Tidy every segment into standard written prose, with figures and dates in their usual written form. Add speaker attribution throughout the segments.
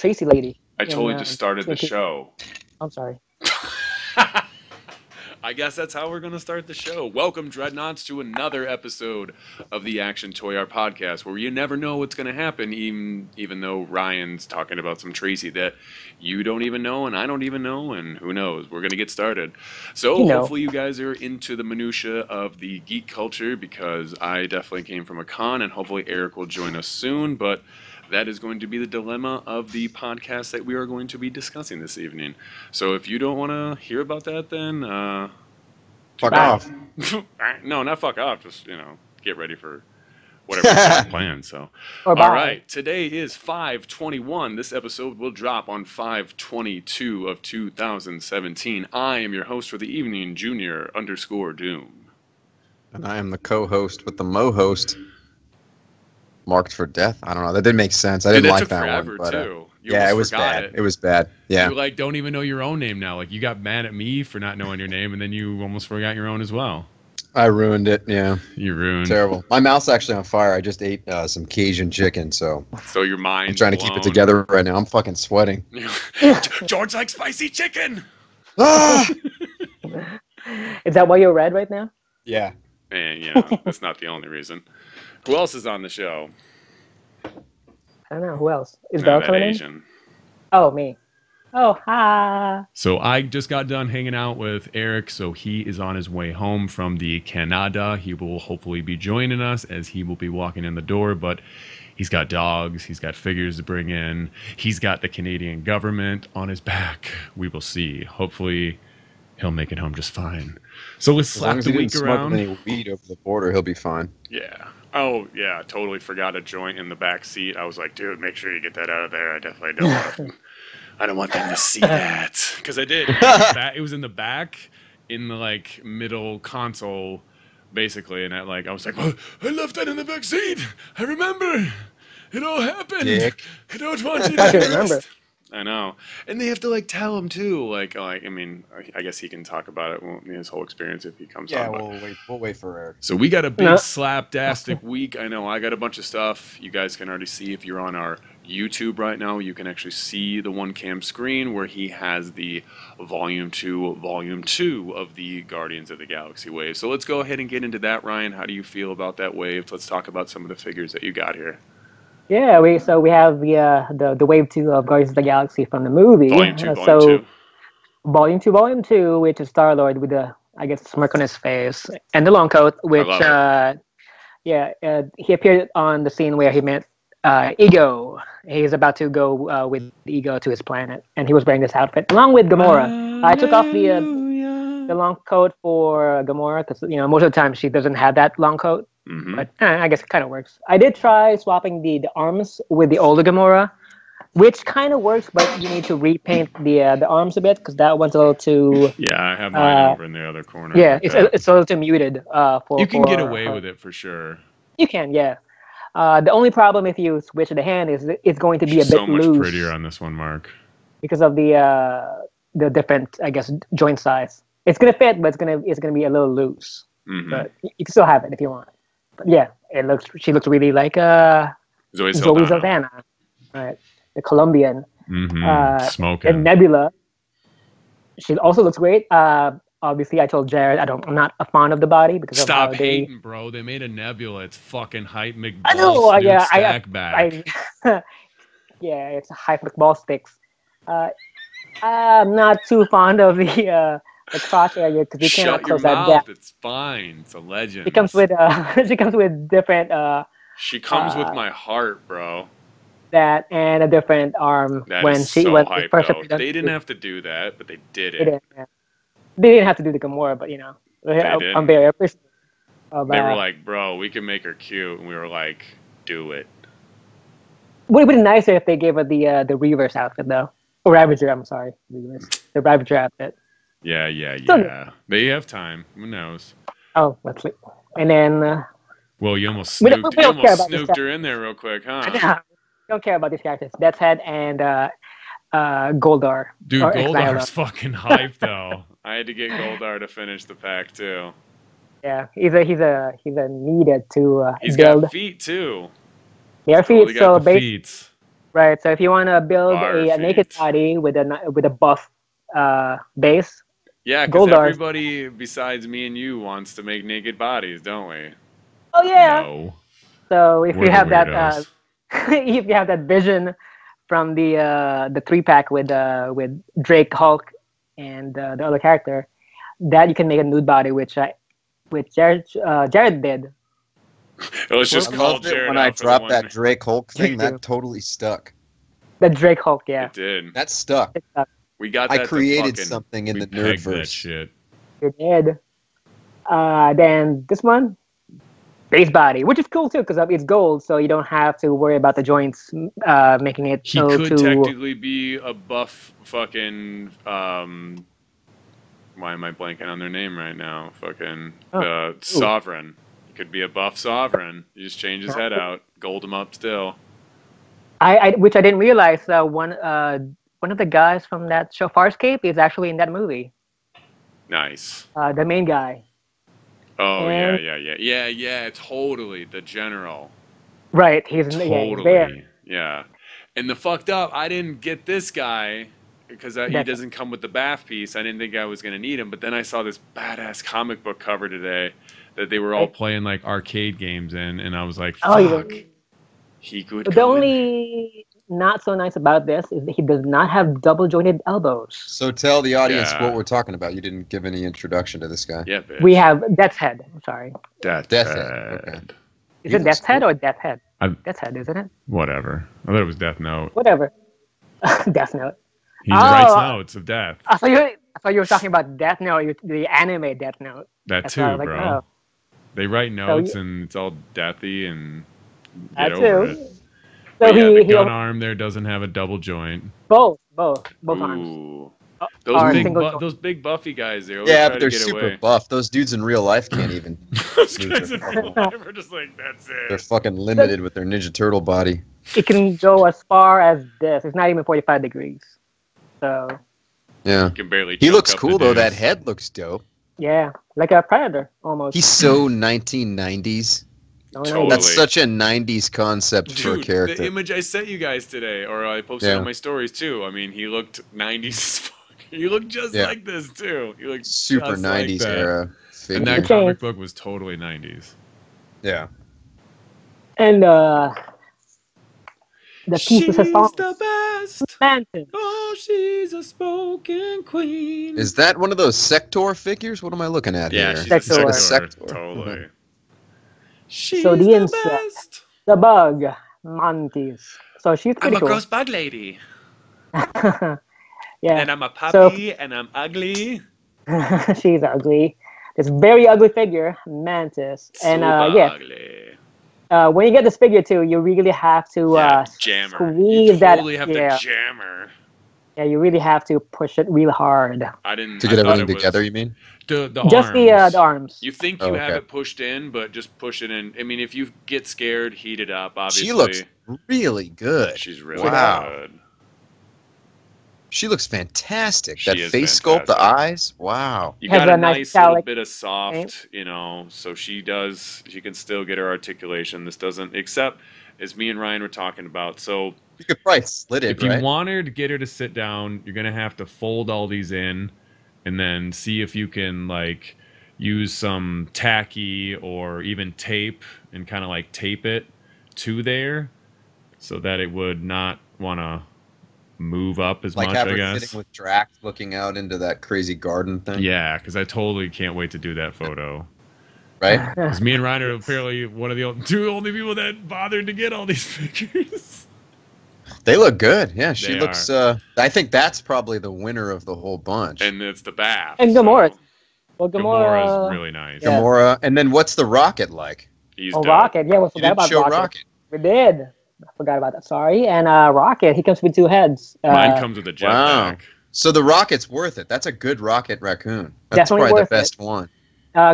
Speaker 1: Tracy lady.
Speaker 2: I totally just started the
Speaker 1: Twin Peaks.
Speaker 2: show.
Speaker 1: I'm sorry.
Speaker 2: I guess that's how we're going to start the show. Welcome, Dreadnoughts, to another episode of the Action Toy Art Podcast, where you never know what's going to happen, even though Ryan's talking about some Tracy that you don't even know and I don't even know, and who knows. We're going to get started. So hopefully you guys are into the minutia of the geek culture, because I definitely came from a con, and hopefully Eric will join us soon, but that is going to be the dilemma of the podcast that we are going to be discussing this evening. So if you don't want to hear about that, then
Speaker 3: fuck off.
Speaker 2: No, not fuck off. Just, get ready for whatever you have planned. So, all right. Today is 5/21. This episode will drop on 5/22 of 2017. I am your host for the evening, Junior_Doom.
Speaker 3: And I am the co-host with the mo-host. Marked for death? I don't know. That didn't make sense. I didn't like that one. But,
Speaker 2: too.
Speaker 3: Yeah, it was bad. It was bad. Yeah.
Speaker 2: You don't even know your own name now. Like, you got mad at me for not knowing your name, and then you almost forgot your own as well.
Speaker 3: I ruined it. Yeah.
Speaker 2: You ruined.
Speaker 3: Terrible. My mouth's actually on fire. I just ate some Cajun chicken, so
Speaker 2: your mind's
Speaker 3: I'm trying to keep it together right now. I'm fucking sweating.
Speaker 2: George likes spicy chicken.
Speaker 3: Ah!
Speaker 1: Is that why you're red right now?
Speaker 3: Yeah.
Speaker 2: And that's not the only reason. Who else is on the show?
Speaker 1: I don't know. Who else? Is Belle coming in? Oh, me. Oh, hi.
Speaker 2: So I just got done hanging out with Eric, so he is on his way home from the Canada. He will hopefully be joining us as he will be walking in the door, but he's got dogs, he's got figures to bring in, he's got the Canadian government on his back. We will see. Hopefully he'll make it home just fine. So let's slap the week around.
Speaker 3: As long as he didn't smoke any weed over the border, he'll be fine.
Speaker 2: Yeah. Oh, yeah, totally forgot a joint in the back seat. I was like, dude, make sure you get that out of there. I definitely don't want them to see that. Because I did. It was in the back, in the, middle console, basically. And I was like, oh, I left that in the back seat. I remember. It all happened.
Speaker 3: Dick.
Speaker 2: I don't want you to remember. I know. And they have to, tell him, too. I guess he can talk about it, his whole experience if he comes on.
Speaker 3: Yeah, we'll wait for Eric.
Speaker 2: So we got a big slaptastic week. I know I got a bunch of stuff. You guys can already see if you're on our YouTube right now. You can actually see the one-cam screen where he has the Volume 2 of the Guardians of the Galaxy wave. So let's go ahead and get into that, Ryan. How do you feel about that wave? Let's talk about some of the figures that you got here.
Speaker 1: Yeah, we have the wave 2 of Guardians of the Galaxy from the movie. Volume 2, which is Star-Lord with the, smirk on his face, and the long coat, which he appeared on the scene where he met Ego. He's about to go with Ego to his planet, and he was wearing this outfit along with Gamora. I took off the long coat for Gamora because most of the time she doesn't have that long coat. Mm-hmm. But I guess it kind of works. I did try swapping the arms with the older Gamora, which kind of works, but you need to repaint the arms a bit because that one's a little too.
Speaker 2: Yeah, I have mine over in the other corner.
Speaker 1: Yeah, it's a little too muted.
Speaker 2: You can get away with it for sure.
Speaker 1: You can, yeah. The only problem if you switch the hand is it's going to be a bit loose.
Speaker 2: So much prettier on this one, Mark.
Speaker 1: Because of the different, joint size. It's gonna fit, but it's gonna be a little loose. Mm-hmm. But you can still have it if you want. But yeah, she looks really like
Speaker 2: Zoe
Speaker 1: Saldana, right? The Colombian.
Speaker 2: Mm-hmm. Smoking.
Speaker 1: And Nebula. She also looks great. Obviously, I told Jared I'm not a fan of the body because
Speaker 2: stop
Speaker 1: of
Speaker 2: hating, bro. They made a Nebula. It's fucking hype McBall.
Speaker 1: I know.
Speaker 2: Back.
Speaker 1: Yeah, it's a hype McBall sticks. I'm not too fond of the crotch area because you cannot close that gap.
Speaker 2: It's fine. It's a legend.
Speaker 1: She comes with different.
Speaker 2: She comes with my heart, bro.
Speaker 1: That and a different arm
Speaker 2: hype, they didn't have to do that, but they did it.
Speaker 1: They didn't have to do the Gamora, but I'm very appreciative.
Speaker 2: They were like, bro, we can make her cute, and we were like, do it.
Speaker 1: Would have been nicer if they gave her the Reverse outfit though, or Ravager. I'm sorry, Reverse. The Ravager outfit.
Speaker 2: Yeah. They have time. Who knows?
Speaker 1: Oh, let's see. And then.
Speaker 2: Well, you almost snooked her in there real quick, huh?
Speaker 1: Yeah. Don't care about these characters. Death's Head and Goldar.
Speaker 2: Dude, Goldar's fucking hype though. I had to get Goldar to finish the pack too.
Speaker 1: Yeah, he's a needed to
Speaker 2: He's
Speaker 1: build.
Speaker 2: got feet too.
Speaker 1: Their feet. So Right. So if you want to build
Speaker 2: Bar
Speaker 1: a naked
Speaker 2: feet.
Speaker 1: body with a buff base,
Speaker 2: Yeah, because
Speaker 1: Goldar's.
Speaker 2: everybody besides me and you wants to make naked bodies, don't we?
Speaker 1: Oh yeah.
Speaker 4: No.
Speaker 1: So if
Speaker 4: We're
Speaker 1: you
Speaker 4: the
Speaker 1: have that,
Speaker 4: weirdos.
Speaker 1: if you have that vision from the 3-pack with Drake, Hulk, and the other character, that you can make a nude body, which Jared did.
Speaker 2: Let's
Speaker 3: I
Speaker 2: just call
Speaker 3: loved it
Speaker 2: Jared
Speaker 3: when
Speaker 2: out
Speaker 3: I
Speaker 2: for the
Speaker 3: dropped
Speaker 2: one.
Speaker 3: that Drake Hulk thing.
Speaker 1: Me too.
Speaker 3: That totally stuck.
Speaker 1: The Drake Hulk, yeah.
Speaker 2: It did.
Speaker 3: That stuck.
Speaker 1: It's,
Speaker 2: We got
Speaker 3: I
Speaker 2: that.
Speaker 3: created
Speaker 2: to fucking,
Speaker 3: something in
Speaker 4: We
Speaker 3: the
Speaker 4: pegged that
Speaker 3: nerdverse.
Speaker 4: shit.
Speaker 1: it did. Then this one, base body, which is cool too because it's gold, so you don't have to worry about the joints making it
Speaker 2: He
Speaker 1: so
Speaker 2: could
Speaker 1: too.
Speaker 2: technically be a buff fucking. Why am I blanking on their name right now? Fucking Sovereign. He could be a buff Sovereign. You just change his head out, gold him up still.
Speaker 1: Which I didn't realize. One of the guys from that show Farscape is actually in that movie.
Speaker 2: Nice.
Speaker 1: The main guy.
Speaker 2: Oh
Speaker 1: And-
Speaker 2: yeah. Totally, the general.
Speaker 1: Right, he's there.
Speaker 2: Totally, yeah. And the fucked up, I didn't get this guy because he doesn't come with the bath piece. I didn't think I was gonna need him, but then I saw this badass comic book cover today that they were all
Speaker 4: Playing like arcade games in, and I was like,
Speaker 1: Oh,
Speaker 4: fuck.
Speaker 2: He could.
Speaker 1: The
Speaker 2: come in.
Speaker 1: only not so nice about this is that he does not have double jointed elbows.
Speaker 3: So tell the audience
Speaker 2: Yeah.
Speaker 3: what we're talking about. You didn't give any introduction to this guy.
Speaker 2: Yeah, bitch.
Speaker 1: We have Death's Head. I'm sorry.
Speaker 2: Death.
Speaker 3: Death Head. Okay.
Speaker 1: Is
Speaker 3: He
Speaker 1: it
Speaker 3: looks
Speaker 1: Death's Head
Speaker 3: cool.
Speaker 1: or Death Head?
Speaker 4: I-
Speaker 1: Death's Head, isn't it?
Speaker 4: Whatever. I thought it was Death Note.
Speaker 1: Whatever. Death Note.
Speaker 4: He
Speaker 1: Oh.
Speaker 4: writes notes of death.
Speaker 1: I thought you were talking about Death Note, the anime Death Note.
Speaker 4: That
Speaker 1: That's
Speaker 4: too,
Speaker 1: why I was like,
Speaker 4: bro.
Speaker 1: oh.
Speaker 4: They write notes and it's all deathy and
Speaker 1: That
Speaker 4: get over
Speaker 1: too.
Speaker 4: it.
Speaker 1: So
Speaker 4: But yeah, the
Speaker 1: he
Speaker 4: gun arm there doesn't have a double joint.
Speaker 1: both arms.
Speaker 2: Ooh.
Speaker 1: are
Speaker 2: Those
Speaker 1: single
Speaker 2: those big buffy guys, they always
Speaker 3: Yeah,
Speaker 2: try
Speaker 3: but they're
Speaker 2: to get
Speaker 3: super
Speaker 2: away.
Speaker 3: buff. Those dudes in real life can't even.
Speaker 2: Those guys in real life are just like, that's
Speaker 3: They're
Speaker 2: it.
Speaker 3: fucking limited with their Ninja Turtle body.
Speaker 1: It can go as far as this. It's not even 45 degrees. So
Speaker 3: Yeah.
Speaker 2: You can barely.
Speaker 3: He
Speaker 2: choke
Speaker 3: looks
Speaker 2: up
Speaker 3: cool
Speaker 2: the
Speaker 3: though. That
Speaker 2: dudes.
Speaker 3: head looks dope.
Speaker 1: yeah, like a predator almost.
Speaker 3: He's so 1990s.
Speaker 1: No,
Speaker 2: Totally.
Speaker 3: That's such a 90s concept for a
Speaker 2: Dude,
Speaker 3: character.
Speaker 2: the image I sent you guys today, or I posted
Speaker 3: Yeah.
Speaker 2: on my stories too. I mean, he looked 90s as fuck. He looked just
Speaker 3: Yeah.
Speaker 2: like this too. He looked
Speaker 3: Super
Speaker 2: just like
Speaker 3: 90s
Speaker 2: that.
Speaker 3: era.
Speaker 4: And
Speaker 3: figure.
Speaker 4: that
Speaker 1: Okay.
Speaker 4: comic book was totally 90s.
Speaker 3: Yeah.
Speaker 1: And the piece is a song.
Speaker 2: the best.
Speaker 1: Mantis.
Speaker 2: Oh, she's a spoken queen.
Speaker 3: Is that one of those Sector figures? What am I looking at
Speaker 2: Yeah,
Speaker 3: here?
Speaker 2: she's a
Speaker 1: Sector.
Speaker 2: sector.
Speaker 3: Sector.
Speaker 2: Totally. She's
Speaker 1: So the
Speaker 2: the
Speaker 1: insect.
Speaker 2: best.
Speaker 1: The bug, Mantis. So she's
Speaker 2: I'm
Speaker 1: pretty
Speaker 2: a
Speaker 1: cool.
Speaker 2: gross bug lady.
Speaker 1: yeah,
Speaker 2: And I'm a puppy, and I'm ugly.
Speaker 1: she's ugly. This very ugly figure, Mantis. And
Speaker 2: Super
Speaker 1: yeah,
Speaker 2: ugly.
Speaker 1: when you get this figure too, you really have to
Speaker 2: Yeah, jammer.
Speaker 1: squeeze
Speaker 2: You
Speaker 1: that.
Speaker 2: totally have
Speaker 1: Yeah,
Speaker 2: to jammer.
Speaker 1: yeah, you really have to push it real hard.
Speaker 2: I didn't.
Speaker 3: To
Speaker 2: I
Speaker 3: get
Speaker 2: thought
Speaker 3: everything
Speaker 2: it was-
Speaker 3: together, you mean?
Speaker 4: The
Speaker 1: Just
Speaker 4: arms.
Speaker 1: the arms.
Speaker 2: You think
Speaker 3: Oh,
Speaker 2: you have
Speaker 3: okay.
Speaker 2: it pushed in, but just push it in. I mean, if you get scared, heat it up. Obviously,
Speaker 3: She looks really good.
Speaker 2: She's really
Speaker 3: Wow.
Speaker 2: good.
Speaker 3: She looks fantastic.
Speaker 2: She
Speaker 3: That
Speaker 2: is
Speaker 3: face sculpt, the
Speaker 2: fantastic.
Speaker 3: eyes. Wow.
Speaker 2: You
Speaker 1: Has
Speaker 2: got
Speaker 1: a
Speaker 2: a
Speaker 1: nice
Speaker 2: nice little
Speaker 1: phallic
Speaker 2: bit of soft,
Speaker 1: paint.
Speaker 2: you know. So she does. She can still get her articulation. This doesn't, except as me and Ryan were talking about. So
Speaker 3: You could probably slit it,
Speaker 4: If you
Speaker 3: right?
Speaker 4: want her to get her to sit down, you're gonna have to fold all these in, and then see if you can like use some tacky or even tape and kind of like tape it to there, so that it would not want to move up as
Speaker 3: Like
Speaker 4: much.
Speaker 3: have
Speaker 4: I
Speaker 3: her
Speaker 4: guess.
Speaker 3: sitting with Drax looking out into that crazy garden thing.
Speaker 4: Yeah, because I totally can't wait to do that photo.
Speaker 3: Right?
Speaker 4: Because me and Ryan are apparently one of the two only people that bothered to get all these figures.
Speaker 3: They look good. Yeah, she
Speaker 4: They
Speaker 3: looks I think that's probably the winner of the whole bunch.
Speaker 2: and it's the bath.
Speaker 1: And
Speaker 2: so
Speaker 1: Gamora. Well,
Speaker 4: Gamora's
Speaker 1: Gamora.
Speaker 4: really nice.
Speaker 1: Yeah.
Speaker 3: Gamora. And then what's the rocket like?
Speaker 2: He's
Speaker 1: Oh,
Speaker 2: dope.
Speaker 1: Rocket. Yeah, we
Speaker 3: You
Speaker 1: forgot
Speaker 3: didn't
Speaker 1: about
Speaker 3: show
Speaker 1: Rocket.
Speaker 3: Rocket.
Speaker 1: We did. I forgot about that. Sorry. And Rocket, he comes with two heads.
Speaker 4: Mine comes with a jetpack.
Speaker 3: Wow. So the rocket's worth it. That's a good rocket raccoon. That's
Speaker 1: Definitely
Speaker 3: probably
Speaker 1: worth
Speaker 3: the
Speaker 1: it.
Speaker 3: best one.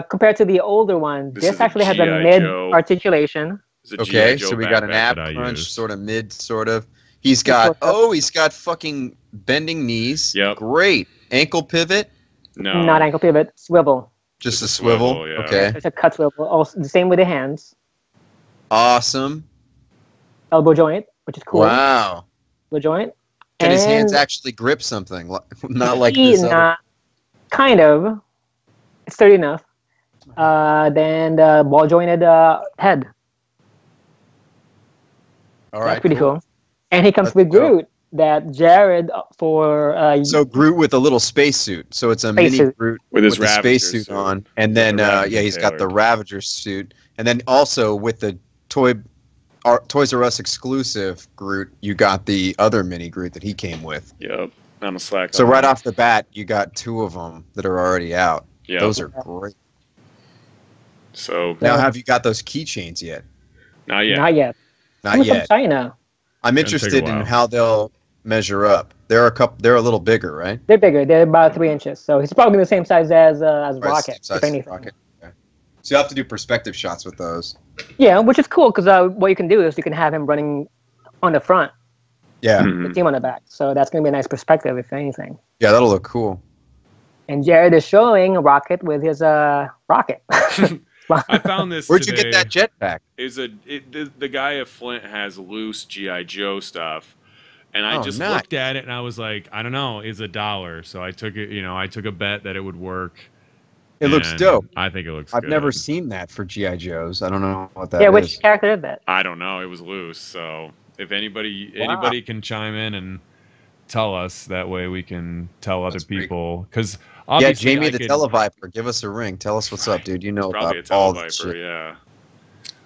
Speaker 1: Compared to the older one,
Speaker 2: This
Speaker 1: this
Speaker 2: is a
Speaker 1: actually has a
Speaker 2: G.I.
Speaker 1: mid
Speaker 2: Joe.
Speaker 1: articulation.
Speaker 2: It's a
Speaker 3: Okay,
Speaker 2: G.I. Joe
Speaker 3: so we got an
Speaker 2: backpack
Speaker 3: ab
Speaker 4: that I
Speaker 3: crunch,
Speaker 4: used.
Speaker 3: sort of mid, sort of. He's got he's got fucking bending knees.
Speaker 2: Yep.
Speaker 3: Great. Ankle pivot.
Speaker 2: No,
Speaker 1: Not ankle pivot, swivel.
Speaker 3: Just a
Speaker 2: Just a
Speaker 3: swivel.
Speaker 2: swivel, yeah.
Speaker 3: Okay.
Speaker 1: It's a cut swivel. Also, the same with the hands.
Speaker 3: Awesome.
Speaker 1: Elbow joint, which is cool.
Speaker 3: Wow.
Speaker 1: joint.
Speaker 3: Can his hands
Speaker 1: And
Speaker 3: actually grip something? Not like
Speaker 1: he
Speaker 3: this other.
Speaker 1: not kind of. It's sturdy enough. Then the ball jointed head.
Speaker 3: All
Speaker 1: That's
Speaker 3: right,
Speaker 1: pretty cool. And he comes
Speaker 3: That's
Speaker 1: with
Speaker 3: dope.
Speaker 1: Groot that Jared for
Speaker 3: So Groot with a little spacesuit. So it's a mini
Speaker 1: Spacesuit.
Speaker 3: Groot
Speaker 2: With his
Speaker 3: the
Speaker 2: Ravager
Speaker 3: spacesuit
Speaker 2: suit.
Speaker 3: on, and
Speaker 2: He's got
Speaker 3: then
Speaker 2: the Ravager
Speaker 3: he's got the
Speaker 2: tailored.
Speaker 3: Ravager suit, and then also with the Toys R Us exclusive Groot, you got the other mini Groot that he came with.
Speaker 2: Yep. I'm a slack.
Speaker 3: So
Speaker 2: on
Speaker 3: right
Speaker 2: that.
Speaker 3: off the bat, you got 2 of them that are already out.
Speaker 2: Yep.
Speaker 3: Those are great.
Speaker 2: So
Speaker 3: Now, have you got those keychains yet?
Speaker 2: not yet.
Speaker 1: Not yet.
Speaker 3: Not
Speaker 1: Coming from
Speaker 3: yet.
Speaker 1: China.
Speaker 3: I'm
Speaker 4: Gonna take a
Speaker 3: interested in
Speaker 4: while.
Speaker 3: how they'll measure up. They're a little bigger, right?
Speaker 1: They're bigger. They're about 3 inches. So he's probably the same size as
Speaker 3: Right,
Speaker 1: Rocket,
Speaker 3: same size
Speaker 1: if
Speaker 3: as
Speaker 1: anything.
Speaker 3: Rocket. Okay. So you have to do perspective shots with those.
Speaker 1: Yeah, which is cool because what you can do is you can have him running on the front,
Speaker 3: Yeah,
Speaker 2: Mhm.
Speaker 1: the team on the back. So that's going to be a nice perspective, if anything.
Speaker 3: yeah, that'll look cool.
Speaker 1: And Jared is showing Rocket with his rocket.
Speaker 4: I found this.
Speaker 3: Where'd
Speaker 4: today.
Speaker 3: you get that jetpack?
Speaker 2: The guy at Flint has loose GI Joe stuff, and I
Speaker 3: Oh,
Speaker 2: just
Speaker 3: nice.
Speaker 4: Looked at it and I was like, I don't know, is $1. So I took it. I took a bet that it would work.
Speaker 3: It looks
Speaker 4: and
Speaker 3: dope.
Speaker 4: I think it looks.
Speaker 3: I've
Speaker 4: good.
Speaker 3: never seen that for GI Joes. I don't know what that
Speaker 1: Yeah,
Speaker 3: is.
Speaker 1: which character is that?
Speaker 2: I don't know. It was loose. So if anybody
Speaker 3: Wow.
Speaker 4: Can chime in and tell us, that way we can tell other
Speaker 3: That's pretty
Speaker 4: people. Because
Speaker 3: Yeah,
Speaker 4: obviously,
Speaker 3: Jamie
Speaker 4: I
Speaker 3: the
Speaker 4: could-
Speaker 3: Televiper, give us a ring. Tell us what's up, dude. You know
Speaker 2: probably a
Speaker 3: about all this
Speaker 2: Televiper,
Speaker 3: shit.
Speaker 2: yeah.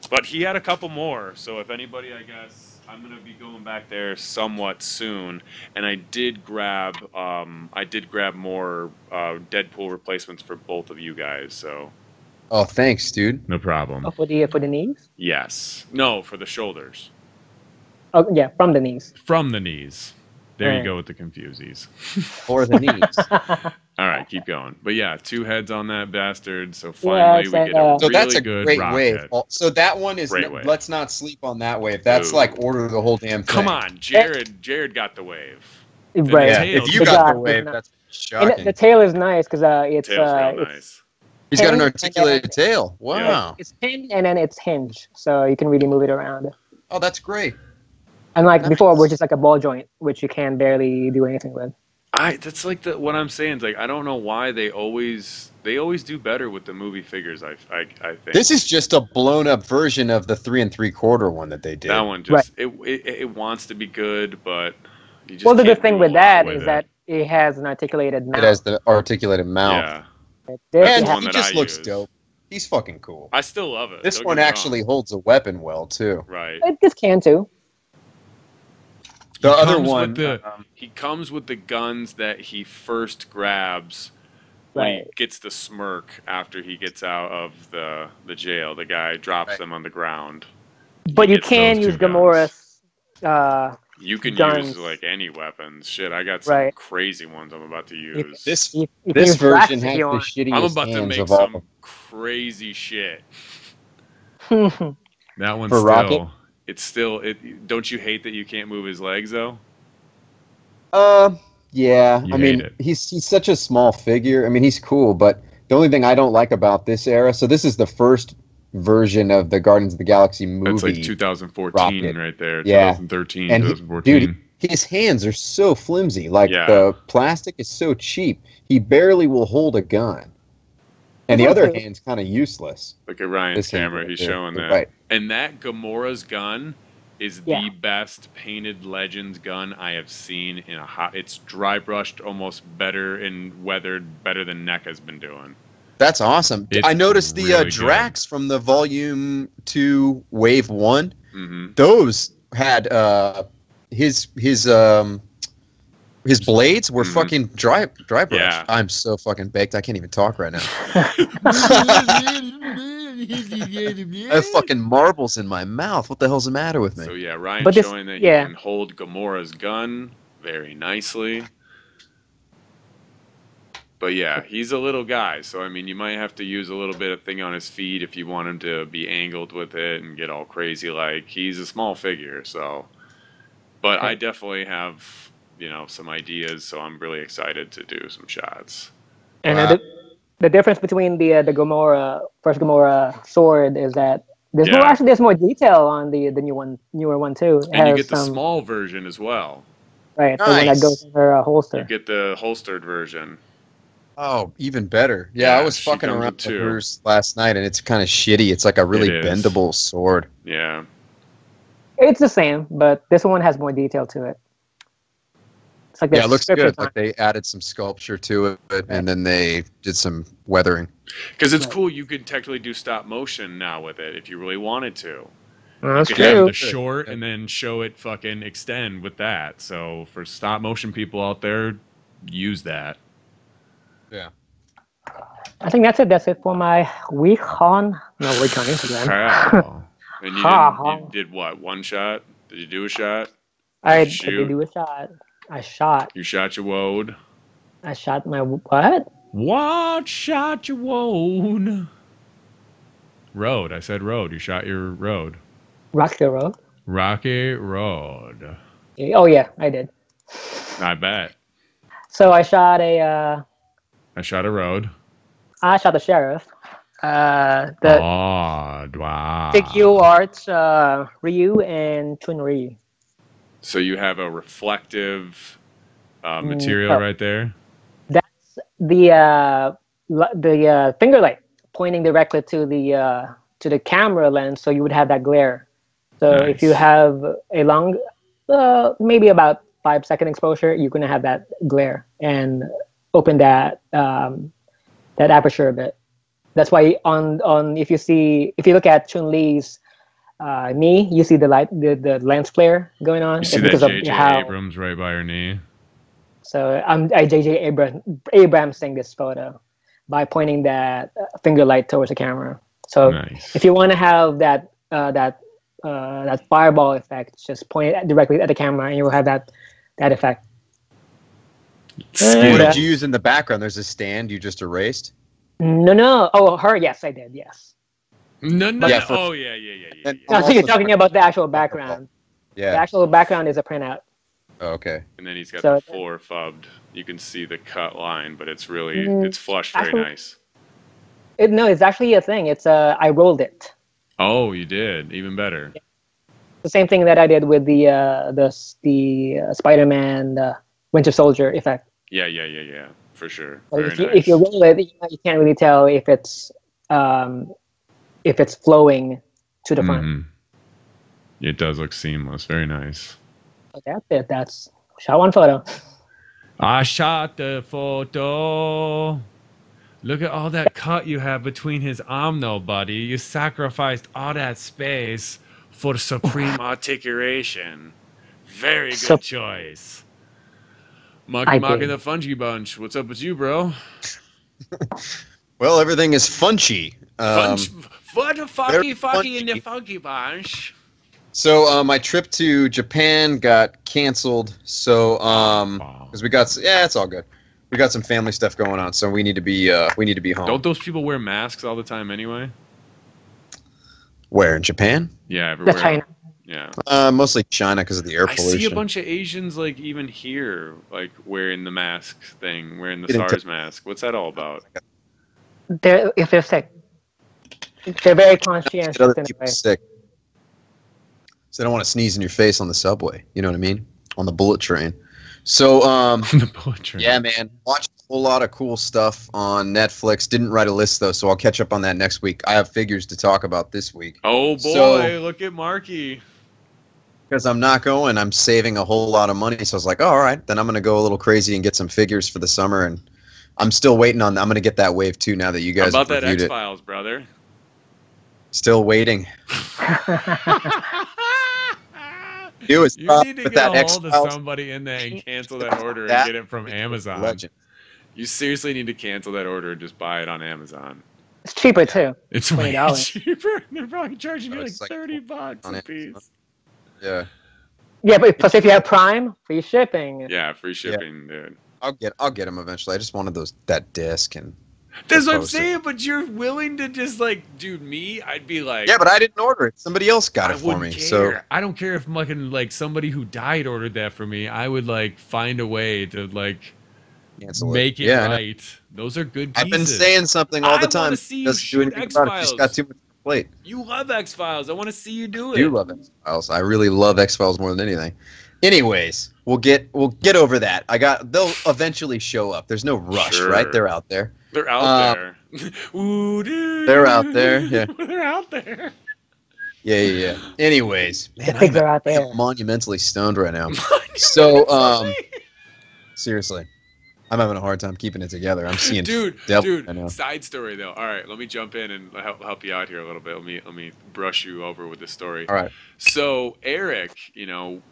Speaker 2: But he had a couple more. So if anybody, I guess I'm gonna be going back there somewhat soon. And I did grab more Deadpool replacements for both of you guys. So
Speaker 3: Oh, thanks, dude.
Speaker 4: No problem.
Speaker 1: Oh, for the knees?
Speaker 2: yes, no, for the shoulders.
Speaker 1: Oh, yeah, from the knees.
Speaker 4: From the knees. There you
Speaker 1: Right.
Speaker 4: go with the confusies.
Speaker 3: For the knees.
Speaker 2: All right, keep going. But yeah, 2 heads on that bastard. So
Speaker 1: Yeah,
Speaker 2: finally
Speaker 1: it's
Speaker 2: we
Speaker 1: like,
Speaker 2: get a
Speaker 3: So
Speaker 2: really
Speaker 3: that's a
Speaker 2: good
Speaker 3: great
Speaker 2: rocket.
Speaker 3: wave. So that one is.
Speaker 2: Great wave.
Speaker 3: Let's not sleep on that wave. That's
Speaker 2: Ooh.
Speaker 3: like order the whole damn thing.
Speaker 2: Come on, Jared got the wave.
Speaker 1: Right.
Speaker 3: Yeah,
Speaker 2: tail
Speaker 3: if you
Speaker 1: The
Speaker 3: got
Speaker 1: guy
Speaker 3: the wave,
Speaker 1: is not-
Speaker 3: that's
Speaker 1: And
Speaker 3: shocking.
Speaker 1: the tail is nice because it's
Speaker 2: Tail's real
Speaker 1: it's
Speaker 2: nice.
Speaker 3: He's got an
Speaker 1: pinned
Speaker 3: articulated tail. Wow.
Speaker 1: it's pinned and then it's hinged, so you can really move it around.
Speaker 3: Oh, that's great.
Speaker 1: Unlike
Speaker 3: Nice.
Speaker 1: before, which is like a ball joint, which you can barely do anything with.
Speaker 2: That's like what I'm saying. Is like I don't know why they always do better with the movie figures. I think
Speaker 3: This is just a blown up version of the 3 3/4 one that they did.
Speaker 2: that one just it wants to be good, but you just
Speaker 1: Well, the
Speaker 2: can't
Speaker 1: good thing
Speaker 2: do a
Speaker 1: with
Speaker 2: lot
Speaker 1: that
Speaker 2: with
Speaker 1: is
Speaker 2: it.
Speaker 1: that it has an articulated mouth.
Speaker 3: It has the articulated mouth.
Speaker 2: Yeah,
Speaker 1: This
Speaker 2: That's
Speaker 3: And
Speaker 2: the one
Speaker 3: he
Speaker 2: that
Speaker 3: just
Speaker 2: I
Speaker 3: looks
Speaker 2: use.
Speaker 3: dope. He's fucking cool.
Speaker 2: I still love it.
Speaker 3: This
Speaker 2: Don't
Speaker 3: one
Speaker 2: get me
Speaker 3: actually
Speaker 2: wrong.
Speaker 3: holds a weapon well too.
Speaker 2: Right.
Speaker 1: This can too.
Speaker 3: The
Speaker 4: He
Speaker 3: other
Speaker 4: comes
Speaker 3: one,
Speaker 4: with the-
Speaker 2: He comes with the guns that he first grabs when he
Speaker 1: Right.
Speaker 2: gets the smirk after he gets out of the jail. The guy drops
Speaker 3: Right.
Speaker 2: them on the ground.
Speaker 1: But you
Speaker 2: gets
Speaker 1: can
Speaker 4: those
Speaker 1: use
Speaker 4: two guns.
Speaker 1: Gamora's.
Speaker 2: You can
Speaker 1: Guns.
Speaker 2: use like any weapons. Shit, I got some
Speaker 1: Right.
Speaker 2: crazy ones I'm about to
Speaker 1: You-
Speaker 2: use.
Speaker 3: this
Speaker 1: You can
Speaker 3: this
Speaker 1: use blasts
Speaker 3: version
Speaker 1: if
Speaker 3: has
Speaker 1: you
Speaker 3: the
Speaker 1: want.
Speaker 3: shittiest
Speaker 2: I'm about to
Speaker 3: hands
Speaker 2: make
Speaker 3: of all.
Speaker 2: some crazy shit.
Speaker 4: That one's
Speaker 3: For
Speaker 4: still.
Speaker 3: Rocket?
Speaker 2: It's still it. Don't you hate that you can't move his legs though?
Speaker 3: Yeah.
Speaker 4: You
Speaker 3: I
Speaker 4: hate
Speaker 3: mean,
Speaker 4: it.
Speaker 3: he's such a small figure. I mean, he's cool, but the only thing I don't like about this era. So this is the first version of the Guardians of the Galaxy movie.
Speaker 2: That's like 2014
Speaker 3: Rocket.
Speaker 2: right there.
Speaker 3: Yeah.
Speaker 2: 2013,
Speaker 3: And
Speaker 2: 2014.
Speaker 3: dude, his hands are so flimsy. Like
Speaker 2: Yeah.
Speaker 3: the plastic is so cheap. He barely will hold a gun. And the other
Speaker 1: Okay.
Speaker 3: hand's kind of useless.
Speaker 2: Look at Ryan's
Speaker 3: This hand
Speaker 2: camera.
Speaker 3: right
Speaker 2: He's
Speaker 3: there.
Speaker 2: showing that.
Speaker 3: Right.
Speaker 2: And that Gamora's gun is
Speaker 1: Yeah.
Speaker 2: the best painted Legends gun I have seen in a hot. It's dry brushed almost better and weathered better than NEC has been doing.
Speaker 3: That's awesome.
Speaker 4: It's
Speaker 3: I noticed the
Speaker 4: really good.
Speaker 3: Drax from the Volume 2 Wave 1.
Speaker 2: Hmm.
Speaker 3: Those had his blades were
Speaker 2: Mhm.
Speaker 3: fucking dry brush.
Speaker 2: Yeah.
Speaker 3: I'm so fucking baked. I can't even talk right now. I have fucking marbles in my mouth. What the hell's the matter with me?
Speaker 2: So yeah, Ryan's
Speaker 1: But this-
Speaker 2: showing that
Speaker 1: yeah.
Speaker 2: he can hold Gamora's gun very nicely. But yeah, he's a little guy, so I mean, you might have to use a little bit of thing on his feet if you want him to be angled with it and get all crazy. Like he's a small figure, so. But I definitely have, some ideas, so I'm really excited to do some shots.
Speaker 1: And
Speaker 3: Wow.
Speaker 1: the difference between the first Gamora sword is that
Speaker 2: Yeah.
Speaker 1: there's more detail on the newer one too. It
Speaker 2: And you
Speaker 1: has
Speaker 2: get the
Speaker 1: some-
Speaker 2: small version as well.
Speaker 1: Right, the one that goes in her
Speaker 2: You
Speaker 1: holster.
Speaker 2: get the holstered version.
Speaker 3: Oh, even better. Yeah,
Speaker 2: Yeah,
Speaker 3: I was
Speaker 2: she
Speaker 3: fucking
Speaker 2: comes
Speaker 3: around
Speaker 2: with
Speaker 3: with
Speaker 2: two.
Speaker 3: hers last night, and it's kind of shitty. It's like a really
Speaker 2: It is.
Speaker 3: bendable sword.
Speaker 2: Yeah.
Speaker 1: It's the same, but this one has more detail to it. It's like the
Speaker 3: Yeah, it looks
Speaker 1: scripture
Speaker 3: good. Like they added some sculpture to it, and then they did some weathering.
Speaker 2: Because it's
Speaker 1: Right.
Speaker 2: cool, you could technically do stop motion now with it if you really wanted to.
Speaker 1: That's
Speaker 2: You could have
Speaker 1: true.
Speaker 2: the short and then show it fucking extend with that. So for stop motion people out there, use that.
Speaker 3: Yeah.
Speaker 1: I think that's it. That's it for my week on Instagram.
Speaker 2: Wow. And
Speaker 1: Ha,
Speaker 2: you did what? One shot? Did you do a shot?
Speaker 1: I
Speaker 2: Shoot.
Speaker 1: did do a shot. I shot.
Speaker 2: You shot your woad.
Speaker 1: I shot my what?
Speaker 4: What shot you won? Road. I said road. You shot your road.
Speaker 1: Rocky Road.
Speaker 4: Rocky Road.
Speaker 1: Oh yeah, I did.
Speaker 2: I bet.
Speaker 1: So I shot a.
Speaker 4: I shot a road.
Speaker 1: I shot the sheriff. The
Speaker 4: Oh, wow.
Speaker 1: TQ Arts, Ryu and Chun Ryu.
Speaker 2: So you have a reflective
Speaker 4: Material
Speaker 1: no.
Speaker 4: right there.
Speaker 1: That's the finger light pointing directly to the camera lens, so you would have that glare. So if you
Speaker 4: Nice.
Speaker 1: have a long, maybe about 5-second exposure, you're gonna have that glare and open that that aperture a bit. That's why on if you look at Chun-Li's knee, you see the light, the lens flare going on.
Speaker 2: You see
Speaker 1: It's
Speaker 2: that
Speaker 1: because of
Speaker 2: J.J.
Speaker 1: how.
Speaker 2: Abrams right by her knee.
Speaker 1: So I J.J. Abrams saying this photo by pointing that finger light towards the camera. So
Speaker 4: Nice.
Speaker 1: if you want to have that fireball effect, just point it directly at the camera, and you will have that effect.
Speaker 2: Skill.
Speaker 3: What
Speaker 1: Yeah.
Speaker 3: did you use in the background? There's a stand you just erased.
Speaker 1: No. Oh, her. Yes, I did. Yes.
Speaker 2: No.
Speaker 3: Yeah,
Speaker 2: no.
Speaker 3: for-
Speaker 2: Oh, yeah.
Speaker 3: And-
Speaker 1: No, so you're talking about the actual background. The
Speaker 3: Yeah.
Speaker 1: actual background is a printout.
Speaker 3: Oh, okay.
Speaker 2: And then he's got
Speaker 1: So-
Speaker 2: the floor fubbed. You can see the cut line, but it's really,
Speaker 1: Mm,
Speaker 2: it's flushed very
Speaker 1: actually-
Speaker 2: nice.
Speaker 1: No, it's actually a thing. It's I rolled it.
Speaker 2: Oh, you did. Even better.
Speaker 1: The same thing that I did with the Spider-Man Winter Soldier effect.
Speaker 2: Yeah. For sure.
Speaker 1: So
Speaker 2: Very
Speaker 1: if you,
Speaker 2: nice.
Speaker 1: if you roll it, you can't really tell if it's flowing to the front.
Speaker 4: Mhm. It does look seamless. Very nice.
Speaker 1: So that's it. That's shot one photo.
Speaker 4: I shot the photo. Look at all that cut you have between his arm, though, buddy. You sacrificed all that space for supreme articulation. Very good
Speaker 1: So-
Speaker 4: choice.
Speaker 1: I
Speaker 2: Mocking
Speaker 1: did.
Speaker 2: the Fungi Bunch. What's up with you, bro?
Speaker 3: Well, everything is funchy.
Speaker 2: What the
Speaker 3: very
Speaker 2: fucky in the
Speaker 3: funky.
Speaker 2: Fungi Bunch?
Speaker 3: So my trip to Japan got canceled. So
Speaker 4: Wow.
Speaker 3: because it's all good. We got some family stuff going on, so we need to be home.
Speaker 2: Don't those people wear masks all the time anyway?
Speaker 3: Where in Japan?
Speaker 2: Yeah, everywhere.
Speaker 1: That's China.
Speaker 2: Yeah.
Speaker 3: Mostly China because of the air
Speaker 2: I
Speaker 3: pollution.
Speaker 2: see a bunch of Asians, like, even here, like, wearing the mask thing, wearing the
Speaker 3: Getting
Speaker 2: SARS mask. What's that all about?
Speaker 1: If they're sick, they're very conscientious
Speaker 3: Get other
Speaker 1: in a
Speaker 3: people
Speaker 1: way.
Speaker 3: sick. So they don't want to sneeze in your face on the subway. You know what I mean? On the bullet train. So
Speaker 4: The bullet train.
Speaker 3: yeah, man, watched a whole lot of cool stuff on Netflix. Didn't write a list though, so I'll catch up on that next week. I have figures to talk about this week.
Speaker 2: Oh, boy,
Speaker 3: So-
Speaker 2: look at Marky.
Speaker 3: Because I'm not going, I'm saving a whole lot of money. So I was like, all right, then I'm going to go a little crazy and get some figures for the summer. And I'm still waiting on. I'm going to get that wave too now that you
Speaker 2: How
Speaker 3: guys
Speaker 2: about
Speaker 3: have
Speaker 2: that
Speaker 3: reviewed it.
Speaker 2: X-Files, brother?
Speaker 3: Still waiting. You is
Speaker 2: You
Speaker 3: stop
Speaker 2: need to
Speaker 3: with
Speaker 2: get
Speaker 3: that
Speaker 2: a
Speaker 3: X
Speaker 2: hold of
Speaker 3: Files
Speaker 2: somebody in there and cancel that order and
Speaker 3: That
Speaker 2: get it from Amazon.
Speaker 3: legend.
Speaker 2: You seriously need to cancel that order and just buy it on Amazon.
Speaker 1: It's cheaper too.
Speaker 4: It's way
Speaker 1: $20.
Speaker 4: cheaper. They're probably charging you
Speaker 3: Oh,
Speaker 4: like
Speaker 3: it's like
Speaker 4: $30
Speaker 3: on
Speaker 4: a
Speaker 3: Amazon.
Speaker 4: piece.
Speaker 3: Yeah,
Speaker 1: Yeah, but plus if you have Prime, free shipping.
Speaker 2: Yeah, free shipping, dude.
Speaker 3: I'll get them eventually. I just wanted that disc and.
Speaker 2: That's what I'm
Speaker 3: poster.
Speaker 2: saying, but you're willing to just, like, dude, me, I'd be like...
Speaker 3: Yeah, but I didn't order it. Somebody else got
Speaker 2: I
Speaker 3: it for me.
Speaker 2: wouldn't
Speaker 3: So
Speaker 2: care.
Speaker 4: I don't care if fucking like somebody who died ordered that for me. I would like find a way to like
Speaker 3: cancel
Speaker 4: make it
Speaker 3: Yeah, I know.
Speaker 4: right. Those are good pieces.
Speaker 3: I've been saying something all
Speaker 2: I
Speaker 3: the
Speaker 2: wanna
Speaker 3: time.
Speaker 2: see you
Speaker 3: Doesn't do
Speaker 2: shoot
Speaker 3: anything about it.
Speaker 2: X-Files.
Speaker 3: She's got too much on her plate.
Speaker 2: You love X-Files. I want to see you do
Speaker 3: I
Speaker 2: it.
Speaker 3: do love X Files. I really love X Files more than anything. Anyways, we'll get over that. They'll eventually show up. There's no rush,
Speaker 2: Sure.
Speaker 3: right? They're out there.
Speaker 2: They're out there. Ooh,
Speaker 3: They're out there. Yeah.
Speaker 2: They're out there.
Speaker 3: Yeah. Anyways, man,
Speaker 1: The pigs are out
Speaker 3: I'm
Speaker 1: there.
Speaker 3: monumentally stoned right now. So,
Speaker 2: Monumentally.
Speaker 3: seriously, I'm having a hard time keeping it together. I'm seeing devil right now.
Speaker 2: Side story though. All right, let me jump in and help you out here a little bit. Let me brush you over with this story.
Speaker 3: All right.
Speaker 2: So Eric,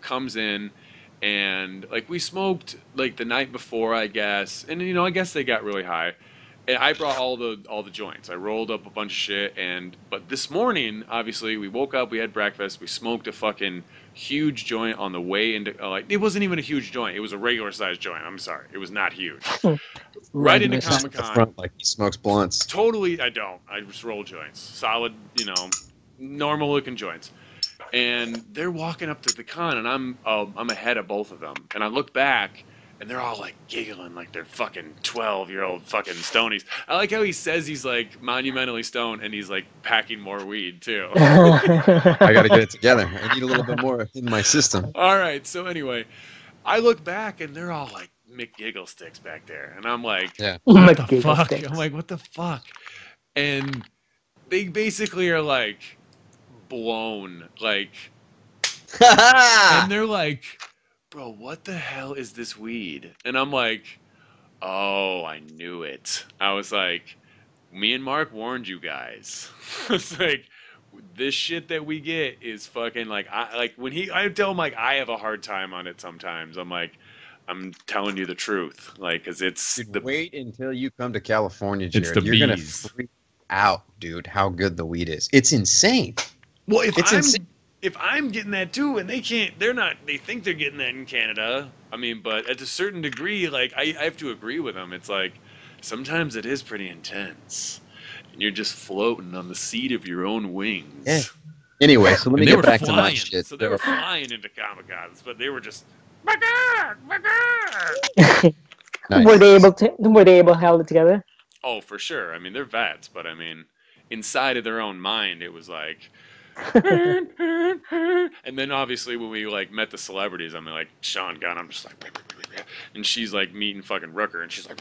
Speaker 2: comes in, and like we smoked like the night before, I guess, and I guess they got really high. And I brought all the joints. I rolled up a bunch of shit, but this morning, obviously, we woke up, we had breakfast, we smoked a fucking huge joint on the way into it wasn't even a huge joint. It was a regular sized joint. I'm sorry, it was not huge. Right into
Speaker 1: Regular-sized.
Speaker 2: Comic-Con.
Speaker 3: Like he smokes blunts.
Speaker 2: Totally, I don't. I just roll joints, solid, normal looking joints. And they're walking up to the con, and I'm ahead of both of them. And I look back, and they're all like giggling like they're fucking 12-year-old fucking stonies. I like how he says he's like monumentally stoned, and he's like packing more weed too.
Speaker 3: I got to get it together. I need a little bit more in my system.
Speaker 2: All right, so anyway, I look back, and they're all like McGiggle sticks back there, and I'm like,
Speaker 3: Yeah.
Speaker 2: what the fuck? I'm like, what the fuck? And they basically are like blown, like, and they're like, bro, what the hell is this weed? And I'm like, oh, I knew it. I was like, me and Mark warned you guys. It's like, this shit that we get is fucking like, I tell him like I have a hard time on it sometimes. I'm like, I'm telling you the truth, like, cause it's
Speaker 3: Dude, wait until you come to California, Jared.
Speaker 4: It's the
Speaker 3: You're gonna
Speaker 4: bees.
Speaker 3: freak out, dude. How good the weed is. It's insane.
Speaker 2: well,
Speaker 3: insane.
Speaker 2: if I'm getting that too, and they think they're getting that in Canada. I mean, but at a certain degree, like I have to agree with them. It's like sometimes it is pretty intense, and you're just floating on the seat of your own wings.
Speaker 3: Yeah. Anyway, so let me
Speaker 4: And they
Speaker 3: get
Speaker 4: were
Speaker 3: back to my
Speaker 4: flying,
Speaker 3: shit.
Speaker 2: So they were flying into Comic-Cons, but they were just, my God, my God.
Speaker 3: Nice.
Speaker 1: Were they able to hold it together?
Speaker 2: Oh, for sure. I mean, they're vets, but I mean, inside of their own mind, it was like, and then obviously when we like met the celebrities, I'm like Sean Gunn, I'm just like, and she's like meeting fucking Rooker, and she's like,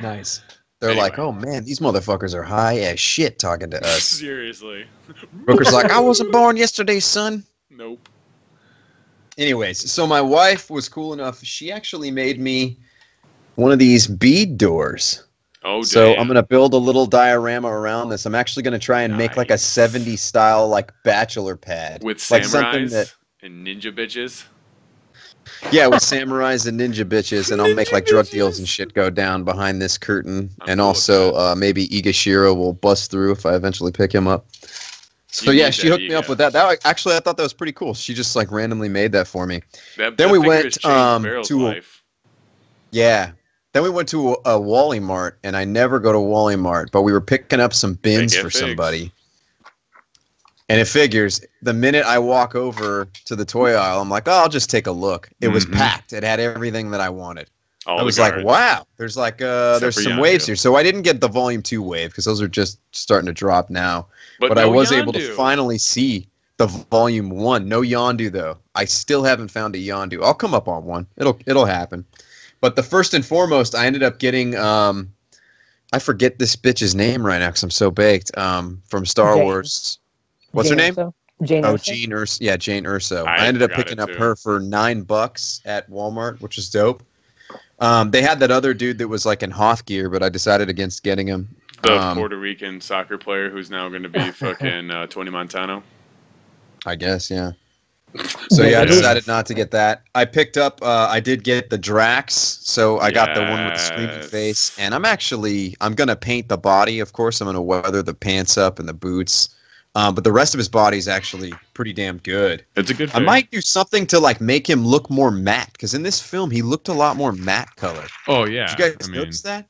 Speaker 3: Nice. They're
Speaker 2: Anyway.
Speaker 3: like, oh man, these motherfuckers are high as shit talking to us.
Speaker 2: seriously,
Speaker 3: Booker's like, I wasn't born yesterday, son.
Speaker 2: nope.
Speaker 3: Anyways, so my wife was cool enough. She actually made me one of these bead doors.
Speaker 2: Oh,
Speaker 3: So
Speaker 2: damn.
Speaker 3: I'm gonna build a little diorama around this. I'm actually gonna try and make like a
Speaker 2: Nice.
Speaker 3: 70s style like bachelor pad.
Speaker 2: with
Speaker 3: like
Speaker 2: samurais and ninja bitches.
Speaker 3: Yeah, with samurais and ninja bitches, and I'll make like drug deals and shit go down behind this curtain.
Speaker 2: I'm
Speaker 3: And
Speaker 2: cool with
Speaker 3: also maybe Igashiro will bust through if I eventually pick him up. So
Speaker 2: You
Speaker 3: yeah,
Speaker 2: need
Speaker 3: she
Speaker 2: that
Speaker 3: hooked me up
Speaker 2: Iga.
Speaker 3: with that. Actually, I thought that was pretty cool. She just like randomly made that for me.
Speaker 2: That
Speaker 3: Then we
Speaker 2: figure
Speaker 3: went,
Speaker 2: has changed Barrel's
Speaker 3: to-
Speaker 2: life.
Speaker 3: Yeah. Then we went to a Wally Mart, and I never go to Wally Mart, but we were picking up some bins
Speaker 2: get
Speaker 3: for
Speaker 2: figs.
Speaker 3: somebody. And it figures, the minute I walk over to the toy aisle, I'm like, oh, I'll just take a look. It was
Speaker 4: Mhm.
Speaker 3: packed. It had everything that I wanted.
Speaker 2: All
Speaker 3: I
Speaker 2: the
Speaker 3: was like,
Speaker 2: guards.
Speaker 3: wow, there's like there's
Speaker 2: for
Speaker 3: some
Speaker 2: Yondu.
Speaker 3: waves here. So I didn't get the volume 2 wave because those are just starting to drop now. But I
Speaker 2: no
Speaker 3: was able to
Speaker 2: Yondu.
Speaker 3: finally see the volume 1. No Yondu though. I still haven't found a Yondu. I'll come up on one. It'll happen. But the first and foremost, I ended up getting I forget this bitch's name right now because I'm so baked. From Star
Speaker 1: Jane.
Speaker 3: Wars. What's her name?
Speaker 1: Urso? Jane
Speaker 3: Oh,
Speaker 1: Urso?
Speaker 3: Jane Urso. Yeah, Jane Urso.
Speaker 2: I
Speaker 3: I ended up
Speaker 2: forgot
Speaker 3: picking
Speaker 2: it,
Speaker 3: up
Speaker 2: too.
Speaker 3: her for $9 at Walmart, which is dope. They had that other dude that was like in Hoth gear, but I decided against getting him.
Speaker 2: The
Speaker 3: Um,
Speaker 2: Puerto Rican soccer player who's now going to be fucking Tony Montano.
Speaker 3: I guess, yeah. So yeah, I
Speaker 2: Yeah.
Speaker 3: decided not to get that. I picked up. I did get the Drax, so I got the one with the screaming
Speaker 2: Yes.
Speaker 3: face, and I'm gonna paint the body. Of course, I'm gonna weather the pants up and the boots, but the rest of his body is actually pretty damn good.
Speaker 2: It's a good
Speaker 3: I
Speaker 2: figure.
Speaker 3: might do something to like make him look more matte, because in this film he looked a lot more matte color.
Speaker 4: Oh yeah.
Speaker 3: Did you guys
Speaker 4: I mean,
Speaker 3: notice that?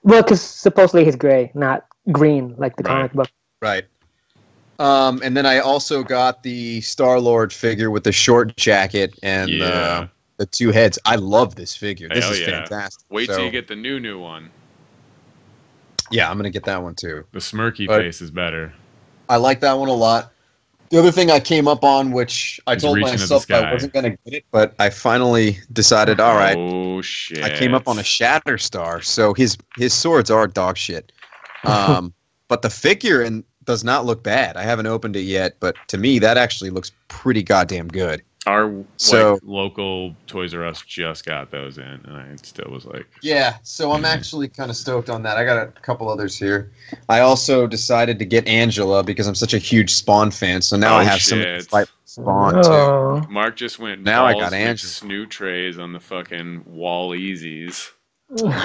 Speaker 1: Well, because supposedly he's gray, not green like the
Speaker 4: Right.
Speaker 1: comic book.
Speaker 3: Right. And then I also got the Star-Lord figure with the short jacket and
Speaker 2: Yeah.
Speaker 3: the 2 heads. I love this figure. This
Speaker 2: Hell
Speaker 3: is
Speaker 2: yeah.
Speaker 3: fantastic.
Speaker 2: Wait till
Speaker 3: So,
Speaker 2: you get the new one.
Speaker 3: Yeah, I'm gonna get that one too.
Speaker 4: the smirky
Speaker 3: But-
Speaker 4: face is better.
Speaker 3: I like that one a lot. The other thing I came up on, which I
Speaker 4: He's
Speaker 3: told
Speaker 4: reaching to the
Speaker 3: myself I
Speaker 4: sky.
Speaker 3: wasn't going to get it, but I finally decided, all right,
Speaker 2: Oh shit!
Speaker 3: I came up on a Shatterstar, so his swords are dog shit. But the figure does not look bad. I haven't opened it yet, but to me, that actually looks pretty goddamn good.
Speaker 2: Our
Speaker 4: Local Toys R Us just got those in, and I still was like,
Speaker 3: yeah, so I'm actually kind of stoked on that. I got a couple others here. I also decided to get Angela because I'm such a huge Spawn fan, so now I have some fight Spawn too.
Speaker 1: Oh.
Speaker 2: Mark just went
Speaker 3: Now I
Speaker 2: balls
Speaker 3: got Angela.
Speaker 2: snoot trays on the fucking wall easies.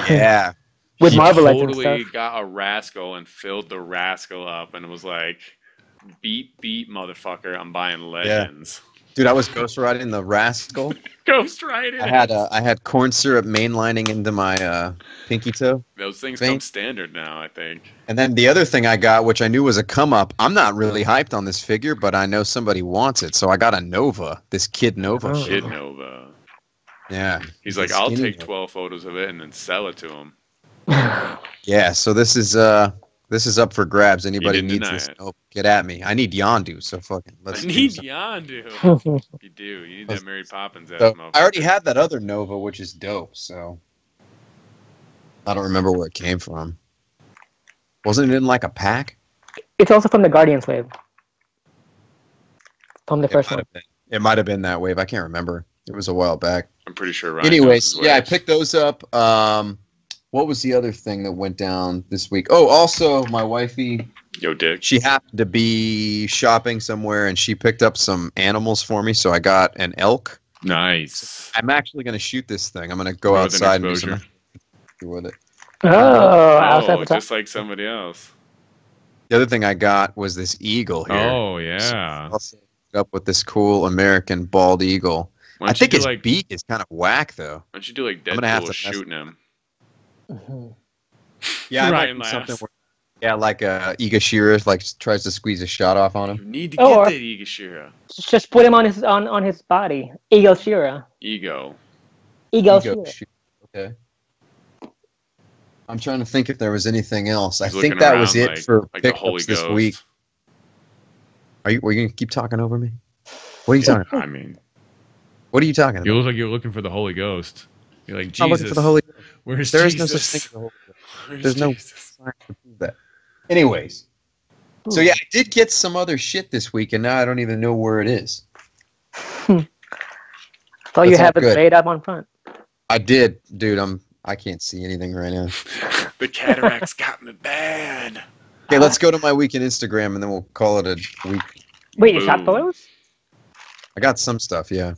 Speaker 3: Yeah.
Speaker 1: With
Speaker 2: He
Speaker 1: Marvel Legends
Speaker 2: totally
Speaker 1: stuff.
Speaker 2: got a rascal and filled the rascal up and was like, beat, motherfucker, I'm buying Legends.
Speaker 3: Dude, I was ghost riding the Rascal.
Speaker 2: Ghost Rider.
Speaker 3: I had corn syrup mainlining into my pinky toe.
Speaker 2: Those things
Speaker 3: vein.
Speaker 2: come standard now, I think.
Speaker 3: And then the other thing I got, which I knew was a come up, I'm not really hyped on this figure, but I know somebody wants it, so I got a Nova, this Kid Nova.
Speaker 1: Oh.
Speaker 2: Kid Nova.
Speaker 3: Yeah.
Speaker 2: He's like, I'll
Speaker 3: Skinny
Speaker 2: take
Speaker 3: Nova.
Speaker 2: 12 photos of it and then sell it to him.
Speaker 3: Yeah, so this is up for grabs. Anybody
Speaker 2: didn't
Speaker 3: needs
Speaker 2: deny
Speaker 3: this?
Speaker 2: it.
Speaker 3: Oh, get at me. I need Yondu, so fucking let's
Speaker 2: I
Speaker 3: do
Speaker 2: need
Speaker 3: something.
Speaker 2: Yondu. You do. You need that Mary Poppins ass
Speaker 3: So,
Speaker 2: motherfucker.
Speaker 3: I already had that other Nova, which is dope, so I don't remember where it came from. Wasn't it in like a pack?
Speaker 1: It's also from the Guardians wave. From the first
Speaker 3: might
Speaker 1: one.
Speaker 3: have been. It might have been that wave. I can't remember. It was a while back.
Speaker 2: I'm pretty sure Ryan
Speaker 3: Anyways,
Speaker 2: knows his
Speaker 3: yeah, I
Speaker 2: ways.
Speaker 3: picked those up. What was the other thing that went down this week? Oh, also my wifey,
Speaker 2: Yo, Dick.
Speaker 3: she happened to be shopping somewhere and she picked up some animals for me. So I got an elk.
Speaker 2: Nice.
Speaker 3: I'm actually going to shoot this thing. I'm going to go
Speaker 2: Northern
Speaker 3: outside and do
Speaker 2: exposure.
Speaker 3: something with it.
Speaker 1: Oh, outside the top.
Speaker 2: Just like somebody else.
Speaker 3: The other thing I got was this eagle here.
Speaker 4: oh yeah,
Speaker 3: Also up with this cool American bald eagle.
Speaker 2: Why
Speaker 3: I
Speaker 2: don't you
Speaker 3: think
Speaker 2: do
Speaker 3: his
Speaker 2: like,
Speaker 3: beak is kind of whack though.
Speaker 2: Why don't you do like
Speaker 3: I'm gonna have
Speaker 2: Deadpool
Speaker 3: to
Speaker 2: shooting him?
Speaker 1: Mhm.
Speaker 3: Yeah, I might
Speaker 2: Ryan
Speaker 3: do
Speaker 2: laughs.
Speaker 3: something where, yeah, like Igashira like tries to squeeze a shot off on
Speaker 2: You
Speaker 3: him.
Speaker 2: need to
Speaker 1: Oh,
Speaker 2: get
Speaker 1: or-
Speaker 2: that Igashira.
Speaker 1: Just put him on his body. Eagle Shira.
Speaker 2: Ego.
Speaker 1: Eagle
Speaker 3: Ego
Speaker 1: Shira.
Speaker 3: shoot. Okay. I'm trying to think if there was anything else. I
Speaker 2: He's
Speaker 3: think
Speaker 2: looking
Speaker 3: that was
Speaker 2: around
Speaker 3: it for
Speaker 2: like the Holy
Speaker 3: pickups this
Speaker 2: Ghost.
Speaker 3: week. Were you going to keep talking over me? What are you talking about?
Speaker 2: I mean,
Speaker 3: What are you talking
Speaker 4: you
Speaker 3: about?
Speaker 4: look like you're looking for the Holy Ghost. You're like, Jesus,
Speaker 3: I'm looking for the Holy Ghost.
Speaker 4: where's
Speaker 3: There is
Speaker 4: Jesus?
Speaker 3: no such thing as the Holy Ghost.
Speaker 2: where's
Speaker 3: There's no
Speaker 2: Jesus?
Speaker 3: sign to prove that. Anyways. So yeah, I did get some other shit this week, and now I don't even know where it is.
Speaker 1: So you
Speaker 3: That's all
Speaker 1: have it
Speaker 3: good.
Speaker 1: laid up on front.
Speaker 3: I did, dude. I can't see anything right now.
Speaker 2: The cataracts got me bad.
Speaker 3: Okay, let's go to my week in Instagram, and then we'll call it a week.
Speaker 1: Wait, you shot
Speaker 2: Boom.
Speaker 1: photos?
Speaker 3: I got some stuff, yeah.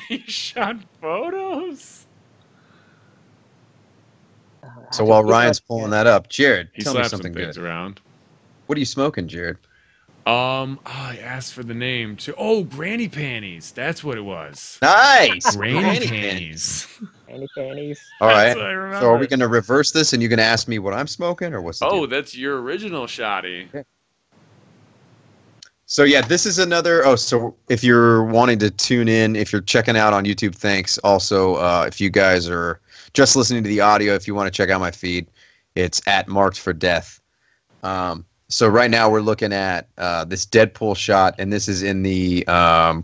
Speaker 2: You shot photos?
Speaker 3: So while Ryan's pulling that up, Jared,
Speaker 2: He
Speaker 3: tell me
Speaker 2: slapped some
Speaker 3: something
Speaker 2: things
Speaker 3: good.
Speaker 2: around.
Speaker 3: What are you smoking, Jared?
Speaker 4: I asked for the name too. Oh, Granny Panties. That's what it was.
Speaker 3: Nice!
Speaker 4: Granny Panties.
Speaker 1: Any panties?
Speaker 3: All
Speaker 2: That's
Speaker 3: right.
Speaker 2: what I remember.
Speaker 3: So are we going to reverse this, and you're going to ask me what I'm smoking, or what's the
Speaker 2: Oh,
Speaker 3: deal?
Speaker 2: that's your original shotty.
Speaker 3: So yeah, this is another. Oh, so if you're wanting to tune in, if you're checking out on YouTube, thanks. Also, if you guys are just listening to the audio, if you want to check out my feed, it's at Marked for Death. So right now we're looking at this Deadpool shot, and this is in the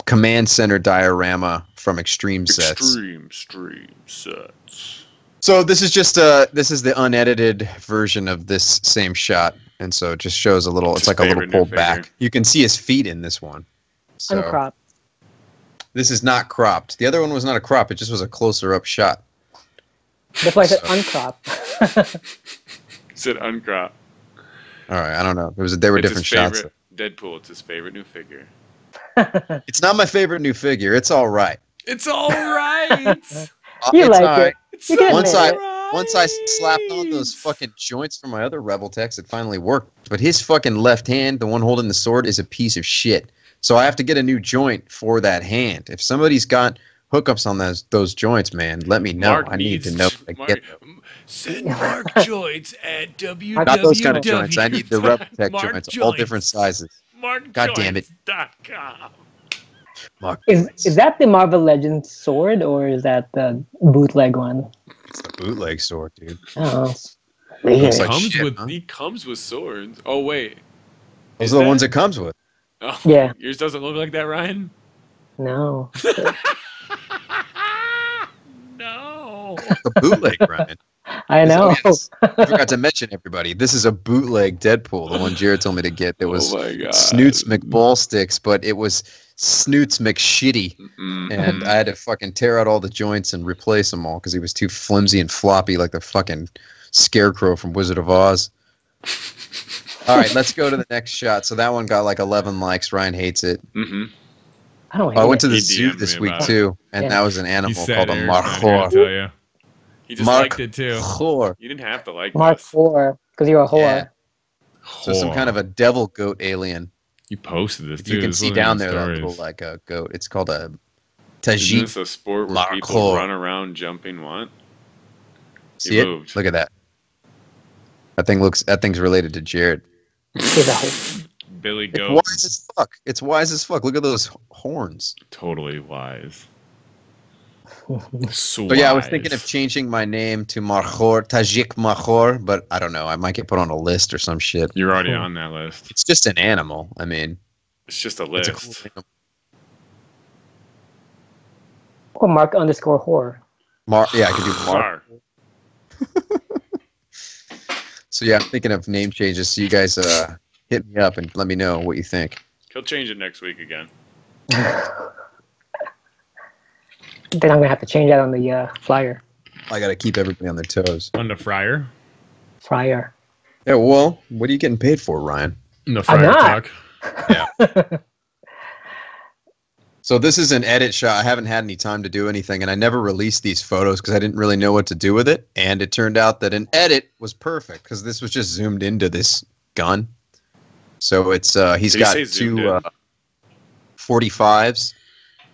Speaker 3: Command Center diorama from Extreme Sets.
Speaker 2: Extreme sets.
Speaker 3: So this is just this is the unedited version of this same shot, and so it just shows a little.
Speaker 2: It's
Speaker 3: It's
Speaker 2: his
Speaker 3: like a little
Speaker 2: favorite new
Speaker 3: pulled back.
Speaker 2: figure.
Speaker 3: You can see his feet in this one. So
Speaker 1: Uncropped.
Speaker 3: this is not cropped. The other one was not a crop. It just was a closer up shot.
Speaker 1: That's why I said uncropped.
Speaker 2: Said uncrop.
Speaker 3: All right, I don't know. They were
Speaker 2: It's
Speaker 3: different
Speaker 2: his
Speaker 3: shots.
Speaker 2: favorite Deadpool. It's his favorite new figure.
Speaker 3: It's not my favorite new figure. It's all right.
Speaker 2: It's all right.
Speaker 1: You
Speaker 3: It's
Speaker 1: like
Speaker 3: all right.
Speaker 1: it.
Speaker 2: It's
Speaker 1: You can
Speaker 3: Once
Speaker 1: admit
Speaker 3: I
Speaker 1: it.
Speaker 3: once I slapped on those fucking joints from my other Rebel Techs, it finally worked. But his fucking left hand, the one holding the sword, is a piece of shit. So I have to get a new joint for that hand. If somebody's got hookups on those joints, man, let me know.
Speaker 2: Mark
Speaker 3: I need to
Speaker 2: needs
Speaker 3: know. I
Speaker 2: Mark,
Speaker 3: get
Speaker 2: send Mark joints at www.
Speaker 3: not those kind of joints. I need the Rebel Tech joints, all different sizes. God damn it.
Speaker 2: MarkJoints.com.
Speaker 3: Mark,
Speaker 1: Is that the Marvel Legends sword or is that the bootleg one?
Speaker 3: it's the bootleg sword, dude.
Speaker 1: Oh,
Speaker 3: Looks
Speaker 1: weird.
Speaker 3: like
Speaker 4: Comes
Speaker 3: shit,
Speaker 4: with
Speaker 3: huh?
Speaker 2: He comes with swords. Oh wait.
Speaker 3: Those
Speaker 2: Is
Speaker 3: are the
Speaker 2: that-
Speaker 3: ones it comes with.
Speaker 2: Oh,
Speaker 1: Yeah.
Speaker 2: yours doesn't look like that, Ryan.
Speaker 1: No.
Speaker 2: No.
Speaker 3: The bootleg, Ryan.
Speaker 1: I know.
Speaker 3: I forgot to mention, everybody, this is a bootleg Deadpool, the one Jared told me to get. That was
Speaker 2: Oh my God.
Speaker 3: Snoots McBallsticks, but it was Snoots McShitty. And I had to fucking tear out all the joints and replace them all because he was too flimsy and floppy like the fucking scarecrow from Wizard of Oz. All right, let's go to the next shot. So that one got like 11 likes. Ryan hates it.
Speaker 1: I don't hate
Speaker 3: I went to
Speaker 1: it.
Speaker 3: the
Speaker 2: He
Speaker 3: zoo
Speaker 2: DM'd
Speaker 3: this
Speaker 2: me
Speaker 3: week
Speaker 2: about it.
Speaker 3: too, and
Speaker 1: Yeah.
Speaker 3: that was an
Speaker 4: He
Speaker 3: animal
Speaker 4: said
Speaker 3: called a
Speaker 4: Eric's not here to
Speaker 3: markhor.
Speaker 4: tell you.
Speaker 2: He just liked it too.
Speaker 3: Markhor.
Speaker 2: You didn't have to like
Speaker 1: Mark
Speaker 2: this.
Speaker 1: 4, because you're a whore.
Speaker 3: Yeah. So some
Speaker 4: Whore.
Speaker 3: kind of a devil goat alien.
Speaker 4: You posted this
Speaker 3: If
Speaker 4: too.
Speaker 3: you can
Speaker 4: This
Speaker 3: see
Speaker 4: wasn't
Speaker 3: down
Speaker 4: in
Speaker 3: there that
Speaker 4: stories.
Speaker 3: little like a goat. It's called a
Speaker 2: Isn't
Speaker 3: tajik.
Speaker 2: this a sport where people
Speaker 3: Markhor.
Speaker 2: run around jumping what?
Speaker 3: See it?
Speaker 2: moved.
Speaker 3: Look at that. That thing's related to Jared.
Speaker 1: He's a whore.
Speaker 2: Billy
Speaker 3: It's
Speaker 2: Goat.
Speaker 3: wise as fuck. It's wise as fuck. Look at those horns.
Speaker 4: Totally wise.
Speaker 3: So yeah, I was thinking of changing my name to Markhor, Tajik Markhor, but I don't know. I might get put on a list or some shit.
Speaker 4: You're already on that list.
Speaker 3: It's just an animal. I mean,
Speaker 2: It's just a
Speaker 3: it's
Speaker 2: list.
Speaker 3: a cool animal.
Speaker 1: Or Mark underscore whore.
Speaker 3: Yeah, I could do Mark.
Speaker 2: Sorry.
Speaker 3: So yeah, I'm thinking of name changes. So you guys hit me up and let me know what you think.
Speaker 2: He'll change it next week again.
Speaker 1: Then I'm going to have to change that on the flyer.
Speaker 3: I got to keep everybody on their toes.
Speaker 4: On the fryer.
Speaker 1: Fryer.
Speaker 3: Yeah, well, what are you getting paid for, Ryan?
Speaker 4: In the
Speaker 1: I'm
Speaker 4: fryer
Speaker 1: not.
Speaker 4: talk.
Speaker 3: So this is an edit shot. I haven't had any time to do anything, and I never released these photos because I didn't really know what to do with it. And it turned out that an edit was perfect because this was just zoomed into this gun. So it's he's
Speaker 2: Did he
Speaker 3: got
Speaker 2: say zoomed
Speaker 3: two
Speaker 2: in?
Speaker 3: 45s,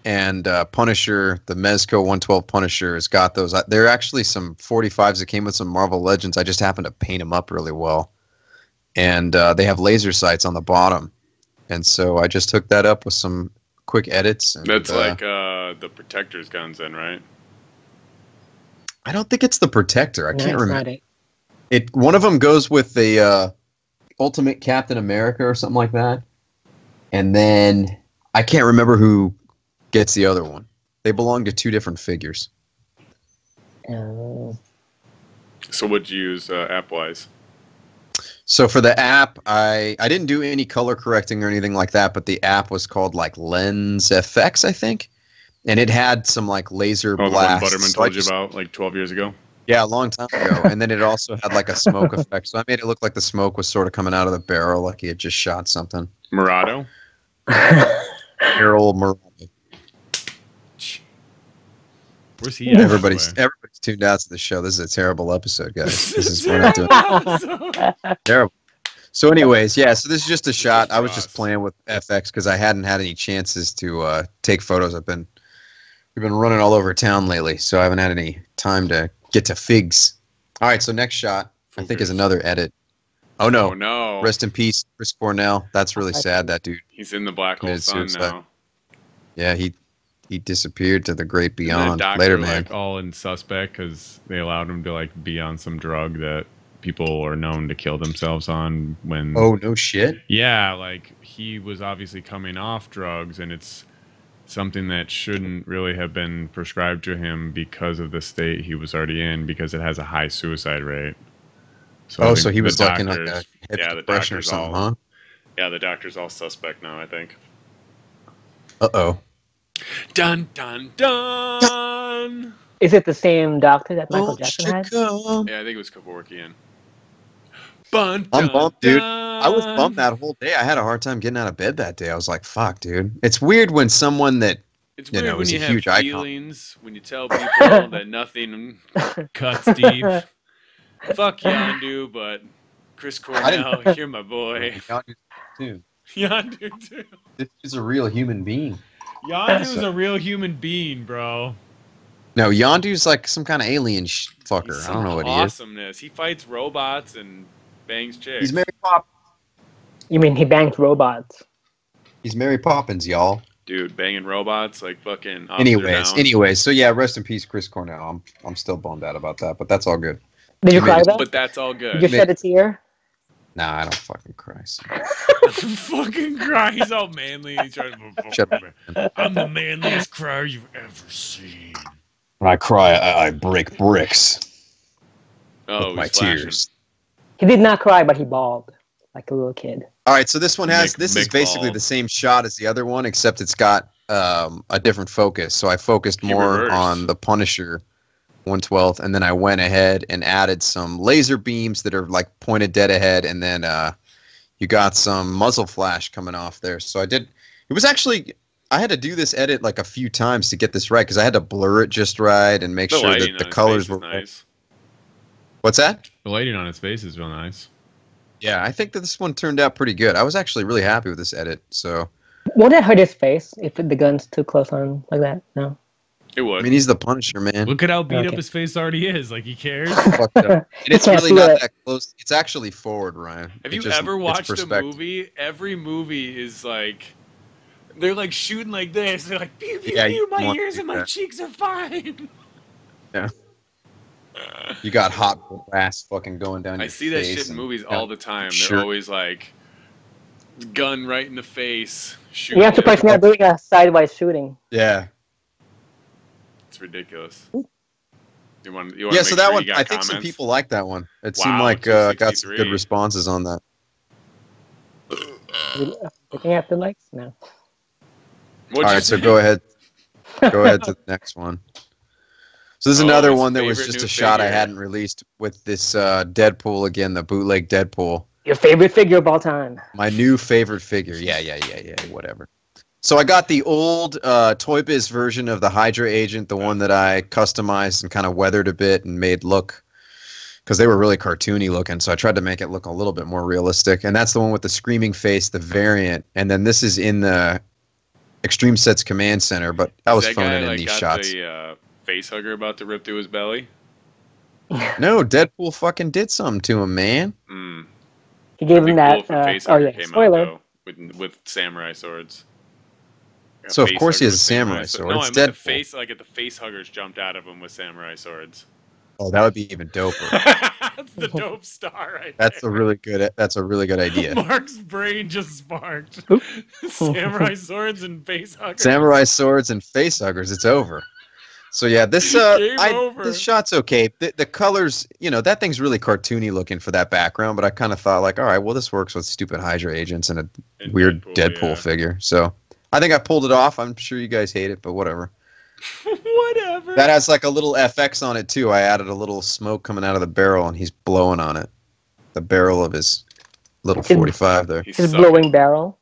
Speaker 3: and Punisher, the Mezco 112 Punisher, has got those. There are actually some 45s that came with some Marvel Legends. I just happened to paint them up really well, and they have laser sights on the bottom. And so I just hooked that up with some quick edits. And,
Speaker 2: That's like the Protector's guns then, right?
Speaker 3: I don't think it's the Protector. I
Speaker 1: No,
Speaker 3: can't
Speaker 1: it's
Speaker 3: remember.
Speaker 1: not it.
Speaker 3: It one of them goes with the Ultimate Captain America or something like that, and then I can't remember who gets the other one. They belong to two different figures.
Speaker 1: Oh.
Speaker 2: So what'd you use app-wise?
Speaker 3: So for the app, I didn't do any color correcting or anything like that, but the app was called like Lens FX, I think, and it had some like laser
Speaker 2: Oh, the one
Speaker 3: blasts.
Speaker 2: Butterman
Speaker 3: So I
Speaker 2: told you
Speaker 3: just-
Speaker 2: about like 12 years ago?
Speaker 3: Yeah, a long time ago. And then it also had like a smoke effect. So I made it look like the smoke was sort of coming out of the barrel, like he had just shot something.
Speaker 2: Murado?
Speaker 3: Barrel Murray.
Speaker 4: Where's he at?
Speaker 3: Everybody's tuned out to the show. This is a terrible episode, guys. This is we're not doing terrible. So, anyways, yeah. So this is just a shot. I was just playing with FX because I hadn't had any chances to take photos. We've been running all over town lately, so I haven't had any time to get to figs. All right. So next shot, I think, is another edit. Oh no!
Speaker 2: Oh no!
Speaker 3: Rest in peace, Chris Cornell. That's really sad. That dude.
Speaker 2: He's in the black hole
Speaker 3: Committed
Speaker 2: sun
Speaker 3: suicide.
Speaker 2: now.
Speaker 3: Yeah, he disappeared to the great
Speaker 4: And the
Speaker 3: beyond.
Speaker 4: doctor,
Speaker 3: Later, man.
Speaker 4: like all in suspect because they allowed him to like be on some drug that people are known to kill themselves on when.
Speaker 3: Oh no shit.
Speaker 4: Yeah, like he was obviously coming off drugs, and it's something that shouldn't really have been prescribed to him because of the state he was already in, because it has a high suicide rate. So I
Speaker 3: Oh,
Speaker 4: think
Speaker 3: so he
Speaker 4: the
Speaker 3: was like in like a
Speaker 4: doctors-
Speaker 3: heavy
Speaker 2: Yeah, the
Speaker 3: depression or
Speaker 2: doctor's
Speaker 3: something,
Speaker 2: all-
Speaker 3: huh?
Speaker 2: Yeah, the doctor's all suspect now, I think.
Speaker 3: Uh-oh.
Speaker 2: Dun dun dun!
Speaker 1: Is it the same doctor that Michael
Speaker 3: Won't
Speaker 1: Jackson
Speaker 3: you
Speaker 1: had?
Speaker 3: come?
Speaker 2: Yeah, I think it was Kevorkian. Bun,
Speaker 3: I'm
Speaker 2: dun,
Speaker 3: bummed, dude.
Speaker 2: dun.
Speaker 3: I was bummed that whole day. I had a hard time getting out of bed that day. I was like, fuck, dude. It's weird when someone that,
Speaker 2: It's
Speaker 3: you
Speaker 2: weird
Speaker 3: know,
Speaker 2: when
Speaker 3: he's
Speaker 2: you
Speaker 3: a
Speaker 2: have
Speaker 3: huge icon.
Speaker 2: feelings, when you tell people that nothing
Speaker 4: cuts deep.
Speaker 2: fuck Yondu, but Chris
Speaker 3: I didn't-
Speaker 2: Cornell, you're my boy.
Speaker 3: Dude,
Speaker 2: Yondu too.
Speaker 3: this is a real human being.
Speaker 4: Yondu's a real human being, bro.
Speaker 3: No, Yondu's like some kind of alien fucker.
Speaker 2: He's
Speaker 3: I don't know what he is.
Speaker 2: awesomeness. He fights robots and bangs chicks.
Speaker 3: He's Mary Poppins.
Speaker 1: You mean he bangs robots?
Speaker 3: He's Mary Poppins, y'all.
Speaker 2: Dude, banging robots like fucking. Opposite down.
Speaker 3: Anyways. So yeah, rest in peace, Chris Cornell. I'm still bummed out about that, but that's all good.
Speaker 1: Did you
Speaker 3: I mean,
Speaker 1: cry
Speaker 3: it's-
Speaker 1: though?
Speaker 2: But that's all
Speaker 1: Did you
Speaker 2: good.
Speaker 1: shed a tear?
Speaker 3: Nah, I don't fucking cry. So.
Speaker 2: Fucking cry. He's all manly. He's trying to.
Speaker 3: Shut up.
Speaker 4: I'm the manliest crier you've ever seen.
Speaker 3: When I cry, I break bricks
Speaker 2: Oh,
Speaker 3: with my
Speaker 2: he's flashing.
Speaker 3: tears.
Speaker 1: He did not cry, but he bawled like a little kid.
Speaker 3: All right, so this one has this is
Speaker 2: Mick
Speaker 3: basically
Speaker 2: ball.
Speaker 3: the same shot as the other one, except it's got a different focus. So I focused more
Speaker 2: reversed.
Speaker 3: on the Punisher 1/12, and then I went ahead and added some laser beams that are like pointed dead ahead, and then you got some muzzle flash coming off there. So I did. It was actually I had to do this edit like a few times to get this right because I had to blur it just right and make
Speaker 2: The
Speaker 3: sure
Speaker 2: lighting
Speaker 3: that the
Speaker 2: on his
Speaker 3: colors
Speaker 2: face
Speaker 3: were
Speaker 2: is nice.
Speaker 3: What's that?
Speaker 4: The lighting on his face is real nice.
Speaker 3: Yeah, I think that this one turned out pretty good. I was actually really happy with this edit. So
Speaker 1: Won't it hurt his face if the gun's too close on like that? No.
Speaker 2: It would.
Speaker 3: I mean, he's the Punisher, man.
Speaker 4: Look at how beat up
Speaker 1: Okay.
Speaker 4: his face already is. Like, he cares.
Speaker 3: Fucked up. And it's
Speaker 1: Can't
Speaker 3: really
Speaker 1: feel
Speaker 3: not
Speaker 1: it.
Speaker 3: that close. It's actually forward, Ryan.
Speaker 2: Have
Speaker 3: It
Speaker 2: you
Speaker 3: just-
Speaker 2: ever
Speaker 3: it's
Speaker 2: watched a
Speaker 3: perspective.
Speaker 2: movie? Every movie is like, they're like shooting like this. They're like, pew, pew,
Speaker 3: Yeah,
Speaker 2: pew,
Speaker 3: you
Speaker 2: my
Speaker 3: want
Speaker 2: ears
Speaker 3: to
Speaker 2: and
Speaker 3: do
Speaker 2: my
Speaker 3: that.
Speaker 2: cheeks are fine.
Speaker 3: You got hot brass fucking going down
Speaker 2: I
Speaker 3: your
Speaker 2: see that
Speaker 3: face
Speaker 2: shit in
Speaker 3: and-
Speaker 2: movies all the time. They're
Speaker 3: Sure.
Speaker 2: always like, gun right in the face. Shoot.
Speaker 1: You have to press now doing a sideways shooting.
Speaker 3: Yeah.
Speaker 2: It's ridiculous.
Speaker 1: Ooh.
Speaker 2: You want
Speaker 3: Yeah,
Speaker 2: make
Speaker 3: so that
Speaker 2: sure
Speaker 3: one,
Speaker 2: you got
Speaker 3: I think some
Speaker 2: comments?
Speaker 3: people like that one. It
Speaker 2: Wow,
Speaker 3: seemed like
Speaker 2: it's a
Speaker 3: got some good
Speaker 2: 63.
Speaker 3: responses on that.
Speaker 1: Looking at the likes? No.
Speaker 2: What'd
Speaker 3: All
Speaker 2: you
Speaker 3: right, so
Speaker 2: say?
Speaker 3: go ahead. Go ahead to the next one. So this is
Speaker 2: Oh,
Speaker 3: another
Speaker 2: his
Speaker 3: one that was
Speaker 2: favorite
Speaker 3: just
Speaker 2: new
Speaker 3: a shot I
Speaker 2: figure.
Speaker 3: hadn't released with this Deadpool again, the bootleg Deadpool.
Speaker 1: Your favorite figure of all time.
Speaker 3: My new favorite figure. Yeah, whatever. So I got the old Toy Biz version of the Hydra agent, the one that I customized and kind of weathered a bit and made look, because they were really cartoony looking, so I tried to make it look a little bit more realistic. And that's the one with the screaming face, the variant. And then this is in the Extreme Sets Command Center, but I was
Speaker 2: Is that
Speaker 3: phoning
Speaker 2: guy,
Speaker 3: in
Speaker 2: like,
Speaker 3: these
Speaker 2: got
Speaker 3: shots.
Speaker 2: the face hugger about to rip through his belly?
Speaker 3: No, Deadpool fucking did something to him, man.
Speaker 2: Mm.
Speaker 1: He gave
Speaker 2: It'd be
Speaker 1: him
Speaker 2: cool
Speaker 1: that.
Speaker 2: if a face
Speaker 1: Oh
Speaker 2: hugger
Speaker 1: yeah,
Speaker 2: came
Speaker 1: spoiler.
Speaker 2: out, though, with samurai swords. A
Speaker 3: So, of
Speaker 2: face
Speaker 3: course he
Speaker 2: hugger
Speaker 3: has a
Speaker 2: with
Speaker 3: samurai
Speaker 2: sword.
Speaker 3: sword.
Speaker 2: No, I
Speaker 3: It's
Speaker 2: meant the
Speaker 3: Deadpool.
Speaker 2: face, like if the face huggers jumped out of him with samurai swords.
Speaker 3: Oh, that would be even doper.
Speaker 2: That's the dope star right
Speaker 3: That's
Speaker 2: there.
Speaker 3: a really good idea.
Speaker 2: Mark's brain just sparked.
Speaker 1: Oop.
Speaker 2: Samurai swords and face huggers.
Speaker 3: Samurai swords and face huggers. It's over. So yeah, this
Speaker 2: Game over.
Speaker 3: this shot's okay. The colors, that thing's really cartoony looking for that background. But I kind of thought like, all right, well, this works with stupid Hydra agents and a
Speaker 2: And
Speaker 3: weird Deadpool
Speaker 2: yeah.
Speaker 3: figure. So I think I pulled it off. I'm sure you guys hate it, but whatever.
Speaker 2: Whatever.
Speaker 3: That has like a little FX on it too. I added a little smoke coming out of the barrel, and he's blowing on it. The barrel of his little 45 there.
Speaker 2: He's
Speaker 1: His
Speaker 2: sucking.
Speaker 1: blowing barrel.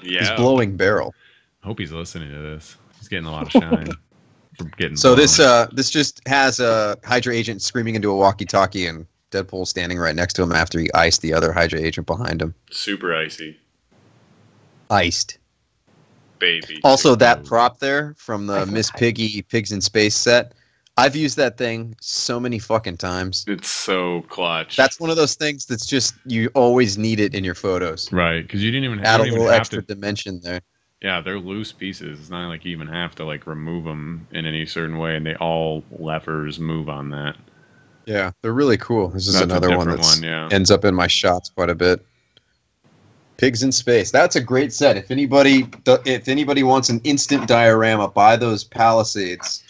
Speaker 2: Yeah.
Speaker 3: His blowing barrel.
Speaker 4: I hope he's listening to this. He's getting a lot of shine from getting
Speaker 3: So
Speaker 4: blown.
Speaker 3: this just has a Hydra agent screaming into a walkie-talkie and Deadpool standing right next to him after he iced the other Hydra agent behind him.
Speaker 2: Super icy.
Speaker 3: Iced.
Speaker 2: Baby.
Speaker 3: Also, that prop there from the
Speaker 1: I feel
Speaker 3: Miss
Speaker 1: hyped.
Speaker 3: Piggy Pigs in Space set, I've used that thing so many fucking times.
Speaker 2: It's so clutch.
Speaker 3: That's one of those things that's just, you always need it in your photos.
Speaker 4: right, because you didn't even
Speaker 3: Add a
Speaker 4: you don't even
Speaker 3: little
Speaker 4: have
Speaker 3: extra
Speaker 4: to.
Speaker 3: dimension there.
Speaker 4: Yeah, they're loose pieces. It's not like you even have to like remove them in any certain way, and they all levers move on that.
Speaker 3: Yeah, they're really cool. This is
Speaker 4: That's a
Speaker 3: another one
Speaker 4: different
Speaker 3: that
Speaker 4: yeah.
Speaker 3: ends up in my shots quite a bit. Pigs in Space. That's a great set. If anybody wants an instant diorama, buy those Palisades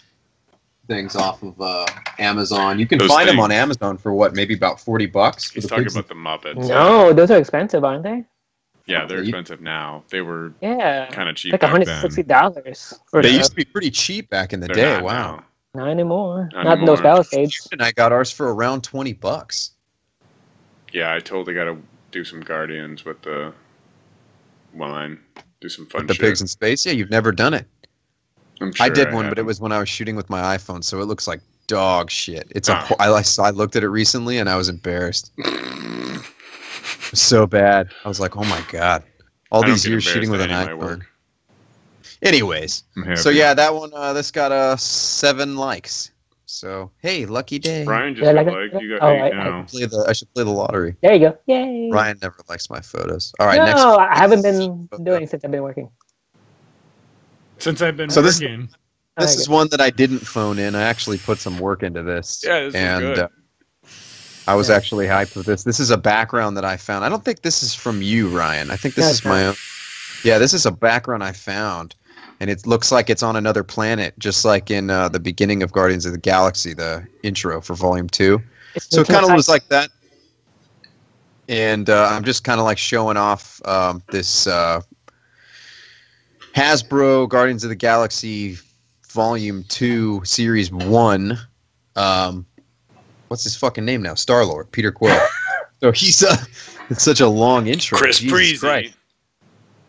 Speaker 3: things off of Amazon. You can
Speaker 2: Those
Speaker 3: find them on
Speaker 2: things.
Speaker 3: Amazon for what, maybe about $40 for
Speaker 2: He's
Speaker 3: the
Speaker 2: talking
Speaker 3: pigs.
Speaker 2: about the Muppets.
Speaker 1: No, those are expensive, aren't they?
Speaker 2: Yeah, they're
Speaker 3: You-
Speaker 2: expensive now. They were
Speaker 1: Yeah.
Speaker 2: kind of cheap
Speaker 1: Like
Speaker 2: back
Speaker 1: $160.
Speaker 3: They used to be pretty cheap back in the
Speaker 2: then.
Speaker 3: day.
Speaker 2: They're not
Speaker 3: Wow.
Speaker 2: now.
Speaker 1: Not anymore.
Speaker 2: Not
Speaker 1: Not in those
Speaker 2: anymore.
Speaker 1: Palisades.
Speaker 3: And I got ours for around $20.
Speaker 2: Yeah, I totally got to do some Guardians with the line. Do some fun
Speaker 3: With the
Speaker 2: shit.
Speaker 3: pigs in space. Yeah, you've never done it.
Speaker 2: I'm sure
Speaker 3: I did one, but it
Speaker 2: haven't.
Speaker 3: was when I was shooting with my iPhone, so it looks like dog shit. It's
Speaker 2: Ah.
Speaker 3: I looked at it recently and I was embarrassed. So bad. I was like, oh my god. All
Speaker 2: I don't
Speaker 3: these
Speaker 2: get
Speaker 3: years shooting with an
Speaker 2: embarrassed at any of my
Speaker 3: iPhone.
Speaker 2: work.
Speaker 3: Anyways,
Speaker 4: I'm happy.
Speaker 3: so yeah, that one, this got 7 likes. So hey, lucky day.
Speaker 2: Brian just
Speaker 1: Yeah,
Speaker 2: got
Speaker 1: like
Speaker 2: like
Speaker 1: it?
Speaker 2: you got
Speaker 1: Oh,
Speaker 2: 8
Speaker 1: I-
Speaker 2: now.
Speaker 3: I should play the lottery.
Speaker 1: There you go. Yay.
Speaker 3: Ryan never likes my photos. All right,
Speaker 1: no,
Speaker 3: next.
Speaker 1: I haven't been doing since I've been working.
Speaker 4: Since I've been
Speaker 3: So this-
Speaker 4: working,
Speaker 3: This
Speaker 1: Okay.
Speaker 3: is one that I didn't phone in. I actually put some work into this.
Speaker 2: Yeah, this is
Speaker 3: and
Speaker 2: good.
Speaker 3: I was actually hyped with this. This is a background that I found. I don't think this is from you, Ryan. I think this is my own. Yeah, this is a background I found, and it looks like it's on another planet, just like in the beginning of Guardians of the Galaxy, the intro for Volume 2. So it kind of was like that. And I'm just kind of like showing off this Hasbro Guardians of the Galaxy Volume 2 Series 1. What's his fucking name now? Star-Lord, Peter Quill. So he's it's such a long intro.
Speaker 2: Chris Breezy.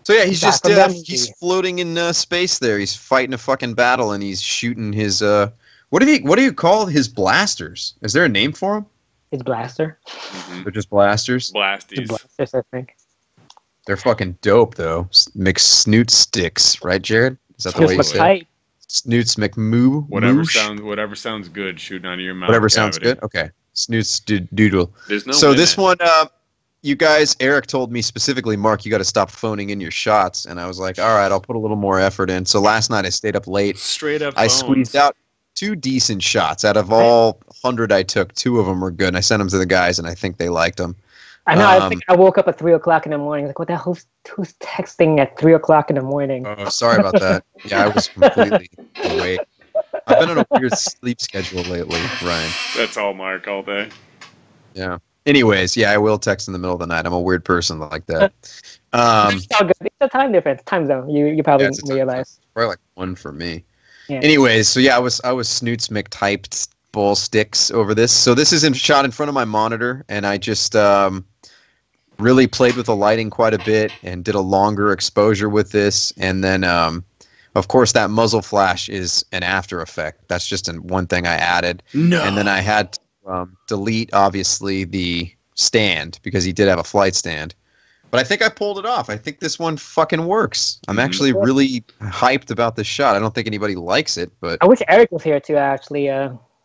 Speaker 3: So yeah, he's just he's floating in space there. He's fighting a fucking battle and he's shooting his what do you call his blasters? Is there a name for them?
Speaker 1: His blaster.
Speaker 3: They're just blasters.
Speaker 2: Blasties.
Speaker 1: Blasters, I think.
Speaker 3: They're fucking dope though. McSnoot sticks, right, Jared? Is that the way you say it? Snoots McMoo.
Speaker 2: Whatever sounds good, shooting out of your mouth.
Speaker 3: Whatever sounds good. Okay. Snoots doodle.
Speaker 2: There's no.
Speaker 3: So this one, you guys, Eric told me specifically, Mark, you got to stop phoning in your shots, and I was like, all right, I'll put a little more effort in. So last night I stayed up late.
Speaker 2: Straight up.
Speaker 3: I squeezed out 2 decent shots out of all 100 I took. 2 of them were good. And I sent them to the guys, and I think they liked them.
Speaker 1: I know. I think I woke up at 3 o'clock in the morning. Like, what the hell? Who's texting at 3 o'clock in the morning?
Speaker 3: Oh, sorry about that. Yeah, I was completely awake. I've been on a weird sleep schedule lately, Ryan.
Speaker 2: That's all Mark all day.
Speaker 3: Yeah. Anyways, yeah, I will text in the middle of the night. I'm a weird person like that.
Speaker 1: It's all good. It's a time difference, time zone. You probably realize.
Speaker 3: Probably like 1 for me.
Speaker 1: Yeah.
Speaker 3: Anyways, so yeah, I was Snoots McTyped ball sticks over this. So this is shot in front of my monitor, and I just really played with the lighting quite a bit and did a longer exposure with this. And then, of course, that muzzle flash is an after effect. That's just one thing I added.
Speaker 2: No.
Speaker 3: And then I had to delete, obviously, the stand because he did have a flight stand. But I think I pulled it off. I think this one fucking works. I'm actually really hyped about this shot. I don't think anybody likes it, but
Speaker 1: I wish Eric was here to actually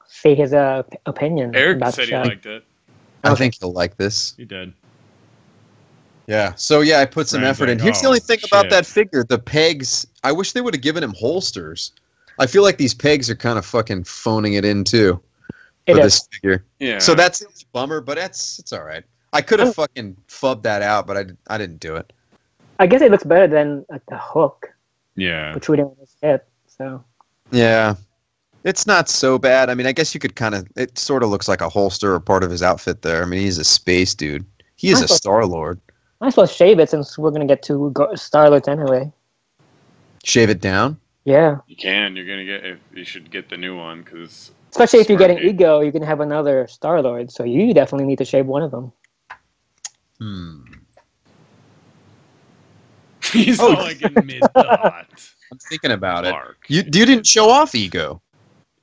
Speaker 1: say his opinion.
Speaker 2: Eric
Speaker 1: about
Speaker 2: said
Speaker 1: the shot.
Speaker 2: he liked it.
Speaker 3: I think he'll like this.
Speaker 4: He did.
Speaker 3: Yeah. So yeah, I put some
Speaker 4: Ryan's
Speaker 3: effort in.
Speaker 4: like,
Speaker 3: Here's the only thing about
Speaker 4: shit.
Speaker 3: that figure: the pegs. I wish they would have given him holsters. I feel like these pegs are kind of fucking phoning it in too for this figure.
Speaker 2: Yeah.
Speaker 3: So that's a bummer, but it's all right. I could have fucking fubbed that out, but I didn't do it.
Speaker 1: I guess it looks better than the hook
Speaker 4: Yeah.
Speaker 1: protruding on his hip. So
Speaker 3: Yeah. It's not so bad. I mean, I guess you could it sort of looks like a holster or part of his outfit there. I mean, he's a space dude. He is a Star-Lord.
Speaker 1: Might as well shave it since we're going to get 2 Star-Lords anyway.
Speaker 3: Shave it down?
Speaker 1: Yeah.
Speaker 2: You can. You should get the new one because.
Speaker 1: Especially if you're getting Ego, you can have another Star-Lord. So you definitely need to shave one of them.
Speaker 2: He's all like in mid-thought.
Speaker 3: I'm thinking about
Speaker 2: Mark.
Speaker 3: it. You didn't show off Ego.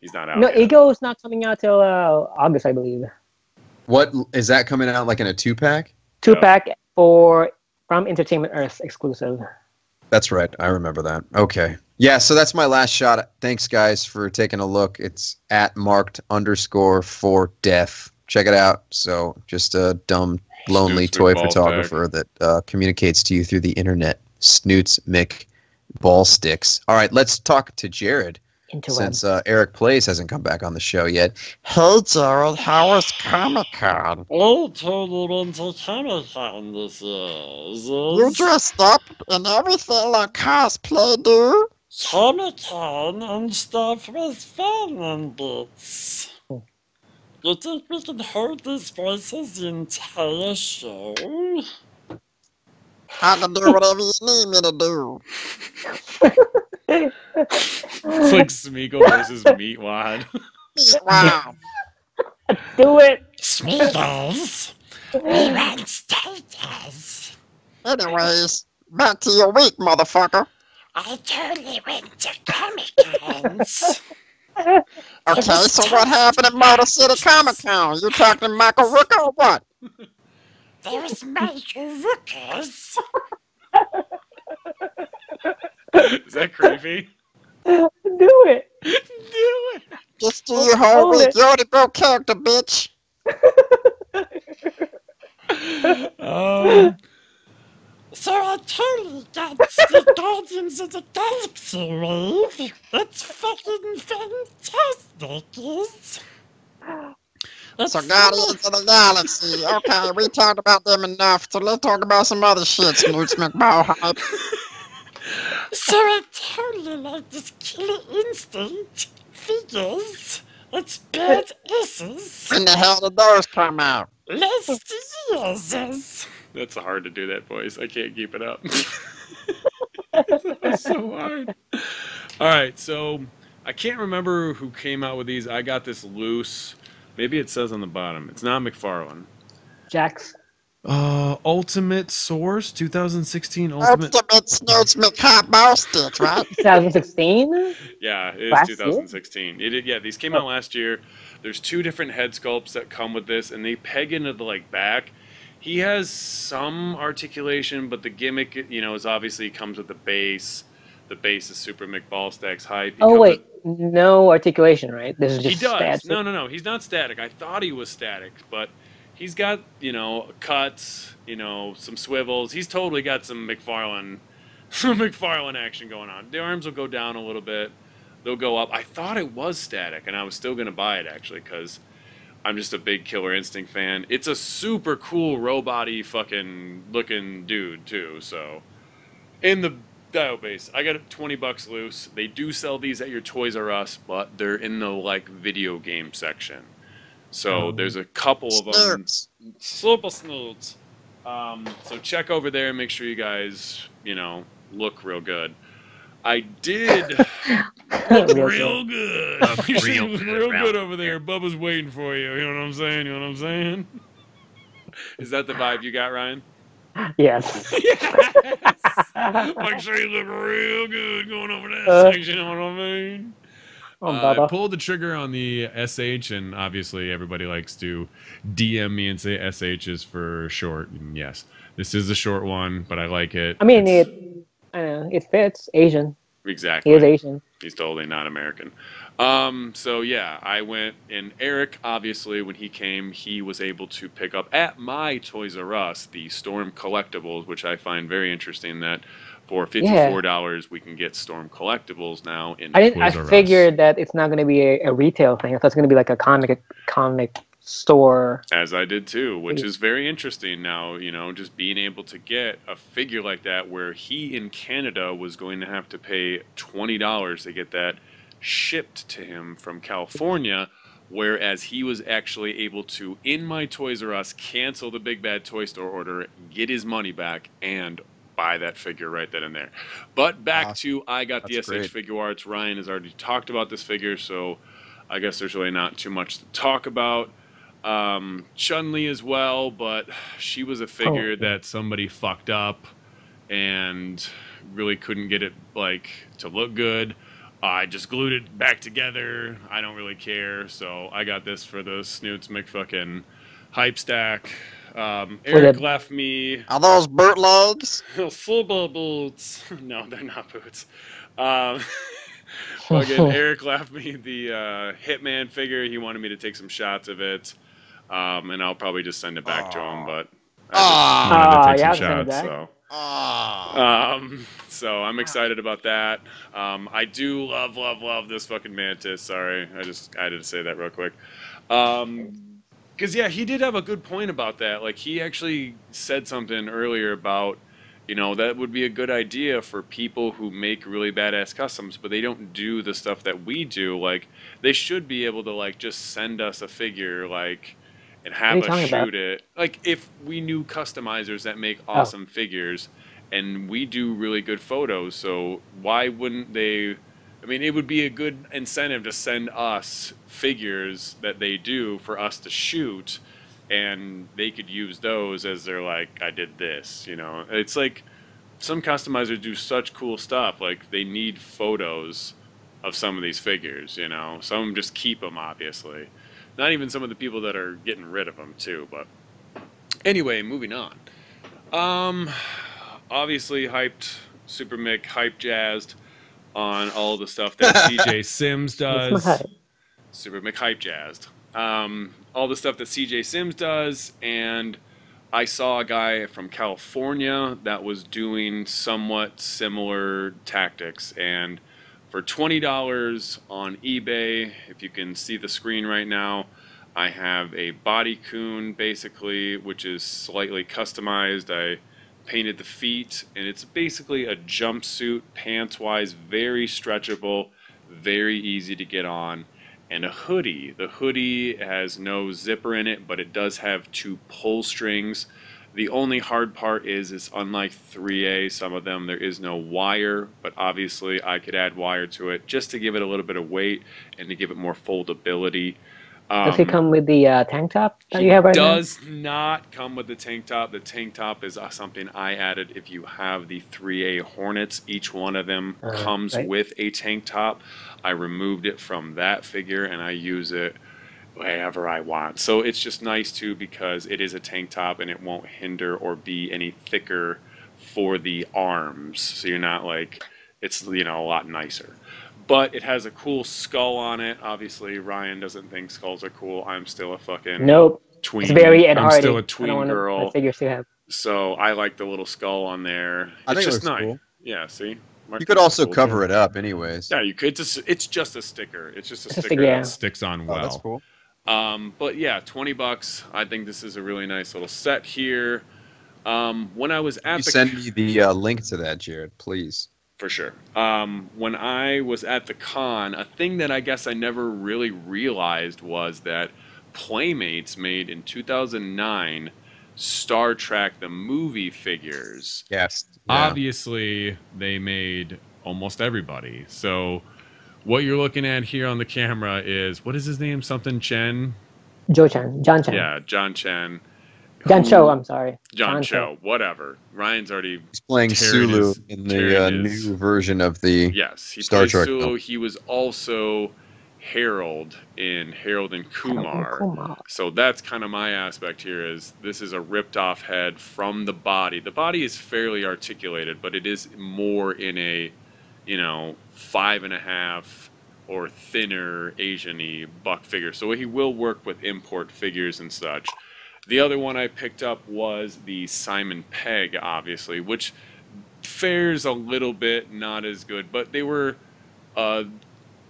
Speaker 2: He's not out
Speaker 1: No,
Speaker 2: yet.
Speaker 1: Ego is not coming out till August, I believe.
Speaker 3: What is that coming out like in a 2-pack?
Speaker 1: 2-pack from Entertainment Earth exclusive.
Speaker 3: That's right. I remember that. Okay. Yeah, so that's my last shot. Thanks, guys, for taking a look. It's @marked_for-death. Check it out. So just a dumb, lonely
Speaker 2: Snoots
Speaker 3: toy
Speaker 2: McBall
Speaker 3: photographer that communicates to you through the internet. Snoots McBall sticks. All right, let's talk to Jared. Since Eric Plays hasn't come back on the show yet.
Speaker 5: Hey Jared, how was Comic-Con?
Speaker 6: I totally went to Comic-Con this year.
Speaker 5: You dressed up and everything like cosplay, dude?
Speaker 6: Comic-Con and stuff was fun and bits. You think we can hold these voices the entire show?
Speaker 5: I can do whatever you need me to do.
Speaker 2: It's like Smeagol versus Meatwad.
Speaker 5: Wow.
Speaker 1: Do it!
Speaker 6: Smeagol's, we run stages.
Speaker 5: Anyways, back to your week, motherfucker.
Speaker 6: I totally went to Comic-Cons.
Speaker 5: Okay, so what happened at Motor City Comic-Con? You talking Michael Rooker or what?
Speaker 6: There was Michael Rookers.
Speaker 2: Is that creepy?
Speaker 1: Do it!
Speaker 2: Do it.
Speaker 5: Just do your whole
Speaker 1: Hold
Speaker 5: week.
Speaker 1: it.
Speaker 5: You already broke character, bitch.
Speaker 6: So I totally got the Guardians of the Galaxy rave. It's fucking fantastic, is.
Speaker 5: So Guardians of the Galaxy. Okay, we talked about them enough, so let's talk about some other shit, Snoots McBall hype.
Speaker 6: So I totally like this Killer Instinct figures. It's bad asses.
Speaker 5: When the hell did those come out?
Speaker 6: Last year's.
Speaker 2: That's hard to do that voice. I can't keep it up. That's so hard. All right, so I can't remember who came out with these. I got this loose. Maybe it says on the bottom. It's not McFarlane.
Speaker 1: Jax.
Speaker 4: Ultimate Source 2016 Ultimate.
Speaker 5: Ultimate Snoots McHot Sticks, right?
Speaker 1: 2016.
Speaker 2: Yeah, it is
Speaker 1: Last year?
Speaker 2: 2016. Yeah, these came out last year. There's 2 different head sculpts that come with this, and they peg into the back. He has some articulation, but the gimmick, is obviously comes with the base. The base is Super McBallstack's hype.
Speaker 1: Oh wait, no articulation, right? This is
Speaker 2: He
Speaker 1: just
Speaker 2: does.
Speaker 1: stats.
Speaker 2: No. He's not static. I thought he was static, but he's got, cuts, some swivels. He's totally got some McFarlane action going on. The arms will go down a little bit. They'll go up. I thought it was static, and I was still going to buy it, actually, because I'm just a big Killer Instinct fan. It's a super cool robot-y fucking looking dude, too, so. In the dial base, I got it $20 loose. They do sell these at your Toys R Us, but they're in the video game section. So there's a couple of them.
Speaker 6: Super snoots.
Speaker 2: So check over there and make sure you guys, look real good. I did look real good. Real good over there. Bubba's waiting for you. You know what I'm saying? Is that the vibe you got, Ryan?
Speaker 1: Yes.
Speaker 2: Make sure you look real good going over that section, you know what I mean?
Speaker 1: Bubba.
Speaker 4: Pulled the trigger on the SH, and obviously everybody likes to DM me and say SH is for short. And yes, this is a short one, but I like it.
Speaker 1: I mean, it fits. Asian.
Speaker 2: Exactly.
Speaker 1: He is Asian.
Speaker 2: He's totally not American. So yeah, I went, and Eric, obviously, when he came, he was able to pick up at my Toys R Us the Storm collectibles, which I find very interesting that for $54 we can get Storm collectibles now in
Speaker 1: I
Speaker 2: Toys R Us.
Speaker 1: figured that it's not going to be a retail thing. I thought it's going to be like a comic store.
Speaker 2: As I did too, which is very interesting now, just being able to get a figure like that where he in Canada was going to have to pay $20 to get that shipped to him from California, whereas he was actually able to, in my Toys R Us, cancel the Big Bad Toy Store order, get his money back, and buy that figure right then and there. But back to, I got the SH Figure Arts. Ryan has already talked about this figure, so I guess there's really not too much to talk about. Chun-Li as well, but she was a figure that somebody fucked up and really couldn't get it to look good. I just glued it back together. I don't really care, so I got this for the Snoots McFucking hype stack. Eric left me.
Speaker 5: Are those bootlegs?
Speaker 6: Super boots.
Speaker 2: No, they're not boots. Eric left me the Hitman figure. He wanted me to take some shots of it, and I'll probably just send it back to him. But I just wanted to take some shots. So I'm excited about that. I do love this fucking Mantis. Sorry, I had to say that real quick. Because, he did have a good point about that. He actually said something earlier about, that would be a good idea for people who make really badass customs, but they don't do the stuff that we do. They should be able to, just send us a figure, and have us shoot it. If we knew customizers that make awesome figures, and we do really good photos, so why wouldn't they... I mean, it would be a good incentive to send us figures that they do for us to shoot, and they could use those as their, I did this, It's some customizers do such cool stuff. They need photos of some of these figures, Some of them just keep them, obviously. Not even some of the people that are getting rid of them, too, but... Anyway, moving on. Obviously hyped, Super Mick, hype jazzed on all the stuff that CJ Sims does. Super Mick hype jazzed. All the stuff that CJ Sims does, and I saw a guy from California that was doing somewhat similar tactics, and for $20 on eBay, if you can see the screen right now, I have a body coon, basically, which is slightly customized. I painted the feet, and it's basically a jumpsuit, pants-wise, very stretchable, very easy to get on, and a hoodie. The hoodie has no zipper in it, but it does have 2 pull strings. The only hard part is unlike 3A, some of them, there is no wire, but obviously I could add wire to it just to give it a little bit of weight and to give it more foldability.
Speaker 1: Does he come with the tank top that you
Speaker 2: He
Speaker 1: have right
Speaker 2: does not come with the tank top. The tank top is something I added. If you have the 3A Hornets, each one of them comes
Speaker 1: right.
Speaker 2: with a tank top. I removed it from that figure and I use it wherever I want. So it's just nice too because it is a tank top and it won't hinder or be any thicker for the arms. So you're not like, it's, you know, a lot nicer. But it has a cool skull on it. Obviously, Ryan doesn't think skulls are cool. I'm still a fucking
Speaker 1: now? Nope.
Speaker 2: tween.
Speaker 1: It's very Ed
Speaker 2: I'm
Speaker 1: Hardy.
Speaker 2: still a
Speaker 1: I don't
Speaker 2: tween
Speaker 1: want my
Speaker 2: girl.
Speaker 1: figures to have.
Speaker 2: So I like the little skull on there.
Speaker 3: I
Speaker 2: It's
Speaker 3: think it
Speaker 2: just
Speaker 3: looks
Speaker 2: nice.
Speaker 3: cool.
Speaker 2: Yeah, see? Mark
Speaker 3: You could
Speaker 2: thinks
Speaker 3: also
Speaker 2: it's cool,
Speaker 3: cover
Speaker 2: too.
Speaker 3: it up, anyways.
Speaker 2: Yeah, you could. It's just a sticker. It's just a
Speaker 1: It's a
Speaker 2: sticker.
Speaker 1: sticker, yeah.
Speaker 2: That's
Speaker 4: Sticks on
Speaker 3: Oh,
Speaker 4: well.
Speaker 3: that's cool.
Speaker 2: But yeah, $20. I think this is a really nice little set here. When I was at
Speaker 3: You
Speaker 2: the
Speaker 3: send me the link to that, Jared, please.
Speaker 2: For sure. When I was at the con, a thing that I guess I never really realized was that Playmates made in 2009 Star Trek the movie figures.
Speaker 3: Yes.
Speaker 4: Obviously, they made almost everybody. So what you're looking at here on the camera is, what is his name? Something Chen?
Speaker 1: John Chen.
Speaker 2: Yeah, John Chen.
Speaker 1: John
Speaker 2: who-
Speaker 1: Cho, I'm sorry.
Speaker 2: John Cho, whatever. Ryan's already
Speaker 3: He's playing
Speaker 2: tearing
Speaker 3: Sulu
Speaker 2: his-
Speaker 3: in
Speaker 2: tearing
Speaker 3: the
Speaker 2: his-
Speaker 3: new version of the
Speaker 2: Yes, he
Speaker 3: Star
Speaker 2: plays
Speaker 3: Trek
Speaker 2: Sulu.
Speaker 3: film.
Speaker 2: He was also Harold in Harold and Kumar.
Speaker 1: Kumar.
Speaker 2: So that's kind of my aspect here is this is a ripped off head from the body. The body is fairly articulated, but it is more in a, 5.5 or thinner Asian-y buck figure. So he will work with import figures and such. The other one I picked up was the Simon Pegg, obviously, which fares a little bit not as good, but they were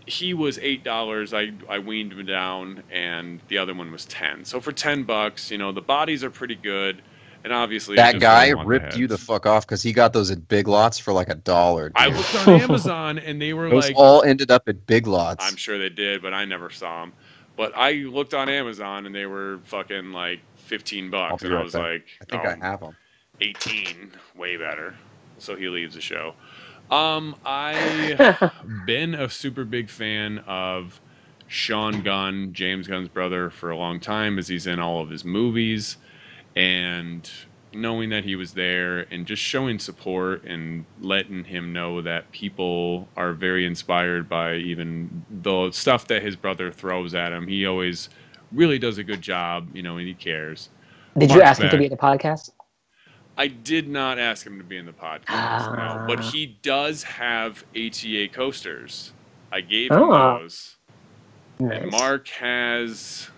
Speaker 2: he was $8. I weaned him down, and the other one was 10. So for $10, the bodies are pretty good, and obviously I
Speaker 3: That
Speaker 2: just
Speaker 3: guy
Speaker 2: really want the
Speaker 3: ripped you the
Speaker 2: heads.
Speaker 3: fuck off because he got those at Big Lots for like $1.
Speaker 2: I
Speaker 3: dude.
Speaker 2: looked on Amazon, and they were
Speaker 3: Those
Speaker 2: like,
Speaker 3: all ended up at Big Lots.
Speaker 2: I'm sure they did, but I never saw them. But I looked on Amazon, and they were fucking like $15,
Speaker 3: I'll be
Speaker 2: and I
Speaker 3: right
Speaker 2: was
Speaker 3: back.
Speaker 2: like,
Speaker 3: I think
Speaker 2: oh,
Speaker 3: I have them.
Speaker 2: 18, way better. So he leaves the show. I been a super big fan of Sean Gunn, James Gunn's brother, for a long time, as he's in all of his movies, and knowing that he was there and just showing support and letting him know that people are very inspired by even the stuff that his brother throws at him. He always really does a good job, and he cares.
Speaker 1: Did you
Speaker 2: Mark's
Speaker 1: ask him to
Speaker 2: back.
Speaker 1: be at the podcast?
Speaker 2: I did not ask him to be in the podcast, no. But he does have ATA coasters. I gave him
Speaker 1: Oh.
Speaker 2: those.
Speaker 1: Nice.
Speaker 2: And Mark has...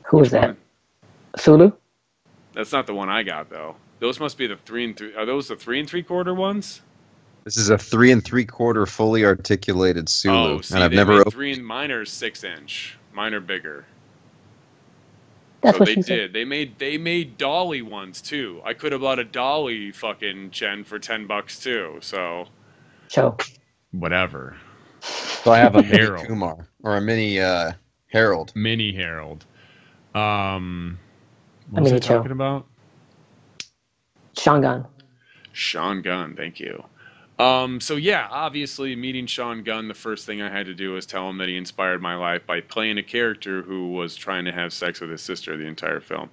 Speaker 1: Who
Speaker 2: which
Speaker 1: is that?
Speaker 2: one?
Speaker 1: Sulu?
Speaker 2: That's not the one I got, though. Those must be the 3 and 3... Are those the 3 3/4 ones?
Speaker 3: This is a 3 3/4 fully articulated Sulu,
Speaker 2: Oh, see,
Speaker 3: and I've
Speaker 2: they
Speaker 3: never
Speaker 2: made
Speaker 3: opened.
Speaker 2: 3 and mine are 6-inch. Mine are bigger.
Speaker 1: That's
Speaker 2: So
Speaker 1: what
Speaker 2: they
Speaker 1: she said.
Speaker 2: did. They made dolly ones too. I could have bought a dolly fucking Chen for $10 too. So
Speaker 1: Cho.
Speaker 4: Whatever.
Speaker 3: So I have a mini
Speaker 4: Harold.
Speaker 3: Kumar or a mini Harold.
Speaker 4: Mini Harold. What
Speaker 1: A
Speaker 4: was
Speaker 1: mini
Speaker 4: I
Speaker 1: Cho.
Speaker 4: talking about?
Speaker 1: Shangan.
Speaker 2: Sean Gunn, thank you. So yeah, obviously meeting Sean Gunn, the first thing I had to do was tell him that he inspired my life by playing a character who was trying to have sex with his sister the entire film.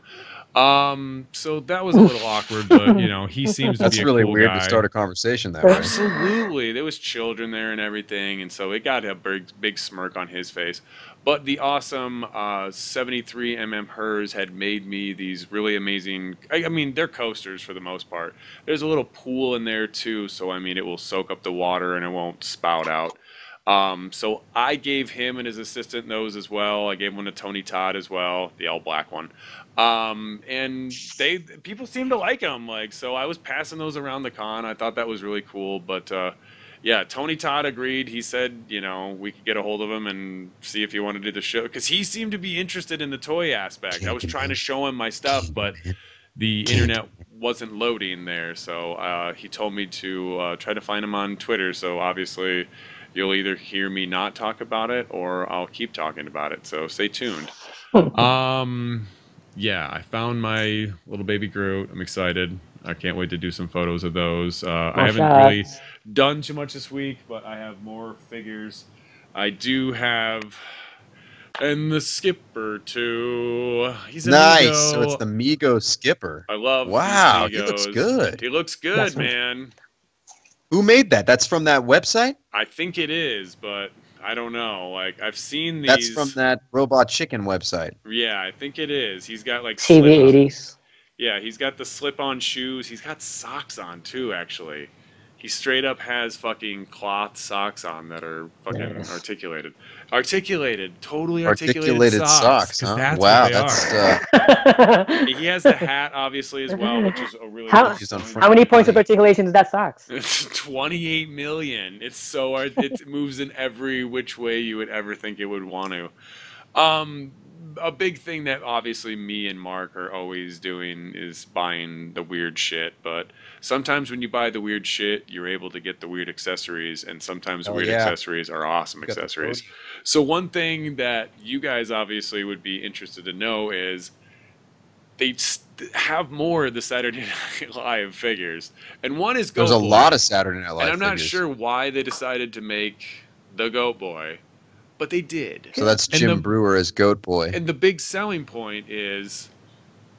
Speaker 2: So that was a little awkward, but he seems to
Speaker 3: That's
Speaker 4: be a
Speaker 3: really
Speaker 4: cool
Speaker 3: weird
Speaker 4: guy.
Speaker 3: to start a conversation that way.
Speaker 2: Absolutely. There was children there and everything, and so it got a big smirk on his face. But the awesome 73mm Hers had made me these really amazing... I mean, they're coasters for the most part. There's a little pool in there, too, so, it will soak up the water and it won't spout out. So I gave him and his assistant those as well. I gave one to Tony Todd as well, the all black one. And people seem to like them. So I was passing those around the con. I thought that was really cool, but yeah, Tony Todd agreed. He said, we could get a hold of him and see if he wanted to do the show because he seemed to be interested in the toy aspect. I was trying to show him my stuff, but the internet wasn't loading there. So he told me to try to find him on Twitter. So obviously, you'll either hear me not talk about it or I'll keep talking about it. So stay tuned.
Speaker 4: Yeah, I found my little baby Groot. I'm excited. I can't wait to do some photos of those. I haven't really done too much this week, but I have more figures. I do have, and the Skipper too. He's a
Speaker 3: Nice.
Speaker 4: Mego.
Speaker 3: So it's the Mego Skipper.
Speaker 2: I love
Speaker 3: Wow,
Speaker 2: these
Speaker 3: he looks
Speaker 2: Megos.
Speaker 3: good.
Speaker 2: He looks good, man.
Speaker 3: Who made that? That's from that website?
Speaker 2: I think it is, but I don't know. Like I've seen these.
Speaker 3: That's from that Robot Chicken website.
Speaker 2: Yeah, I think it is. He's got like
Speaker 1: CV80s.
Speaker 2: Yeah, he's got the slip-on shoes. He's got socks on too, actually. He straight up has fucking cloth socks on that are fucking articulated. Totally articulated socks.
Speaker 3: Huh?
Speaker 2: That's
Speaker 3: wow,
Speaker 2: what they
Speaker 3: that's
Speaker 2: are. He has the hat, obviously, as well, which is a really
Speaker 1: How many points of articulation is that socks?
Speaker 2: It's 28 million. It's so it moves in every which way you would ever think it would want to. A big thing that obviously me and Mark are always doing is buying the weird shit. But sometimes when you buy the weird shit, you're able to get the weird accessories, and sometimes the weird accessories are awesome accessories. So one thing that you guys obviously would be interested to know is they have more of the Saturday Night Live figures, and one is Goat Boy.
Speaker 3: There's a lot of Saturday Night Live
Speaker 2: and I'm not
Speaker 3: figures.
Speaker 2: sure why they decided to make the Goat Boy, but they did.
Speaker 3: So that's Jim Brewer as Goat Boy.
Speaker 2: And the big selling point is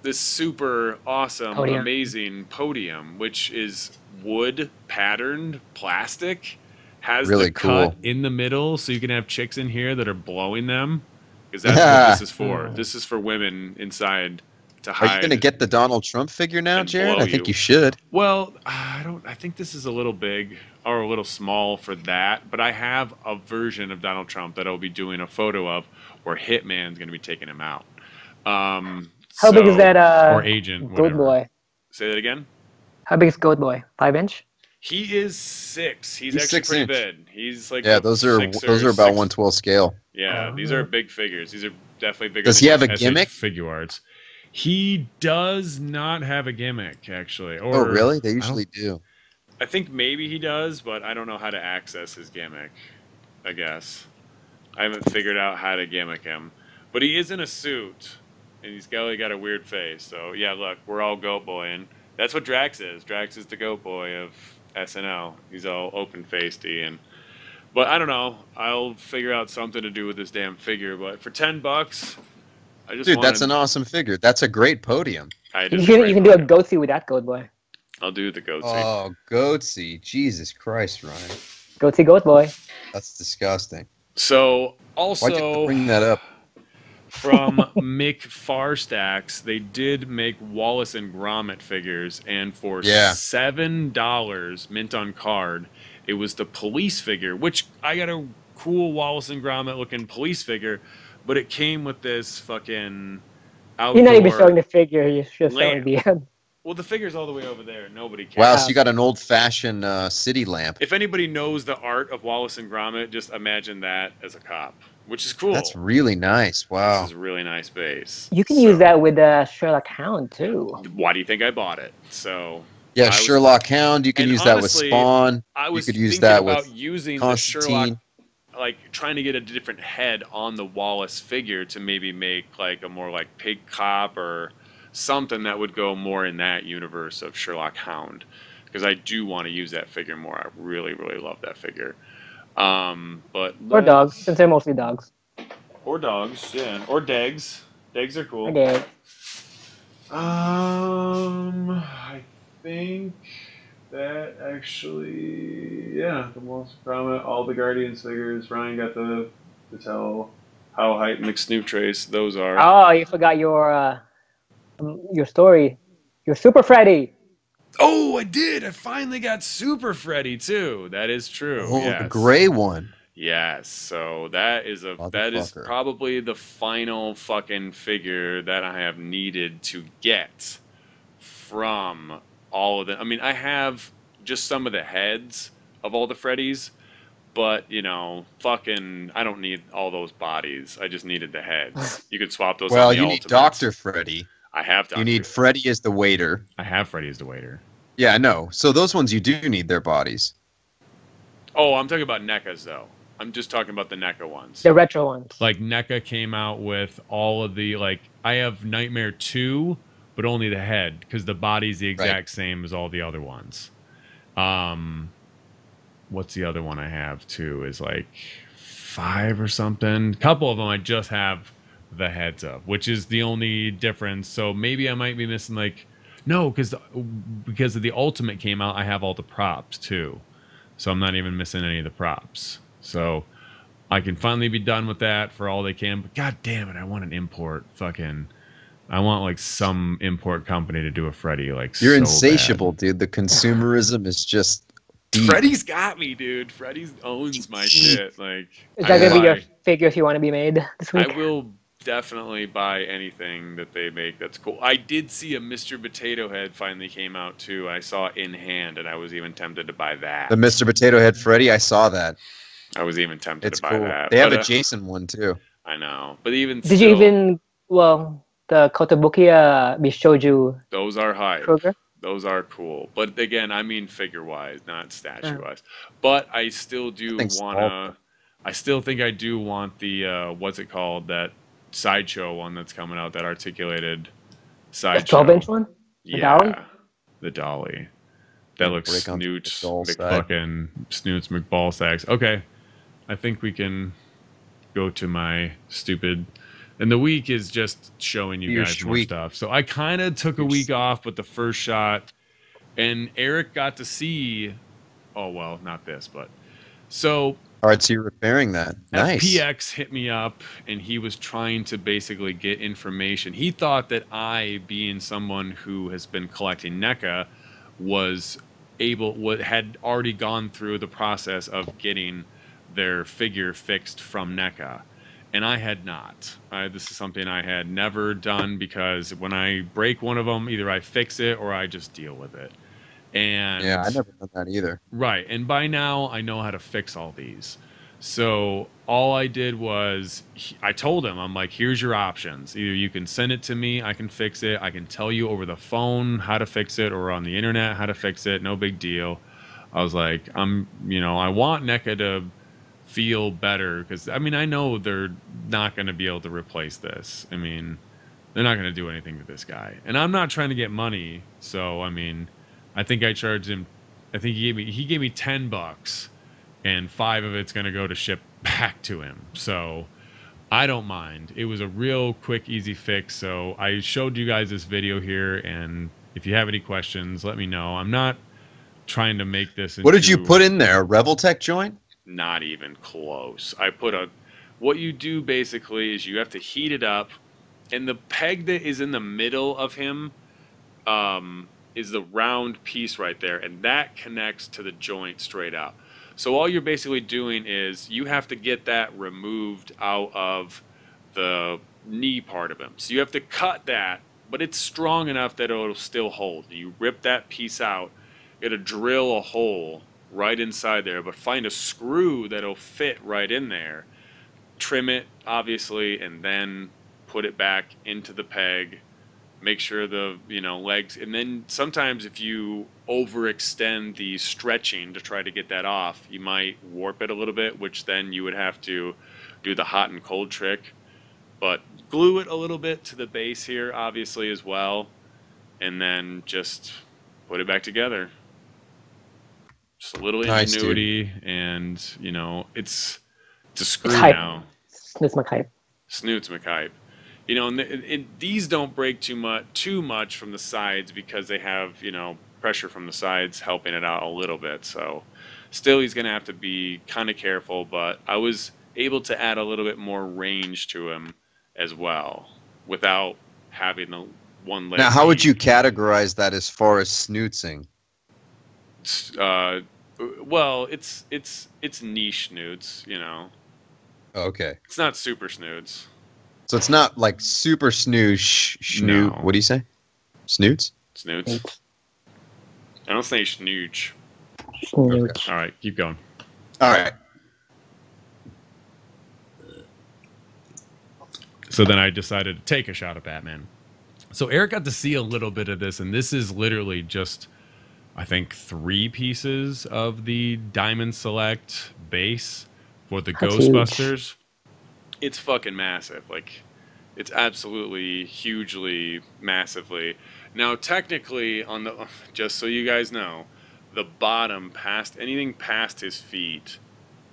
Speaker 2: this super awesome, amazing podium, which is wood patterned plastic, has
Speaker 3: really
Speaker 2: the
Speaker 3: cool
Speaker 2: cut in the middle, so you can have chicks in here that are blowing them, because that's what this is for. This is for women inside to hide.
Speaker 3: Are you going to get the Donald Trump figure now, Jared? I think you should.
Speaker 2: Well, I think this is a little big or a little small for that, but I have a version of Donald Trump that I'll be doing a photo of where Hitman's going to be taking him out.
Speaker 1: How big is that
Speaker 4: or Agent,
Speaker 1: Goat Boy?
Speaker 2: Say that again?
Speaker 1: How big is Goat Boy? 5-inch?
Speaker 2: He is 6. He's actually
Speaker 3: 6
Speaker 2: pretty
Speaker 3: inch.
Speaker 2: big. He's like
Speaker 3: those are about 1/12 scale.
Speaker 2: Yeah, these are big figures. These are definitely bigger.
Speaker 3: Does he have a gimmick?
Speaker 4: Figure arts. He does not have a gimmick, actually.
Speaker 3: Oh, really? They usually do.
Speaker 2: I think maybe he does, but I don't know how to access his gimmick, I guess. I haven't figured out how to gimmick him. But he is in a suit, and he's got a weird face. So, yeah, look, we're all Goat Boying. That's what Drax is. Drax is the Goat Boy of SNL. He's all open-facedy. But I don't know. I'll figure out something to do with this damn figure. But for $10, I just
Speaker 3: Dude, that's an awesome figure. That's a great podium.
Speaker 1: You can do a Goatsy with that Goat Boy.
Speaker 2: I'll do the Goatsy.
Speaker 3: Oh, Goatsy. Jesus Christ, Ryan.
Speaker 1: Goatsy Goat Boy.
Speaker 3: That's disgusting.
Speaker 2: So, also...
Speaker 3: Why'd you bring that up?
Speaker 2: From Mick Farstacks, they did make Wallace and Gromit figures, and for $7 mint on card, it was the police figure, which I got a cool Wallace and Gromit looking police figure, but it came with this fucking outdoor...
Speaker 1: You're not even showing the figure, you're just showing the end.
Speaker 2: Well, the figure's all the way over there. Nobody cares.
Speaker 3: Wow, so you got an old-fashioned city lamp.
Speaker 2: If anybody knows the art of Wallace and Gromit, just imagine that as a cop, which is cool.
Speaker 3: That's really nice. Wow.
Speaker 2: This is a really nice base.
Speaker 1: You can use that with Sherlock Hound, too.
Speaker 2: Why do you think I bought it? So...
Speaker 3: Yeah, Sherlock Hound. You can use that with Spawn.
Speaker 2: I was
Speaker 3: you could use that with
Speaker 2: using
Speaker 3: Constantine.
Speaker 2: the Sherlock, like trying to get a different head on the Wallace figure to maybe make like a more like Pig Cop or something that would go more in that universe of Sherlock Hound, because I do want to use that figure more. I really, really love that figure. But
Speaker 1: or dogs, since they're mostly dogs.
Speaker 2: Or dogs, yeah, or Degs. Degs are cool.
Speaker 1: Or Degs.
Speaker 2: I think that actually, yeah, the Wallace and Gromit, all the Guardians figures. Ryan got to tell how hype McSnoop Trace those are.
Speaker 1: Oh, you forgot your story. Your Super Freddy.
Speaker 2: Oh, I did. I finally got Super Freddy too. That is true.
Speaker 3: Oh,
Speaker 2: yes.
Speaker 3: the gray one.
Speaker 2: Yes. So that is probably the final fucking figure that I have needed to get from all of them. I mean, I have just some of the heads of all the Freddys. But, you know, fucking, I don't need all those bodies. I just needed the heads. You could swap those
Speaker 3: Well,
Speaker 2: on the
Speaker 3: you need
Speaker 2: Ultimates.
Speaker 3: Dr. Freddy.
Speaker 2: I have Dr.
Speaker 3: You need Freddy as the waiter.
Speaker 4: I have Freddy as the waiter.
Speaker 3: Yeah, I know. So those ones you do need their bodies.
Speaker 2: Oh, I'm talking about NECAs, though. I'm just talking about the NECA ones.
Speaker 1: The retro ones.
Speaker 4: Like NECA came out with all of the, like, I have Nightmare 2, but only the head, because the body's the exact same as all the other ones. What's the other one I have too? Is like 5 or something. A couple of them I just have the heads of, which is the only difference. So maybe I might be missing like because of the Ultimate came out, I have all the props too. So I'm not even missing any of the props. So I can finally be done with that for all they can. But god damn it, I want an import. I want like some import company to do a Freddy. Like
Speaker 3: You're
Speaker 4: so
Speaker 3: insatiable,
Speaker 4: bad.
Speaker 3: dude. The consumerism is just deep.
Speaker 2: Freddy's got me, dude. Freddy's owns my shit. Like,
Speaker 1: Is that
Speaker 3: I
Speaker 1: gonna be your
Speaker 2: buy-
Speaker 1: figures you want to be made this week?
Speaker 2: I will definitely buy anything that they make that's cool. I did see a Mr. Potato Head finally came out too. I saw it in hand, and I was even tempted to buy that.
Speaker 3: The Mr. Potato Head Freddy, I saw that.
Speaker 2: I was even tempted
Speaker 3: It's
Speaker 2: to buy
Speaker 3: cool.
Speaker 2: that.
Speaker 3: They have
Speaker 2: But,
Speaker 3: a Jason one too.
Speaker 2: I know, but even
Speaker 1: Did you even the Kotobukiya Bishoju
Speaker 2: those are hype.
Speaker 1: Kroger?
Speaker 2: Those are cool. But again, I mean figure-wise, not statue-wise. But I still do
Speaker 3: Nothing's
Speaker 2: wanna. I still think I do want the what's it called, that sideshow one that's coming out, that articulated
Speaker 1: The
Speaker 2: sideshow.
Speaker 1: 12-inch one? The
Speaker 2: Yeah,
Speaker 1: dolly?
Speaker 2: the dolly. That looks
Speaker 3: Break on the
Speaker 2: snoots,
Speaker 3: doll
Speaker 2: Mc
Speaker 3: side.
Speaker 2: fucking snoots, McBall sacks. Okay, I think we can go to my stupid. And the week is just showing you
Speaker 3: Your
Speaker 2: guys more
Speaker 3: week.
Speaker 2: stuff. So I kind of took a week off, but the first shot, and Eric got to see. Oh well, not this, but so
Speaker 3: All right, so you're repairing that. Nice.
Speaker 2: FPX hit me up, and he was trying to basically get information. He thought that I, being someone who has been collecting NECA, had already gone through the process of getting their figure fixed from NECA, and I had not. This is something I had never done, because when I break one of them, either I fix it or I just deal with it. And
Speaker 3: Yeah, I never done that either.
Speaker 2: right, and by now I know how to fix all these. So all I did was I told him, I'm like, here's your options. Either you can send it to me, I can fix it. I can tell you over the phone how to fix it, or on the internet how to fix it. No big deal. I was like, I want NECA to feel better, because I mean, I know they're not going to be able to replace this. I mean, they're not going to do anything to this guy, and I'm not trying to get money. So I mean, I think I charged him. I think he gave me $10, and $5 of it's going to go to ship back to him. So I don't mind. It was a real quick, easy fix. So I showed you guys this video here, and if you have any questions, let me know. I'm not trying to make this into,
Speaker 3: What did you put in there? A Rebel Tech joint?
Speaker 2: not even close. What you do basically is you have to heat it up, and the peg that is in the middle of him is the round piece right there, and that connects to the joint straight out. So all you're basically doing is you have to get that removed out of the knee part of him. So you have to cut that, but it's strong enough that it'll still hold. You rip that piece out, it'll drill a hole right inside there, but find a screw that'll fit right in there, trim it, obviously, and then put it back into the peg. Make sure the legs, and then sometimes if you overextend the stretching to try to get that off, you might warp it a little bit, which then you would have to do the hot and cold trick. But glue it a little bit to the base here, obviously, as well, and then just put it back together. Just a little
Speaker 3: Nice,
Speaker 2: ingenuity, and it's a screw
Speaker 1: hype.
Speaker 2: now.
Speaker 1: Snoots McHype.
Speaker 2: Snoots McHype. And these don't break too much from the sides, because they have, pressure from the sides helping it out a little bit. So still, he's going to have to be kind of careful, but I was able to add a little bit more range to him as well without having the one leg.
Speaker 3: Now, how would you categorize that as far as snootsing?
Speaker 2: Well, it's niche snoots,
Speaker 3: Oh, okay.
Speaker 2: It's not super snoots.
Speaker 3: So it's not like super snooch.
Speaker 2: No.
Speaker 3: What do you say? Snoots?
Speaker 2: Snoots. I don't say snooch.
Speaker 1: Snooch.
Speaker 4: All right, keep going.
Speaker 3: All right.
Speaker 4: So then I decided to take a shot at Batman. So Eric got to see a little bit of this, and this is literally just, I think, 3 pieces of the Diamond Select base for the
Speaker 1: That's
Speaker 4: Ghostbusters.
Speaker 2: It's fucking massive. Like, it's absolutely hugely massively. Now, technically, on the just so you guys know, the bottom past anything past his feet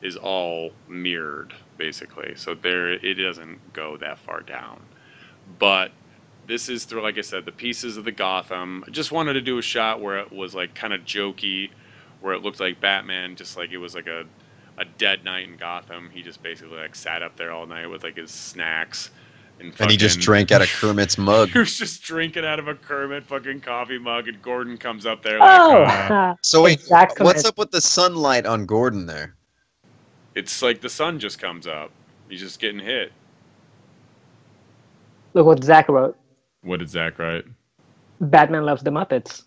Speaker 2: is all mirrored, basically. So there, it doesn't go that far down. But this is through, like I said, the pieces of the Gotham. I just wanted to do a shot where it was like kind of jokey, where it looked like Batman, just like it was like a dead night in Gotham. He just basically like sat up there all night with like his snacks.
Speaker 3: And he just drank out of Kermit's mug.
Speaker 2: He was just drinking out of a Kermit fucking coffee mug, and Gordon comes up there like,
Speaker 1: Oh,
Speaker 3: So wait,
Speaker 1: exactly.
Speaker 3: what's up with the sunlight on Gordon there?
Speaker 2: it's like the sun just comes up. He's just getting hit.
Speaker 1: Look what Zach wrote.
Speaker 4: What did Zach write?
Speaker 1: Batman loves the Muppets.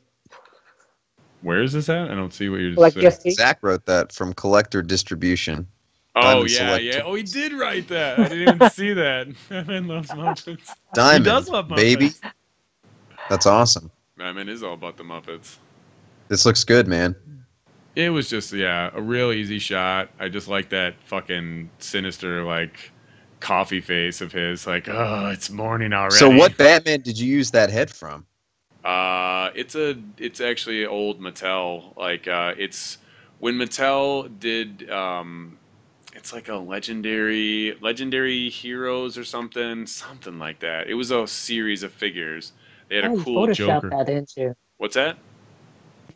Speaker 4: Where is this at? I don't see what you're
Speaker 1: Like
Speaker 4: saying.
Speaker 1: yes,
Speaker 3: Zach wrote that from Collector Distribution.
Speaker 2: Oh,
Speaker 3: Diamond
Speaker 2: yeah,
Speaker 3: Select
Speaker 2: yeah.
Speaker 3: Toys.
Speaker 2: Oh, he did write that. I didn't even see that. Batman loves Muppets.
Speaker 3: Diamond,
Speaker 4: He does love Muppets.
Speaker 3: baby. That's awesome.
Speaker 2: Batman is all about the Muppets.
Speaker 3: This looks good, man.
Speaker 4: It was just, yeah, a real easy shot. I just like that fucking sinister, like, coffee face of his. Like, oh, it's morning already.
Speaker 3: So what Batman did you use that head from?
Speaker 2: It's actually old Mattel. Like, it's when Mattel did, it's like a legendary heroes or something like that. It was a series of figures. They had a
Speaker 1: you
Speaker 2: cool
Speaker 1: photoshopped
Speaker 4: Joker.
Speaker 1: that, didn't you?
Speaker 2: What's that?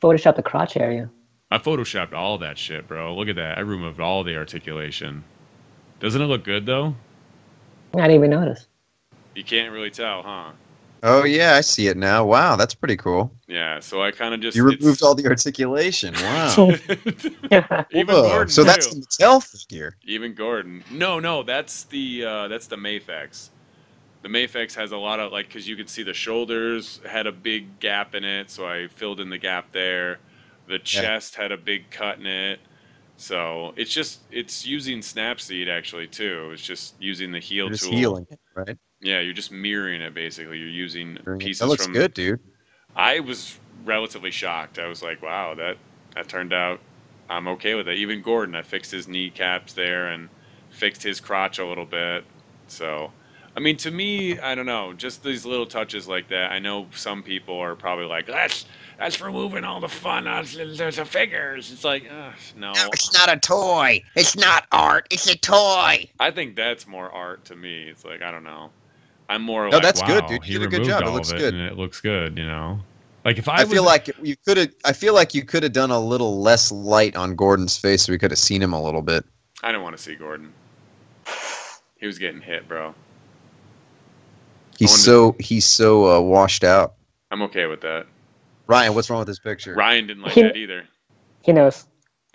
Speaker 1: Photoshopped the crotch area.
Speaker 4: I photoshopped all that shit, bro. Look at that. I removed all the articulation. Doesn't it look good, though?
Speaker 1: I didn't even notice.
Speaker 2: You can't really tell, huh?
Speaker 3: Oh yeah, I see it now. Wow, that's pretty cool.
Speaker 2: Yeah, so I kind of just...
Speaker 3: You removed all the articulation. Wow.
Speaker 2: Even
Speaker 3: Whoa,
Speaker 2: Gordon,
Speaker 3: so that's
Speaker 2: too.
Speaker 3: the Mattel figure.
Speaker 2: Even Gordon. No, that's the Mafex. The Mafex has a lot of, like, because you could see the shoulders had a big gap in it, so I filled in the gap there. The chest had a big cut in it. So it's using Snapseed, actually, too. It's just using the heal
Speaker 3: You're just
Speaker 2: tool.
Speaker 3: healing it, right?
Speaker 2: Yeah, you're just mirroring it, basically. You're using pieces
Speaker 3: That looks
Speaker 2: from...
Speaker 3: good, dude.
Speaker 2: I was relatively shocked. I was like, wow, that turned out... I'm okay with it. Even Gordon, I fixed his kneecaps there and fixed his crotch a little bit. So, I mean, to me, I don't know, just these little touches like that. I know some people are probably like, that's removing all the fun out of the figures. It's like, no.
Speaker 5: No, it's not a toy. It's not art. It's a toy.
Speaker 2: I think that's more art to me. It's like, I don't know. I'm more
Speaker 3: No,
Speaker 2: like,
Speaker 3: that's good,
Speaker 4: Wow,
Speaker 3: dude.
Speaker 4: he
Speaker 3: You did a good
Speaker 4: removed
Speaker 3: job. It
Speaker 4: all
Speaker 3: looks
Speaker 4: of
Speaker 3: good.
Speaker 4: and it looks good, you know? Like, if I
Speaker 3: I
Speaker 4: was...
Speaker 3: feel like you could have. I feel like you could have done a little less light on Gordon's face, so we could have seen him a little bit.
Speaker 2: I don't want to see Gordon. He was getting hit, bro.
Speaker 3: He's so washed out.
Speaker 2: I'm okay with that.
Speaker 3: Ryan, what's wrong with this picture?
Speaker 2: Ryan didn't like
Speaker 1: He-
Speaker 2: that either.
Speaker 1: He knows.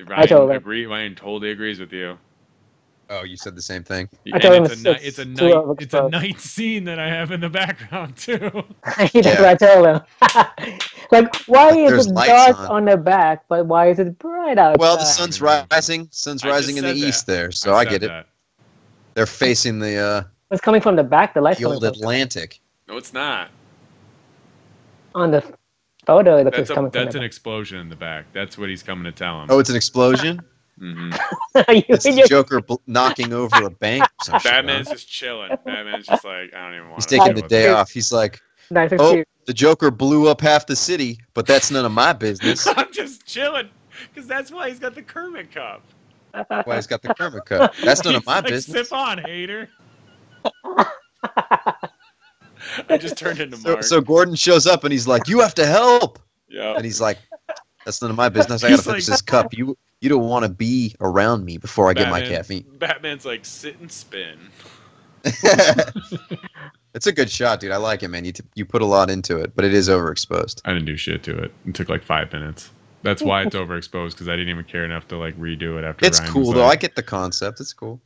Speaker 2: Ryan
Speaker 1: told him.
Speaker 2: Ryan totally agrees with you.
Speaker 3: Oh, you said the same thing.
Speaker 1: I told him
Speaker 2: it's a
Speaker 1: it's
Speaker 2: night.
Speaker 1: too
Speaker 4: It's a
Speaker 1: overexposed.
Speaker 4: night scene that I have in the background, too.
Speaker 1: That's
Speaker 3: Yeah.
Speaker 1: what I told him. Like, why
Speaker 3: Like,
Speaker 1: is
Speaker 3: there's
Speaker 1: it
Speaker 3: lights
Speaker 1: dark
Speaker 3: on.
Speaker 1: on the back, but why is it bright outside?
Speaker 3: Well, the sun's rising. Sun's
Speaker 2: I just
Speaker 3: rising in the
Speaker 2: said that.
Speaker 3: east there, so I
Speaker 4: said
Speaker 3: get it.
Speaker 4: that.
Speaker 3: They're facing the
Speaker 1: It's coming from the back. The light's coming
Speaker 3: old
Speaker 1: from
Speaker 3: Atlantic.
Speaker 2: No, it's not.
Speaker 1: on the photo. It looks like
Speaker 4: That's,
Speaker 1: it's coming
Speaker 4: that's
Speaker 1: from
Speaker 4: an explosion in the back. That's what he's coming to tell him.
Speaker 3: Oh, it's an explosion.
Speaker 2: Hmm
Speaker 1: the back.
Speaker 3: It's the Joker knocking over a bank. Or some shit,
Speaker 2: Batman's
Speaker 3: huh?
Speaker 2: just chilling. Batman's just like, I don't even want
Speaker 3: He's
Speaker 2: to
Speaker 3: taking
Speaker 2: deal
Speaker 3: the
Speaker 2: with
Speaker 3: day
Speaker 2: it.
Speaker 3: off. He's like,
Speaker 1: Nice and
Speaker 3: "Oh,
Speaker 1: cute.
Speaker 3: the Joker blew up half the city, but that's none of my business."
Speaker 2: I'm just chilling because that's why he's got the Kermit cup.
Speaker 3: Why he's got the Kermit cup? That's none of
Speaker 4: He's
Speaker 3: my
Speaker 4: like,
Speaker 3: business.
Speaker 4: Sip on, hater.
Speaker 2: I just turned into Mark.
Speaker 3: So Gordon shows up and he's like, "You have to help,"
Speaker 2: yeah.
Speaker 3: and he's like, "That's none of my business. I gotta
Speaker 4: He's
Speaker 3: fix
Speaker 4: like-
Speaker 3: this cup. You don't want to be around me before I get my caffeine."
Speaker 2: Batman's like, sit and spin.
Speaker 3: It's a good shot, dude. I like it, man. You put a lot into it, but it is overexposed.
Speaker 4: I didn't do shit to it. It took like 5 minutes. That's why it's overexposed, because I didn't even care enough to like redo it after
Speaker 3: It's
Speaker 4: Ryan
Speaker 3: cool
Speaker 4: was
Speaker 3: though. I
Speaker 4: like,
Speaker 3: get the concept. It's cool.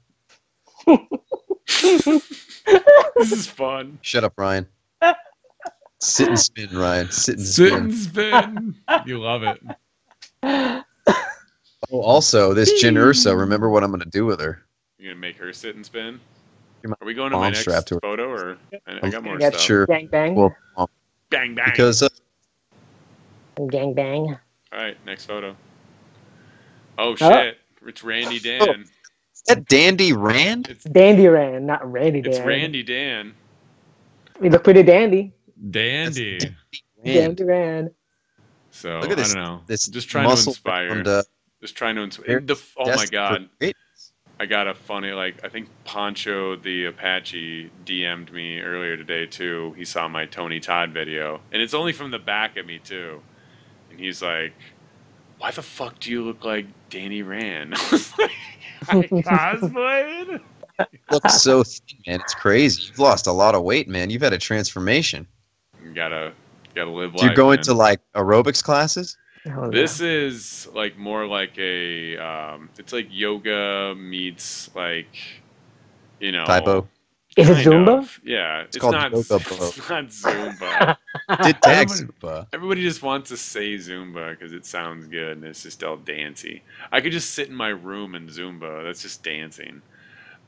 Speaker 2: This is fun.
Speaker 3: Shut up, Ryan. Sit and spin, Ryan. Sit and
Speaker 4: Sit
Speaker 3: spin.
Speaker 4: and spin. You love it.
Speaker 3: Oh, also, this Jin Urso, remember what I'm going to do with her.
Speaker 2: You're gonna make her sit and spin.
Speaker 3: You're my
Speaker 2: Are we going to my
Speaker 3: mom
Speaker 2: next
Speaker 3: strapped to her.
Speaker 2: photo, or I got more
Speaker 1: Get
Speaker 2: stuff?
Speaker 3: Sure.
Speaker 1: Gang bang.
Speaker 3: Well,
Speaker 2: Bang bang.
Speaker 3: because
Speaker 1: Gang bang.
Speaker 2: All right, next photo. Oh shit! It's Randy Dan.
Speaker 3: is that Dandy Rand?
Speaker 2: It's
Speaker 1: Dandy Rand, not Randy Dan.
Speaker 2: it's Randy Dan.
Speaker 1: You look pretty dandy.
Speaker 4: Dandy.
Speaker 3: Rand.
Speaker 1: Dandy Rand.
Speaker 2: So
Speaker 3: Look at this.
Speaker 2: I don't know.
Speaker 3: This
Speaker 2: Just trying to
Speaker 3: muscle
Speaker 2: inspire.
Speaker 3: round,
Speaker 2: Just trying to inspire. Oh my
Speaker 3: destined
Speaker 2: god!
Speaker 3: for greatness.
Speaker 2: I got a funny, like, I think Poncho the Apache DM'd me earlier today, too. He saw my Tony Todd video. And it's only from the back of me, too. And he's like, why the fuck do you look like Danny Rand? I was like, I cosplayed?
Speaker 3: Looks so thin, man. It's crazy. You've lost a lot of weight, man. You've had a transformation.
Speaker 2: You gotta live life,
Speaker 3: Do you go
Speaker 2: man.
Speaker 3: into, like, aerobics classes?
Speaker 1: Oh,
Speaker 2: This is, like, more like a, it's like yoga meets, like, you know.
Speaker 3: Typo.
Speaker 1: Is it
Speaker 2: kind
Speaker 1: Zumba?
Speaker 2: of. Yeah. It's
Speaker 3: called
Speaker 2: not,
Speaker 3: yoga,
Speaker 2: it's
Speaker 3: bro.
Speaker 2: not Zumba.
Speaker 3: Did tag Zumba.
Speaker 2: Everybody just wants to say Zumba because it sounds good and it's just all dancey. I could just sit in my room and Zumba. That's just dancing.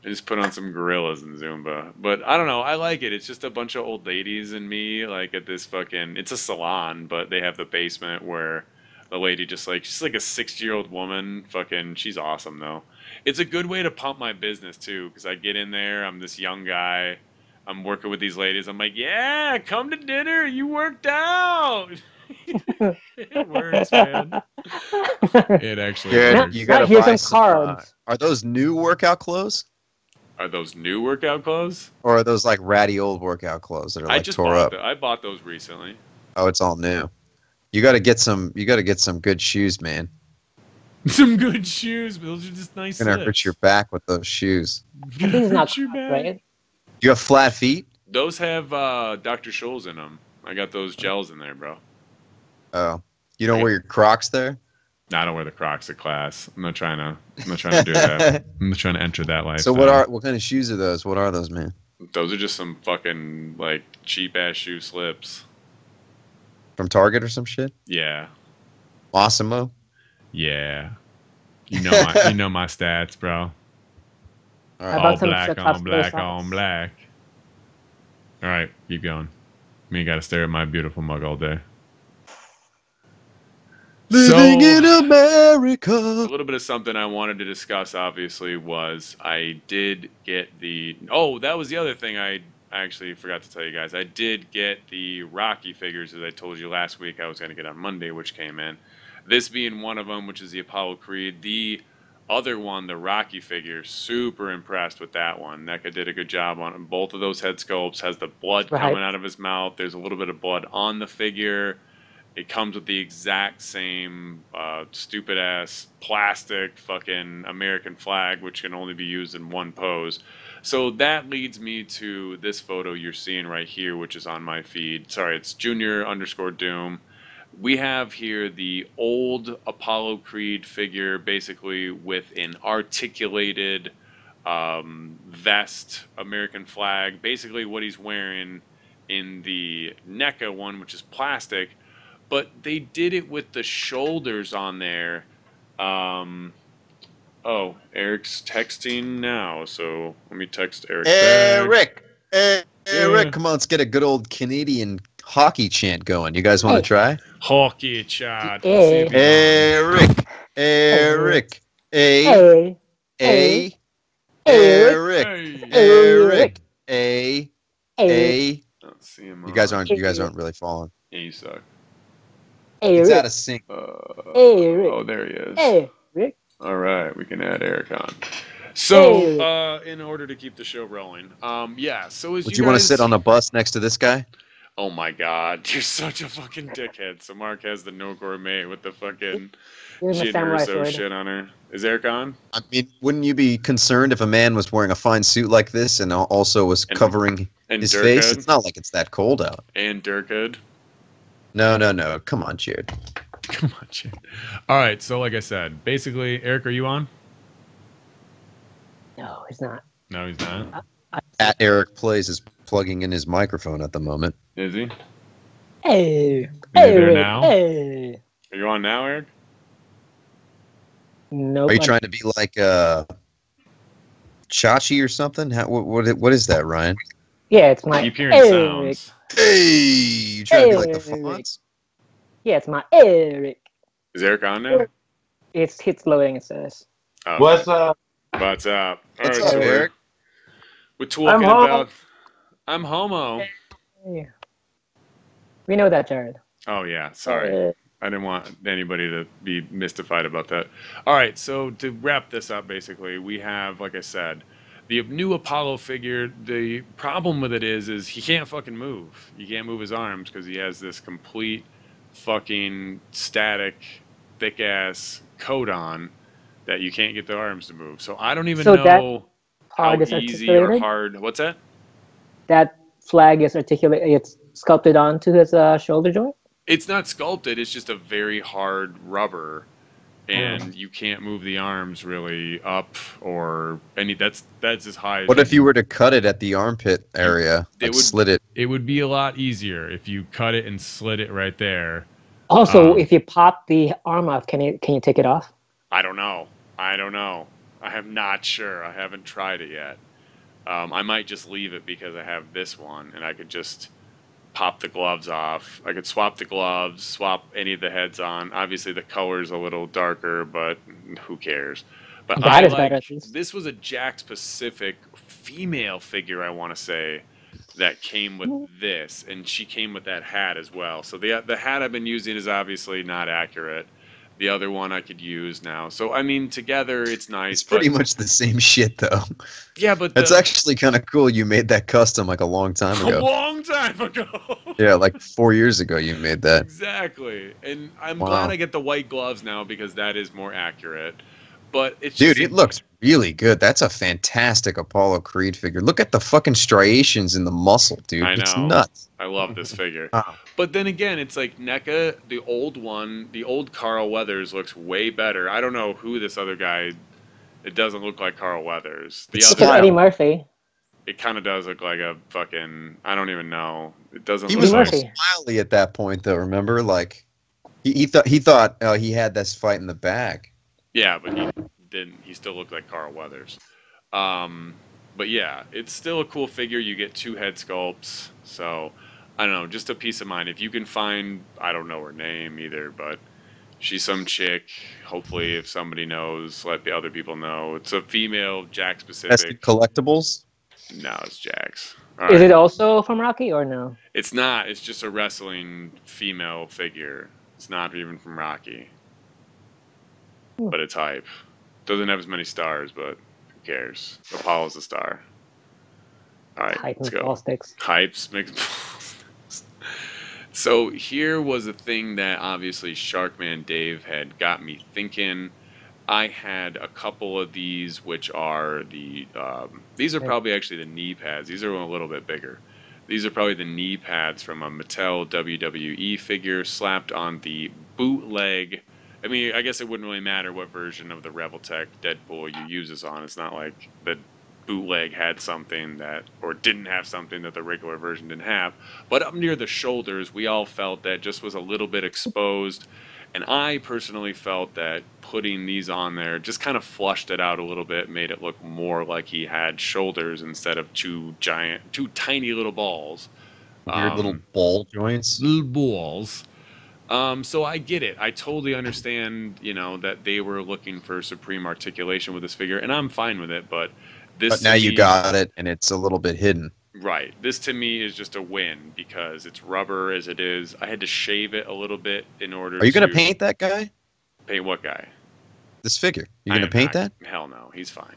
Speaker 2: I just put on some gorillas and Zumba. But I don't know. I like it. It's just a bunch of old ladies and me, like at this fucking. It's a salon, but they have the basement where the lady just like she's like a 60-year-old woman. Fucking, she's awesome though. It's a good way to pump my business too, because I get in there. I'm this young guy. I'm working with these ladies. I'm like, yeah, come to dinner. You worked out. It works, man. It actually
Speaker 3: Jared,
Speaker 2: works.
Speaker 3: you gotta
Speaker 1: here's
Speaker 3: buy
Speaker 1: some cards.
Speaker 3: are those new workout clothes?
Speaker 2: Are those new workout clothes?
Speaker 3: Or are those like ratty old workout clothes that are
Speaker 2: I
Speaker 3: like
Speaker 2: just
Speaker 3: tore
Speaker 2: bought
Speaker 3: up?
Speaker 2: I bought those recently.
Speaker 3: Oh, it's all new. You gotta get some good shoes, man.
Speaker 2: Some good shoes, but those are just nice.
Speaker 3: You're gonna hurt your back with those shoes.
Speaker 1: This is not
Speaker 2: Hurt your
Speaker 1: correct,
Speaker 2: back.
Speaker 1: right?
Speaker 3: You have flat feet?
Speaker 2: Those have Dr. Scholl's in them. I got those gels in there, bro.
Speaker 3: Oh. You don't wear your Crocs there?
Speaker 2: No, I don't wear the Crocs at class. I'm not trying to do that. I'm not trying to enter that life.
Speaker 3: So what kind of shoes are those? What are those, man?
Speaker 2: Those are just some fucking like cheap ass shoe slips.
Speaker 3: From Target or some shit?
Speaker 2: Yeah.
Speaker 3: Awesome-o?
Speaker 4: Yeah. You know my stats, bro.
Speaker 3: All
Speaker 1: How
Speaker 3: right.
Speaker 1: about
Speaker 4: All
Speaker 1: some
Speaker 4: black
Speaker 1: flip
Speaker 4: on
Speaker 1: flops,
Speaker 4: black
Speaker 1: flip
Speaker 4: on
Speaker 1: flops?
Speaker 4: black. All right, keep going. Me gotta stare at my beautiful mug all day.
Speaker 3: Living in
Speaker 2: A
Speaker 3: America.
Speaker 2: little bit of something I wanted to discuss, obviously, was I did get the... Oh, that was the other thing I actually forgot to tell you guys. I did get the Rocky figures, as I told you last week I was going to get on Monday, which came in. This being one of them, which is the Apollo Creed. The other one, the Rocky figure, super impressed with that one. NECA did a good job on both of those head sculpts. Has the blood
Speaker 1: Right.
Speaker 2: coming out of his mouth. There's a little bit of blood on the figure. It comes with the exact same stupid ass plastic fucking American flag, which can only be used in one pose. So that leads me to this photo you're seeing right here, which is on my feed. Sorry, it's Junior_Doom. We have here the old Apollo Creed figure, basically with an articulated vest, American flag. Basically what he's wearing in the NECA one, which is plastic. But they did it with the shoulders on there. Oh, Eric's texting now, so let me text Eric. back.
Speaker 3: Eric, come on, let's get a good old Canadian hockey chant going. You guys want to try?
Speaker 4: Hockey chat.
Speaker 1: Hey.
Speaker 3: Eric, Eric, A,
Speaker 1: Hey,
Speaker 3: A,
Speaker 1: Eric,
Speaker 3: Eric, Eric, A,
Speaker 1: hey,
Speaker 3: A.
Speaker 2: Let's see him.
Speaker 3: You guys aren't really following.
Speaker 2: Yeah, you suck.
Speaker 3: It's out
Speaker 1: Eric,
Speaker 3: of sync.
Speaker 1: Eric,
Speaker 2: Oh, there he is.
Speaker 1: Eric.
Speaker 2: All right, we can add Eric on. So,
Speaker 1: Hey.
Speaker 2: in order to keep the show rolling, yeah. So as
Speaker 3: Would
Speaker 2: you
Speaker 3: you want to
Speaker 2: guys-
Speaker 3: sit on the bus next to this guy?
Speaker 2: Oh my God, you're such a fucking dickhead. So Mark has the no gourmet with the fucking
Speaker 1: Here's my
Speaker 2: Jin
Speaker 1: samurai
Speaker 2: Urso
Speaker 1: sword.
Speaker 2: shit on her. Is Eric on?
Speaker 3: I mean, wouldn't you be concerned if a man was wearing a fine suit like this and also was
Speaker 2: And-
Speaker 3: covering
Speaker 2: And
Speaker 3: his
Speaker 2: Dirk
Speaker 3: face?
Speaker 2: Hood?
Speaker 3: It's not like it's that cold out.
Speaker 2: And Dirk Hood?
Speaker 3: No. Come on, Jared.
Speaker 4: Come on, Jim. All right, so like I said, basically, Eric, are you on?
Speaker 1: No, it's not.
Speaker 4: No, he's not.
Speaker 3: At Eric Plays is plugging in his microphone at the moment.
Speaker 2: Is he?
Speaker 1: Hey,
Speaker 4: there
Speaker 1: Eric,
Speaker 4: now?
Speaker 1: hey.
Speaker 2: Are you on now, Eric?
Speaker 1: Nope.
Speaker 3: Are you trying to be like Chachi or something? What is that, Ryan?
Speaker 1: Yeah, it's my
Speaker 4: Keep hearing
Speaker 1: Eric.
Speaker 4: sounds.
Speaker 3: Hey, you trying to be like the
Speaker 1: Eric.
Speaker 3: Fonz?
Speaker 1: Yeah, it's my Eric.
Speaker 2: Is Eric on now?
Speaker 1: It's loading. It says.
Speaker 2: Oh,
Speaker 7: What's up?
Speaker 2: what's up? All
Speaker 3: What's
Speaker 2: right,
Speaker 3: up,
Speaker 2: so
Speaker 3: Eric?
Speaker 2: we're talking
Speaker 1: I'm
Speaker 2: about. I'm homo.
Speaker 1: Hey. We know that, Jared.
Speaker 2: Oh yeah, sorry. I didn't want anybody to be mystified about that. All right, so to wrap this up, basically, we have, like I said, the new Apollo figure. The problem with it is he can't fucking move. He can't move his arms because he has this complete fucking static, thick ass coat on that you can't get the arms to move. So I don't even
Speaker 1: So that
Speaker 2: know how
Speaker 1: part is
Speaker 2: easy or
Speaker 1: articulated?
Speaker 2: hard. What's that?
Speaker 1: That flag is articulated. It's sculpted onto his shoulder joint.
Speaker 2: It's not sculpted. It's just a very hard rubber, and you can't move the arms really up or any. That's as high as.
Speaker 3: What if you were to cut it at the armpit area?
Speaker 2: It
Speaker 3: Like
Speaker 2: would-
Speaker 3: slit it.
Speaker 4: It would be a lot easier if you cut it and slit it right there.
Speaker 1: Also, if you pop the arm off, can you take it off?
Speaker 2: I don't know. I am not sure. I haven't tried it yet. I might just leave it because I have this one, and I could just pop the gloves off. I could swap the gloves, swap any of the heads on. Obviously, the color's a little darker, but who cares? But
Speaker 1: That is better, at least.
Speaker 2: this was a Jack specific female figure, I want to say, that came with this, and she came with that hat as well. So the hat I've been using is obviously not accurate. The other one I could use now. So I mean, together it's nice.
Speaker 3: It's pretty much the same shit, though.
Speaker 2: Yeah, but
Speaker 3: It's actually kind of cool. You made that custom like a long time
Speaker 2: a
Speaker 3: ago.
Speaker 2: long time ago.
Speaker 3: Yeah, like 4 years ago you made that.
Speaker 2: Exactly, and I'm
Speaker 3: Wow.
Speaker 2: glad I get the white gloves now because that is more accurate. But it's
Speaker 3: Dude,
Speaker 2: just,
Speaker 3: it looks really good. That's a fantastic Apollo Creed figure. Look at the fucking striations in the muscle, dude.
Speaker 2: I
Speaker 3: It's
Speaker 2: know.
Speaker 3: nuts.
Speaker 2: I love this figure.
Speaker 3: Wow.
Speaker 2: But then again, it's like NECA, the old one, the old Carl Weathers looks way better. I don't know who this other guy. It doesn't look like Carl Weathers. The
Speaker 3: It's
Speaker 1: It's
Speaker 2: other,
Speaker 3: Wow.
Speaker 1: Eddie Murphy.
Speaker 2: it kind of does look like a fucking. I don't even know. It doesn't.
Speaker 3: He
Speaker 2: look
Speaker 3: was
Speaker 2: like,
Speaker 1: Murphy.
Speaker 3: smiley at that point, though. Remember, like he thought he had this fight in the bag.
Speaker 2: Yeah, but he didn't. He still looked like Carl Weathers. But yeah, it's still a cool figure. You get 2 head sculpts, so I don't know. Just a peace of mind. If you can find, I don't know her name either, but she's some chick. Hopefully, if somebody knows, let the other people know. It's a female Jack
Speaker 3: That's
Speaker 2: specific.
Speaker 3: collectibles.
Speaker 2: No, it's Jack's. All
Speaker 1: Is
Speaker 2: right.
Speaker 1: it also from Rocky or no?
Speaker 2: It's not. It's just a wrestling female figure. It's not even from Rocky. But it's hype. Doesn't have as many stars, but who cares? Apollo's a star. All right,
Speaker 1: Hype
Speaker 2: let's
Speaker 1: and
Speaker 2: go.
Speaker 1: ball sticks.
Speaker 2: Hypes makes. So here was a thing that obviously Sharkman Dave had got me thinking. I had a couple of these, which are the these are probably actually the knee pads. These are a little bit bigger. These are probably the knee pads from a Mattel WWE figure slapped on the bootleg. I mean, I guess it wouldn't really matter what version of the Revoltech Deadpool you use this on. It's not like the bootleg had something that, or didn't have something that the regular version didn't have. But up near the shoulders, we all felt that just was a little bit exposed. And I personally felt that putting these on there just kind of flushed it out a little bit, made it look more like he had shoulders instead of two tiny little balls.
Speaker 3: Weird little ball joints.
Speaker 4: Little balls.
Speaker 2: So I get it. I totally understand, that they were looking for supreme articulation with this figure, and I'm fine with it. But this,
Speaker 3: But now
Speaker 2: to
Speaker 3: you
Speaker 2: me-
Speaker 3: got it, and it's a little bit hidden.
Speaker 2: right. This to me is just a win because it's rubber as it is. I had to shave it a little bit in order.
Speaker 3: Are you going
Speaker 2: to
Speaker 3: to paint that guy?
Speaker 2: paint what guy?
Speaker 3: This figure? You
Speaker 2: I
Speaker 3: going to
Speaker 2: am
Speaker 3: paint
Speaker 2: not-
Speaker 3: that?
Speaker 2: Hell no, he's fine.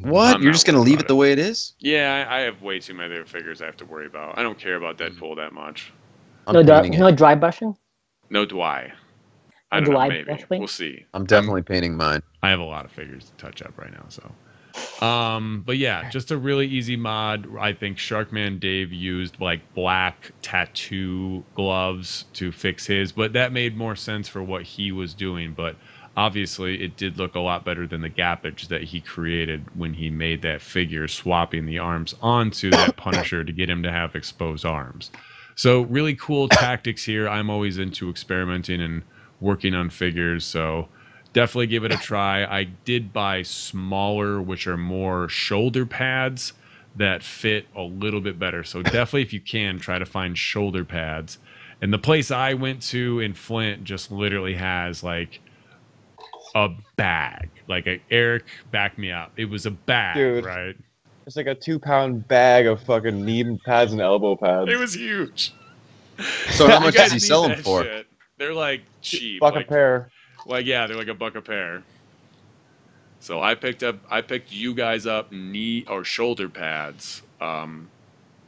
Speaker 3: What?
Speaker 2: I'm
Speaker 3: You're
Speaker 2: not
Speaker 3: just going to
Speaker 2: worried
Speaker 3: leave
Speaker 2: about
Speaker 3: it the way it is?
Speaker 2: Yeah, I have way too many other figures I have to worry about. I don't care about
Speaker 3: Mm.
Speaker 2: Deadpool that much.
Speaker 3: I'm
Speaker 1: No,
Speaker 3: painting it.
Speaker 1: no dry brushing.
Speaker 2: No, do I? I
Speaker 1: No
Speaker 2: don't know.
Speaker 1: Dwight
Speaker 2: Maybe
Speaker 1: Wrestling?
Speaker 2: we'll see.
Speaker 3: I'm definitely painting mine.
Speaker 4: I have a lot of figures to touch up right now, so. But yeah, just a really easy mod. I think Sharkman Dave used like black tattoo gloves to fix his, but that made more sense for what he was doing. But obviously, it did look a lot better than the gappage that he created when he made that figure, swapping the arms onto that Punisher to get him to have exposed arms. So really cool tactics here. I'm always into experimenting and working on figures, so definitely give it a try. I did buy smaller, which are more shoulder pads that fit a little bit better. So definitely, if you can, try to find shoulder pads. And the place I went to in Flint just literally has like a bag. Like Eric, back me up. It was a bag,
Speaker 7: Dude.
Speaker 4: right?
Speaker 7: It's like a 2-pound bag of fucking knee pads and elbow pads.
Speaker 4: It was huge.
Speaker 3: So how
Speaker 4: You
Speaker 3: much
Speaker 4: guys
Speaker 3: does he
Speaker 4: need
Speaker 3: sell them
Speaker 4: that
Speaker 3: for?
Speaker 4: shit. They're like cheap.
Speaker 7: Fuck
Speaker 4: like,
Speaker 7: a pair.
Speaker 4: Like yeah, they're like a buck a pair. So I picked you guys up knee or shoulder pads,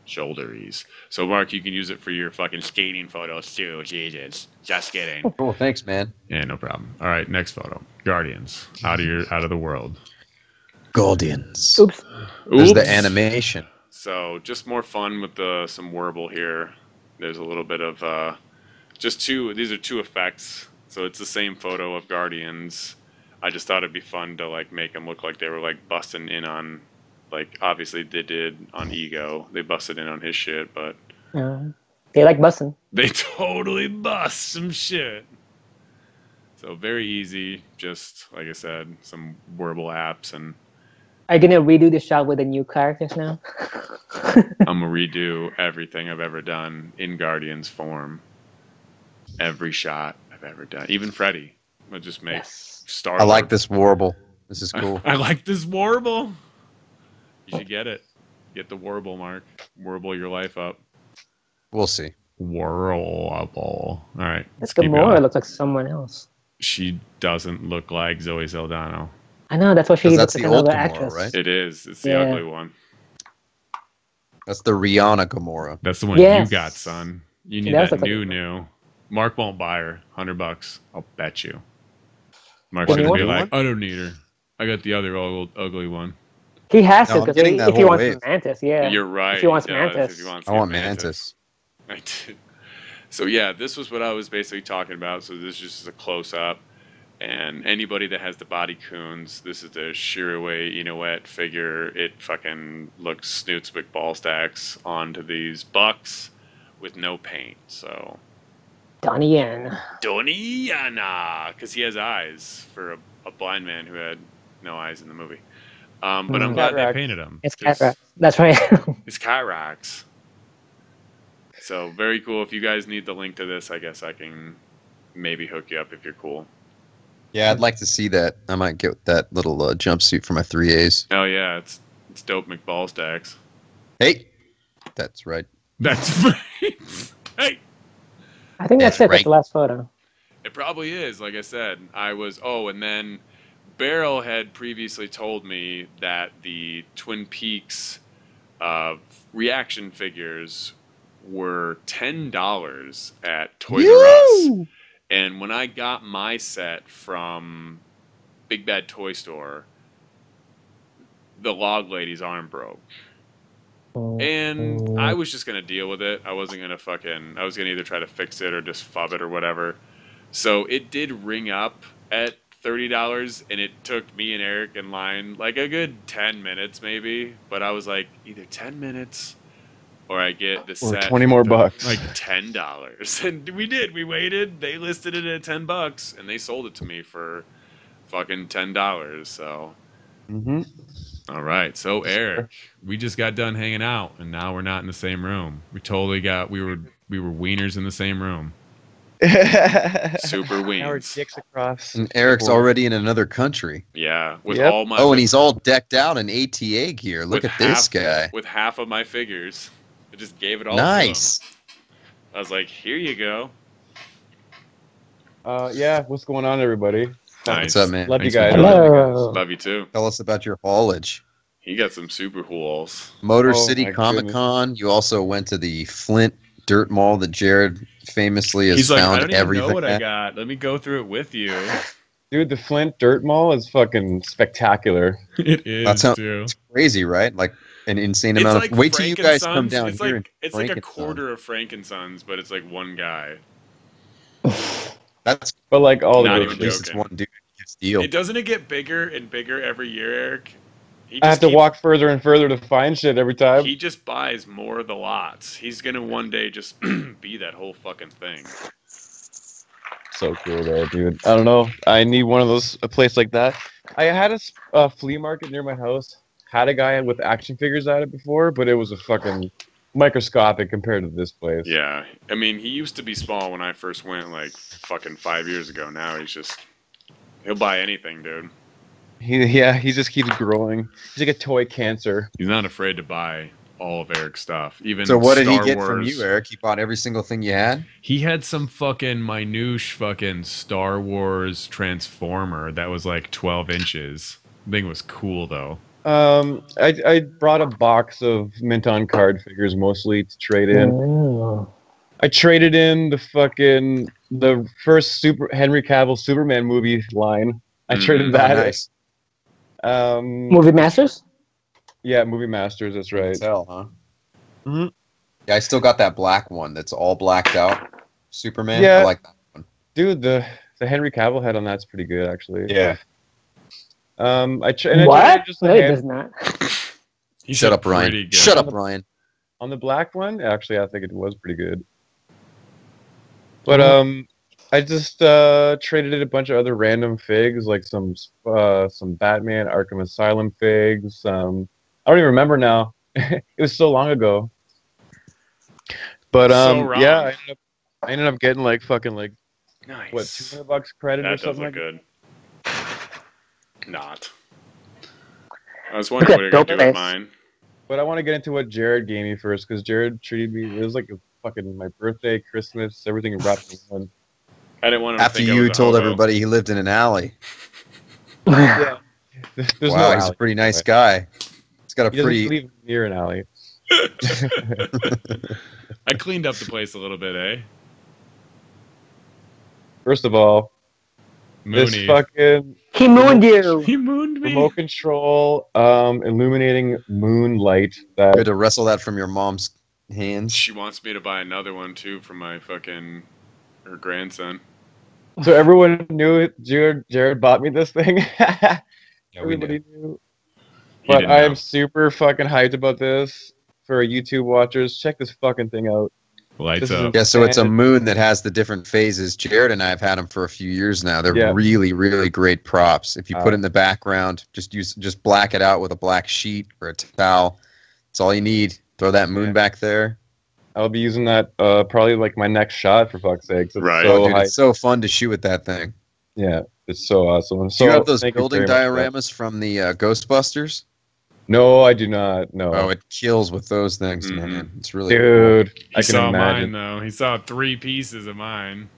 Speaker 4: shoulderies. So Mark, you can use it for your fucking skating photos too. Jesus, just kidding.
Speaker 3: Oh, thanks, man.
Speaker 4: Yeah, no problem. All right, next photo. Guardians, out of the world.
Speaker 3: Guardians.
Speaker 1: Oops.
Speaker 3: There's the animation.
Speaker 2: So just more fun with some warble here. There's a little bit of just two. These are two effects. So it's the same photo of Guardians. I just thought it'd be fun to like make them look like they were like busting in on, like obviously they did on Ego. They busted in on his shit, but
Speaker 1: They like busting.
Speaker 2: they totally bust some shit. So very easy. Just like I said, some warble apps, and
Speaker 1: Are you gonna redo the shot with the new characters now?
Speaker 2: I'm gonna redo everything I've ever done in Guardians form. Every shot I've ever done, even Freddy. I'll just make Star.
Speaker 3: I like this warble. This is cool.
Speaker 2: I like this warble. You should get it. Get the warble, Mark. Warble your life up.
Speaker 3: We'll see.
Speaker 4: Warble. All right.
Speaker 1: This
Speaker 4: let's keep
Speaker 1: Gamora
Speaker 4: going.
Speaker 1: looks like someone else.
Speaker 4: She doesn't look like Zoe Saldana.
Speaker 1: I know, that's what she
Speaker 3: 'Cause
Speaker 1: looks
Speaker 3: that's
Speaker 1: like
Speaker 3: the old
Speaker 1: another
Speaker 3: Gamora,
Speaker 1: actress.
Speaker 3: right?
Speaker 2: It is. It's the
Speaker 1: Yeah.
Speaker 2: ugly one.
Speaker 3: That's the Rihanna Gamora.
Speaker 4: That's the one
Speaker 1: Yes.
Speaker 4: you got, son. You need
Speaker 1: does
Speaker 4: that
Speaker 1: look like
Speaker 4: new. Mark won't buy her. $100. I'll bet you. Mark's
Speaker 1: The new
Speaker 4: gonna be
Speaker 3: one?
Speaker 4: like, I don't need her. I got the other ugly one.
Speaker 1: He has
Speaker 3: No,
Speaker 1: to
Speaker 3: I'm
Speaker 1: because
Speaker 3: getting that
Speaker 1: if he
Speaker 3: whole
Speaker 1: wants
Speaker 3: wave.
Speaker 1: Mantis, yeah.
Speaker 2: You're right.
Speaker 1: If he wants
Speaker 2: he does,
Speaker 1: Mantis.
Speaker 2: if he wants
Speaker 3: I
Speaker 2: to
Speaker 3: want
Speaker 2: get
Speaker 3: Mantis.
Speaker 2: I did. So yeah, this was what I was basically talking about. So this is just a close up, and anybody that has the body coons, this is the Shiroway Inouye figure. It fucking looks snoots ball stacks onto these bucks with no paint. So
Speaker 1: Donnie Yen.
Speaker 2: Doniana, because he has eyes for a blind man who had no eyes in the movie. But I'm glad
Speaker 7: Cataract.
Speaker 4: They painted him.
Speaker 1: It's
Speaker 2: Just-
Speaker 1: Cataract. That's right.
Speaker 2: it's Kyrax. So very cool. If you guys need the link to this, I guess I can maybe hook you up if you're cool.
Speaker 3: Yeah, I'd like to see that. I might get that little jumpsuit for my 3As.
Speaker 2: Oh yeah, it's dope McBall stacks.
Speaker 3: Hey, that's right.
Speaker 4: That's right. Hey.
Speaker 1: I think that's
Speaker 3: That's
Speaker 1: it. That's
Speaker 3: right.
Speaker 1: the last photo.
Speaker 2: It probably is. Like I said, and then Beryl had previously told me that the Twin Peaks reaction figures were $10 at Toys R Us. And when I got my set from Big Bad Toy Store, the log lady's arm broke. And I was just going to deal with it. I wasn't going to I was going to either try to fix it or just fob it or whatever. So it did ring up at $30, and it took me and Eric in line like a good 10 minutes maybe. But I was like, either 10 minutes or I get the
Speaker 7: Or
Speaker 2: set
Speaker 7: 20 more
Speaker 2: for
Speaker 7: bucks.
Speaker 2: like $10. And we did. We waited. They listed it at $10, and they sold it to me for fucking $10. So,
Speaker 7: Mm-hmm.
Speaker 2: all right. So Eric,
Speaker 4: We just got done hanging out, and now we're not in the same room. We totally we were wieners in the same room.
Speaker 2: super
Speaker 7: Now our
Speaker 2: wings.
Speaker 7: dicks across.
Speaker 3: And Eric's
Speaker 7: the board.
Speaker 3: already in another country.
Speaker 2: Yeah, with
Speaker 7: Yep.
Speaker 2: all my
Speaker 3: Oh, and he's all decked out in ATA gear. Look
Speaker 2: with
Speaker 3: at this
Speaker 2: half-
Speaker 3: guy.
Speaker 2: with half of my figures. I just gave it all
Speaker 3: Nice.
Speaker 2: to him. I was like, here you go.
Speaker 7: Yeah, what's going on, everybody?
Speaker 2: Nice.
Speaker 3: What's up, man?
Speaker 7: Love you
Speaker 4: Thanks for
Speaker 7: guys.
Speaker 4: joining.
Speaker 1: Hello.
Speaker 2: Love you too.
Speaker 3: Tell us about your haulage.
Speaker 2: He got some super hools.
Speaker 3: Motor
Speaker 7: Oh,
Speaker 3: City
Speaker 7: my
Speaker 3: Comic Con. You also went to the Flint Dirt Mall that Jared famously has
Speaker 2: He's like, I
Speaker 3: found
Speaker 2: don't even
Speaker 3: everything
Speaker 2: know what I
Speaker 3: at.
Speaker 2: got. Let me go through it with you.
Speaker 7: Dude, the Flint Dirt Mall is fucking spectacular.
Speaker 4: It is
Speaker 3: That's how-
Speaker 4: too.
Speaker 3: It's crazy, right? Like an insane
Speaker 2: It's
Speaker 3: amount
Speaker 2: like
Speaker 3: of. Wait till you guys come
Speaker 2: Frankenstein's.
Speaker 3: down
Speaker 2: It's
Speaker 3: here.
Speaker 2: like
Speaker 3: and
Speaker 2: it's like a
Speaker 3: Frankenstein.
Speaker 2: quarter of Frankenstein's, but it's like one guy.
Speaker 3: That's
Speaker 7: But like all
Speaker 2: Not
Speaker 7: the
Speaker 2: even
Speaker 3: at least it's
Speaker 2: joking.
Speaker 3: one dude who gets deal.
Speaker 2: It doesn't get bigger and bigger every year, Eric. He
Speaker 7: I have
Speaker 2: just
Speaker 7: to
Speaker 2: keeps-
Speaker 7: walk further and further to find shit every time.
Speaker 2: He just buys more of the lots. He's gonna one day just be that whole fucking thing.
Speaker 7: So cool though, dude. I don't know. I need one of those, a place like that. I had a flea market near my house. Had a guy with action figures at it before, but it was a fucking microscopic compared to this place.
Speaker 2: Yeah, I mean, he used to be small when I first went, like fucking 5 years ago. Now he'll buy anything, dude.
Speaker 7: He just keeps growing. He's like a toy cancer.
Speaker 2: He's not afraid to buy all of Eric's stuff. Even
Speaker 3: So what did he
Speaker 2: Star
Speaker 3: get
Speaker 2: Wars.
Speaker 3: from you, Eric? He bought every single thing you had?
Speaker 4: He had some fucking minute fucking Star Wars Transformer that was like 12 inches. The thing was cool though.
Speaker 7: I brought a box of mint on card figures mostly to trade in.
Speaker 1: Oh.
Speaker 7: I traded in the first Henry Cavill Superman movie line. I traded that.
Speaker 3: Nice.
Speaker 1: Movie Masters?
Speaker 7: Yeah, Movie Masters. That's right.
Speaker 3: Tell, huh?
Speaker 7: Mhm.
Speaker 3: Yeah, I still got that black one that's all blacked out. Superman.
Speaker 7: Yeah.
Speaker 3: I like that one.
Speaker 7: Dude, the Henry Cavill head on that's pretty good actually.
Speaker 3: Yeah.
Speaker 7: I
Speaker 1: What?
Speaker 7: traded just a
Speaker 1: No, it
Speaker 7: hand-
Speaker 1: does not.
Speaker 4: He
Speaker 3: Shut
Speaker 4: said
Speaker 3: up, Ryan.
Speaker 4: pretty good.
Speaker 3: Shut up, Ryan.
Speaker 7: on the black one. Actually, I think it was pretty good. But I just traded in a bunch of other random figs, like some Batman Arkham Asylum figs. I don't even remember now. It was so long ago. But
Speaker 2: So wrong.
Speaker 7: yeah, I ended up getting like fucking like
Speaker 2: Nice.
Speaker 7: what, $200 credit or
Speaker 2: That does
Speaker 7: something
Speaker 2: look
Speaker 7: like
Speaker 2: good. Not. I was wondering what you're
Speaker 1: Look
Speaker 2: gonna
Speaker 1: at
Speaker 2: do
Speaker 1: that
Speaker 2: with
Speaker 1: face.
Speaker 2: mine.
Speaker 7: But I want to get into what Jared gave me first, because Jared treated me. It was like a fucking my birthday, Christmas, everything wrapped in one.
Speaker 2: I didn't want him
Speaker 3: After
Speaker 2: to think I
Speaker 3: you
Speaker 2: was a
Speaker 3: told
Speaker 2: hobo.
Speaker 3: everybody he lived in an alley.
Speaker 7: Yeah. There's
Speaker 3: Wow,
Speaker 7: no
Speaker 3: he's a
Speaker 7: alley,
Speaker 3: pretty nice
Speaker 7: by
Speaker 3: guy. He's got a
Speaker 7: the way. He doesn't
Speaker 3: pretty...
Speaker 7: live near an alley.
Speaker 2: I cleaned up the place a little bit, eh?
Speaker 7: First of all, this
Speaker 4: Mooney.
Speaker 7: fucking
Speaker 1: He mooned you.
Speaker 2: He mooned me.
Speaker 7: remote control, illuminating moonlight. That
Speaker 3: Good to wrestle that from your mom's hands.
Speaker 2: She wants me to buy another one too for my fucking her grandson.
Speaker 7: so everyone knew it. Jared bought me this thing.
Speaker 3: Yeah, we
Speaker 7: Everybody
Speaker 3: knew.
Speaker 7: knew.
Speaker 2: He
Speaker 7: But
Speaker 2: didn't
Speaker 7: I am
Speaker 2: know.
Speaker 7: super fucking hyped about this. For YouTube watchers, check this fucking thing out.
Speaker 4: Lights
Speaker 7: This is
Speaker 4: up.
Speaker 3: Yeah, so it's a
Speaker 7: And-
Speaker 3: moon that has the different phases. Jared and I have had them for a few years now. They're
Speaker 7: Yeah.
Speaker 3: really, really great props. If you put it in the background, just black it out with a black sheet or a towel. That's all you need. Throw that moon
Speaker 7: Yeah.
Speaker 3: back there.
Speaker 7: I'll be using that probably like my next shot for fuck's sake. It's
Speaker 2: Right.
Speaker 7: So
Speaker 3: Oh, dude,
Speaker 7: hyped.
Speaker 3: it's so fun to shoot with that thing.
Speaker 7: Yeah, it's so awesome.
Speaker 3: Do
Speaker 7: So
Speaker 3: you have those
Speaker 7: thank you
Speaker 3: building
Speaker 7: very much for that.
Speaker 3: dioramas from the Ghostbusters?
Speaker 7: No, I do not. No,
Speaker 3: Oh, it kills with those things,
Speaker 2: Mhm.
Speaker 3: man. It's really
Speaker 7: dude,
Speaker 2: He
Speaker 7: I can
Speaker 2: saw
Speaker 7: imagine.
Speaker 2: mine though. He saw 3 pieces of mine.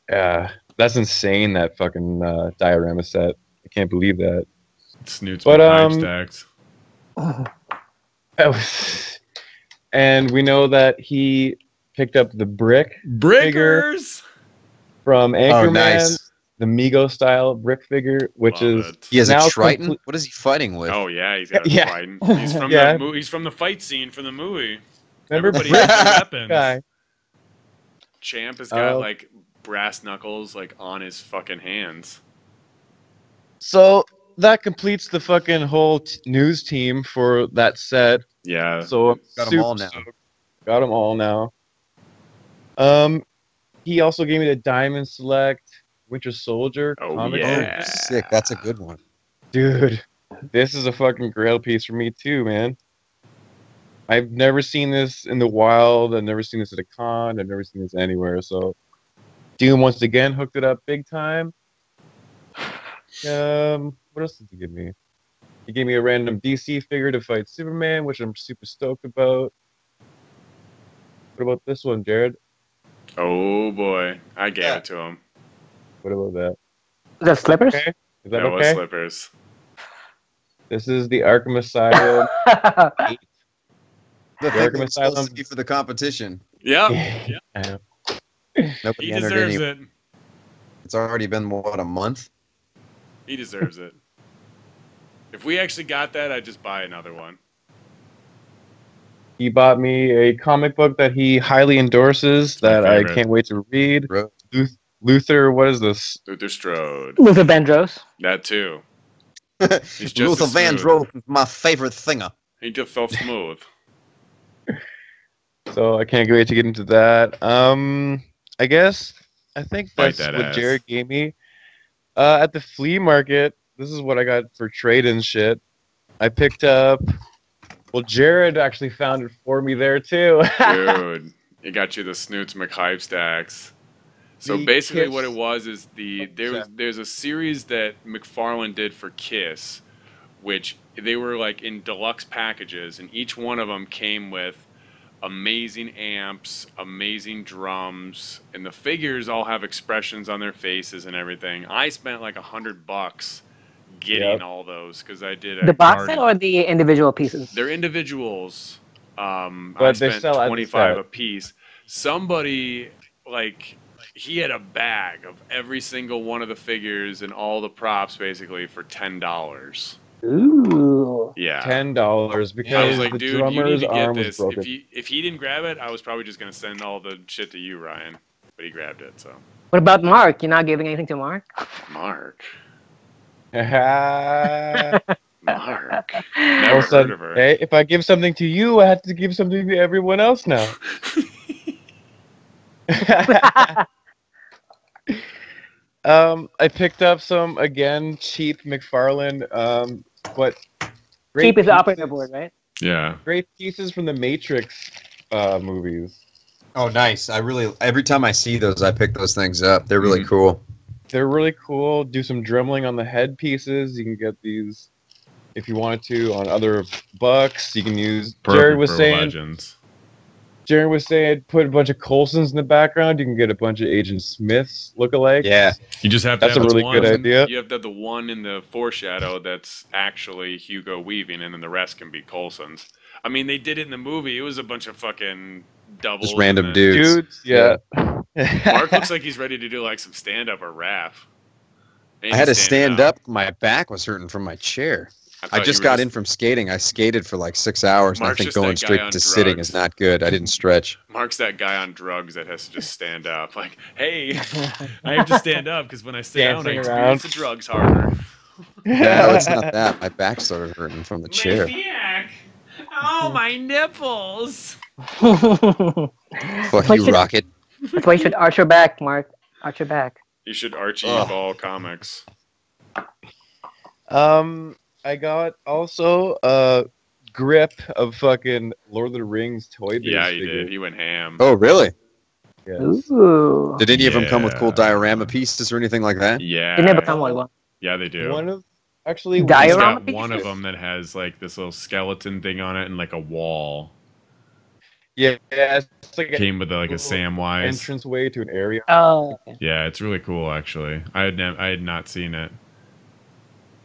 Speaker 7: Yeah, that's insane. That fucking diorama set. I can't believe that.
Speaker 2: Snoots
Speaker 7: But,
Speaker 2: with pipe stacks.
Speaker 7: And we know that he picked up the brick
Speaker 2: Brickers.
Speaker 7: from
Speaker 3: Oh,
Speaker 7: Anchorman,
Speaker 3: nice.
Speaker 7: the Mego style brick figure, which
Speaker 2: Love
Speaker 7: is
Speaker 2: it.
Speaker 3: He has a
Speaker 7: now
Speaker 3: Triton?
Speaker 7: complete-
Speaker 3: What is he fighting with?
Speaker 2: Oh yeah, he's got a
Speaker 7: Yeah.
Speaker 2: Triton. He's from
Speaker 7: Yeah.
Speaker 2: he's from the fight scene from the movie.
Speaker 7: Remember
Speaker 2: Everybody
Speaker 7: Brick
Speaker 2: has their weapons.
Speaker 7: guy?
Speaker 2: Champ has got
Speaker 7: Oh.
Speaker 2: like brass knuckles like on his fucking hands.
Speaker 7: So that completes the fucking whole news team for that set.
Speaker 2: Yeah.
Speaker 7: So I'm
Speaker 3: Got 'em
Speaker 7: super
Speaker 3: all now.
Speaker 7: stoked. Got them all now. He also gave me the Diamond Select Winter Soldier
Speaker 2: Oh,
Speaker 7: comic
Speaker 2: yeah.
Speaker 7: book.
Speaker 3: Sick. That's a good one.
Speaker 7: Dude, this is a fucking grail piece for me too, man. I've never seen this in the wild. I've never seen this at a con. I've never seen this anywhere. So, Doom once again hooked it up big time. What else did he give me? He gave me a random DC figure to fight Superman, which I'm super stoked about. What about this one, Jared?
Speaker 2: Oh boy, I gave
Speaker 3: Yeah.
Speaker 2: it to him.
Speaker 7: What about that?
Speaker 1: The slippers?
Speaker 7: Okay. Is that
Speaker 2: That was
Speaker 7: okay?
Speaker 2: slippers.
Speaker 7: This is the Arkham Asylum.
Speaker 3: The
Speaker 7: Arkham
Speaker 3: thing that was
Speaker 7: Asylum.
Speaker 3: supposed to be for the competition.
Speaker 2: Yep.
Speaker 7: I know.
Speaker 3: Nobody
Speaker 2: He
Speaker 3: entered
Speaker 2: deserves
Speaker 3: any.
Speaker 2: it.
Speaker 3: It's already been, what, a month?
Speaker 2: He deserves it. If we actually got that, I'd just buy another one.
Speaker 7: He bought me a comic book that he highly endorses
Speaker 2: my
Speaker 7: that I
Speaker 2: favorite.
Speaker 7: can't wait to read.
Speaker 3: Bro.
Speaker 7: Luther, what is this?
Speaker 2: Luther Strode.
Speaker 1: Luther Vandross.
Speaker 2: That too. He's just
Speaker 3: Luther
Speaker 2: as smooth.
Speaker 3: Vandross is my favorite thinger.
Speaker 2: He just felt smooth.
Speaker 7: So I can't wait to get into that. I guess I think
Speaker 4: Bite
Speaker 7: that's
Speaker 4: that
Speaker 7: what
Speaker 4: ass.
Speaker 7: Jared gave me. At the flea market, this is what I got for trade and shit. I picked up. Well, Jared actually found it for me there too.
Speaker 2: Dude, it got you the Snoots McHype stacks. So
Speaker 7: The
Speaker 2: basically, what it
Speaker 7: Kiss-
Speaker 2: was is there's a series that McFarlane did for Kiss, which they were like in deluxe packages, and each one of them came with amazing amps, amazing drums, and the figures all have expressions on their faces and everything. I spent like $100 getting
Speaker 7: Yep.
Speaker 2: all those because I did
Speaker 1: The
Speaker 2: a
Speaker 1: box
Speaker 2: card.
Speaker 1: set or the individual pieces?
Speaker 2: They're individuals. I
Speaker 7: But they
Speaker 2: spent
Speaker 7: sell as a
Speaker 2: 25
Speaker 7: set.
Speaker 2: a piece. Somebody like he had a bag of every single one of the figures and all the props basically for $10.
Speaker 1: Ooh.
Speaker 2: Yeah.
Speaker 7: $10
Speaker 2: I
Speaker 7: because
Speaker 2: was like,
Speaker 7: the
Speaker 2: dude, you need
Speaker 7: drummer's
Speaker 2: to get
Speaker 7: arm was
Speaker 2: this.
Speaker 7: broken.
Speaker 2: If he didn't grab it, I was probably just gonna send all the shit to you, Ryan. But he grabbed it, so
Speaker 1: What about Mark? You're not giving anything to Mark?
Speaker 2: Mark.
Speaker 7: All
Speaker 2: Mark.
Speaker 7: of
Speaker 2: Never
Speaker 7: a
Speaker 2: heard
Speaker 7: sudden,
Speaker 2: of her.
Speaker 7: hey, if I give something to you, I have to give something to everyone else now. I picked up some again cheap McFarlane, but great
Speaker 1: Cheap is the
Speaker 7: pieces,
Speaker 1: operative word, right?
Speaker 4: Yeah.
Speaker 7: great pieces from the Matrix movies.
Speaker 3: Oh, nice. Every time I see those, I pick those things up. They're really
Speaker 4: Mhm.
Speaker 3: cool.
Speaker 7: They're really cool. Do some drumming on the head pieces. You can get these if you wanted to on other bucks. You can use.
Speaker 4: Perfect for Legends.
Speaker 7: Jared was saying put a bunch of Coulsons in the background. You can get a bunch of Agent Smiths lookalikes.
Speaker 3: Yeah.
Speaker 4: You just have to
Speaker 7: That's a
Speaker 4: have
Speaker 7: really
Speaker 4: one.
Speaker 7: good idea.
Speaker 2: You have to have the one in the foreshadow that's actually Hugo Weaving, and then the rest can be Coulson's. I mean, they did it in the movie. It was a bunch of fucking doubles.
Speaker 3: Just random
Speaker 2: and then-
Speaker 3: dudes.
Speaker 7: Dudes, yeah.
Speaker 2: Mark looks like he's ready to do like some stand up or rap. And
Speaker 3: I had to
Speaker 2: he's standing
Speaker 3: stand up. My back was hurting from my chair. I
Speaker 2: thought
Speaker 3: just
Speaker 2: you were
Speaker 3: got in from skating. I skated for like 6 hours, and I
Speaker 2: Mark's
Speaker 3: think
Speaker 2: just that
Speaker 3: going
Speaker 2: guy
Speaker 3: straight
Speaker 2: on
Speaker 3: to sitting
Speaker 2: drugs.
Speaker 3: is not good. I didn't stretch.
Speaker 2: Mark's that guy on drugs that has to just stand up. Like, hey, I have to stand up because when I sit down, I
Speaker 7: Dancing
Speaker 2: experience
Speaker 7: around.
Speaker 2: the drugs harder.
Speaker 3: No, it's not that. My back started hurting from the chair.
Speaker 2: back. Oh, my nipples.
Speaker 3: Fuck
Speaker 1: Why
Speaker 3: you,
Speaker 1: should-
Speaker 3: Rocket.
Speaker 1: That's why you should arch your back, Mark. Arch your back.
Speaker 2: You should Archie
Speaker 3: Ugh.
Speaker 2: Ball comics.
Speaker 7: I got also a grip of fucking Lord of the Rings toy base
Speaker 2: Yeah, he
Speaker 7: figure.
Speaker 2: did. He went ham.
Speaker 3: Oh, really?
Speaker 7: Yes.
Speaker 1: Ooh.
Speaker 3: Did any of them come with cool
Speaker 4: Yeah.
Speaker 3: diorama pieces or anything like that?
Speaker 2: Yeah.
Speaker 1: They never come with one.
Speaker 2: Yeah, they do.
Speaker 7: One of actually
Speaker 2: He's
Speaker 1: Diorama
Speaker 2: got one of
Speaker 1: pieces?
Speaker 2: them that has like this little skeleton thing on it and like a wall.
Speaker 7: yeah, it's like a
Speaker 2: Came with like a Samwise.
Speaker 7: entranceway to an area.
Speaker 1: Oh, okay.
Speaker 2: Yeah, it's really cool actually. I had not seen it.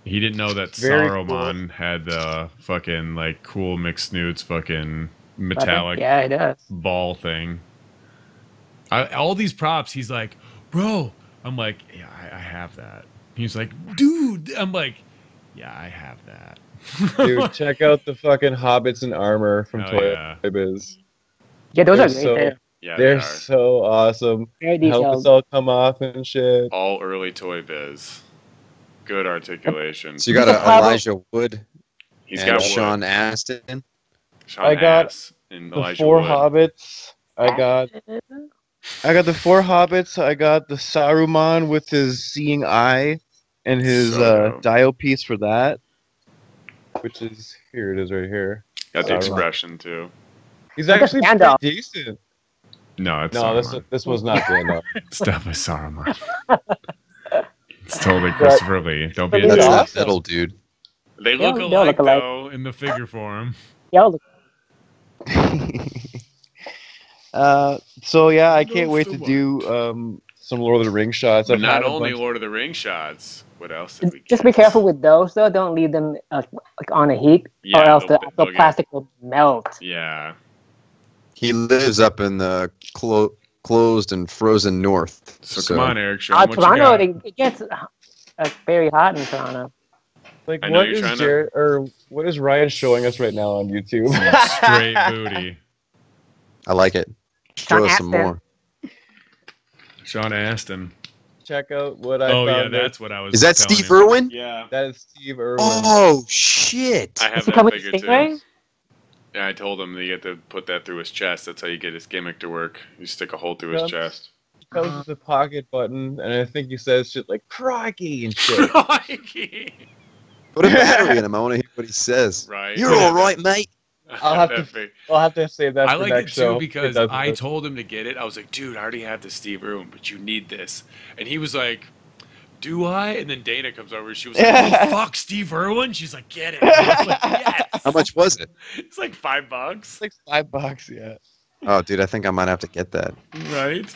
Speaker 2: He didn't know that
Speaker 7: Very
Speaker 2: Saruman had the fucking like cool McSnoots fucking metallic
Speaker 1: Yeah, it does.
Speaker 2: ball thing. All these props, he's like, bro. I'm like, yeah, I have that. He's like, dude. I'm like, yeah, I have that.
Speaker 7: Dude, check out the fucking hobbits in armor from
Speaker 2: Hell
Speaker 7: Toy
Speaker 2: yeah.
Speaker 7: Biz.
Speaker 1: Yeah, those are
Speaker 7: They're
Speaker 1: great.
Speaker 7: so-
Speaker 1: They're
Speaker 2: Yeah, they
Speaker 7: They're
Speaker 2: are.
Speaker 7: so awesome.
Speaker 1: very
Speaker 7: Help us
Speaker 1: detailed.
Speaker 7: all come off and shit.
Speaker 2: All early Toy Biz. Good articulation.
Speaker 3: So you got
Speaker 1: Look
Speaker 3: a
Speaker 1: at Pablo.
Speaker 3: Elijah Wood
Speaker 2: He's
Speaker 3: and
Speaker 2: got
Speaker 3: Sean
Speaker 2: Wood.
Speaker 3: Astin.
Speaker 2: Sean
Speaker 7: I got
Speaker 2: Ass and
Speaker 7: The
Speaker 2: Elijah
Speaker 7: four
Speaker 2: Wood.
Speaker 7: hobbits. I got the four hobbits. I got the Saruman with his seeing eye and his
Speaker 2: So dope.
Speaker 7: dial piece for that. Which is here it is right here.
Speaker 2: Got the
Speaker 7: Saruman.
Speaker 2: expression too.
Speaker 7: He's
Speaker 1: Look at
Speaker 7: actually
Speaker 1: Gandalf.
Speaker 7: pretty decent.
Speaker 2: No, it's
Speaker 7: No,
Speaker 2: Saruman.
Speaker 7: this was not Gandalf.
Speaker 2: It's definitely Saruman. It's totally Christopher Lee. Don't be a
Speaker 1: But
Speaker 3: That's
Speaker 1: Yeah.
Speaker 2: dick.
Speaker 3: the middle dude.
Speaker 2: They look
Speaker 1: They'll
Speaker 2: alike
Speaker 1: look alike.
Speaker 2: though in the figure form.
Speaker 1: Yeah, look.
Speaker 7: So yeah, I
Speaker 2: No,
Speaker 7: can't wait
Speaker 2: so
Speaker 7: to
Speaker 2: what?
Speaker 7: do some Lord of the Rings shots.
Speaker 2: But
Speaker 7: I've
Speaker 2: not
Speaker 7: had a
Speaker 2: only
Speaker 7: bunch-
Speaker 2: Lord of the Ring shots. What else did we
Speaker 1: Just
Speaker 2: get?
Speaker 1: be careful with those, though. Don't leave them like on a heat,
Speaker 2: Yeah,
Speaker 1: or else
Speaker 2: they'll-
Speaker 1: the
Speaker 2: they'll get-
Speaker 1: plastic will melt.
Speaker 2: Yeah.
Speaker 3: He lives up in the closed and frozen north.
Speaker 2: So come on, Eric. Show 'em what you
Speaker 1: Toronto,
Speaker 2: got.
Speaker 1: it gets very hot in Toronto.
Speaker 7: Like
Speaker 2: I know
Speaker 7: what
Speaker 2: you're
Speaker 7: is
Speaker 2: trying to-
Speaker 7: Jared or what is Ryan showing us right now on YouTube?
Speaker 2: Straight booty.
Speaker 3: I like it.
Speaker 1: Sean
Speaker 3: Show us some
Speaker 1: Astin.
Speaker 3: more.
Speaker 2: Sean Astin.
Speaker 7: Check out what I
Speaker 2: Oh
Speaker 7: found.
Speaker 2: yeah, that's what I was.
Speaker 3: Is that
Speaker 2: telling
Speaker 3: Steve
Speaker 2: you.
Speaker 3: Irwin?
Speaker 2: Yeah.
Speaker 7: That is Steve Irwin.
Speaker 3: Oh, shit.
Speaker 2: I
Speaker 1: Does
Speaker 2: have
Speaker 1: he
Speaker 2: that
Speaker 1: come with
Speaker 2: figure
Speaker 1: the
Speaker 2: too.
Speaker 1: stingray?
Speaker 2: Yeah, I told him that you have to put that through his chest. That's how you get his gimmick to work. You stick a hole through his
Speaker 7: Comes-
Speaker 2: chest.
Speaker 7: comes with a pocket button, and I think he says shit like "crikey" and shit.
Speaker 2: Crikey.
Speaker 3: Put a battery in him. I want to hear what he says.
Speaker 2: Right.
Speaker 3: You're all right, mate.
Speaker 7: I'll have to save that
Speaker 2: I
Speaker 7: for
Speaker 2: like
Speaker 7: next
Speaker 2: it
Speaker 7: show.
Speaker 2: too because
Speaker 7: It does
Speaker 2: I
Speaker 7: work.
Speaker 2: told him to get it. I was like, dude, I already have the Steve Irwin, but you need this. And he was like, do I? And then Dana comes over. She was like, oh, fuck, Steve Irwin? She's like, get it. And I was like, yes.
Speaker 3: How much was it?
Speaker 2: It's like $5.
Speaker 7: It's like $5, yeah.
Speaker 3: Oh, dude, I think I might have to get that.
Speaker 2: Right?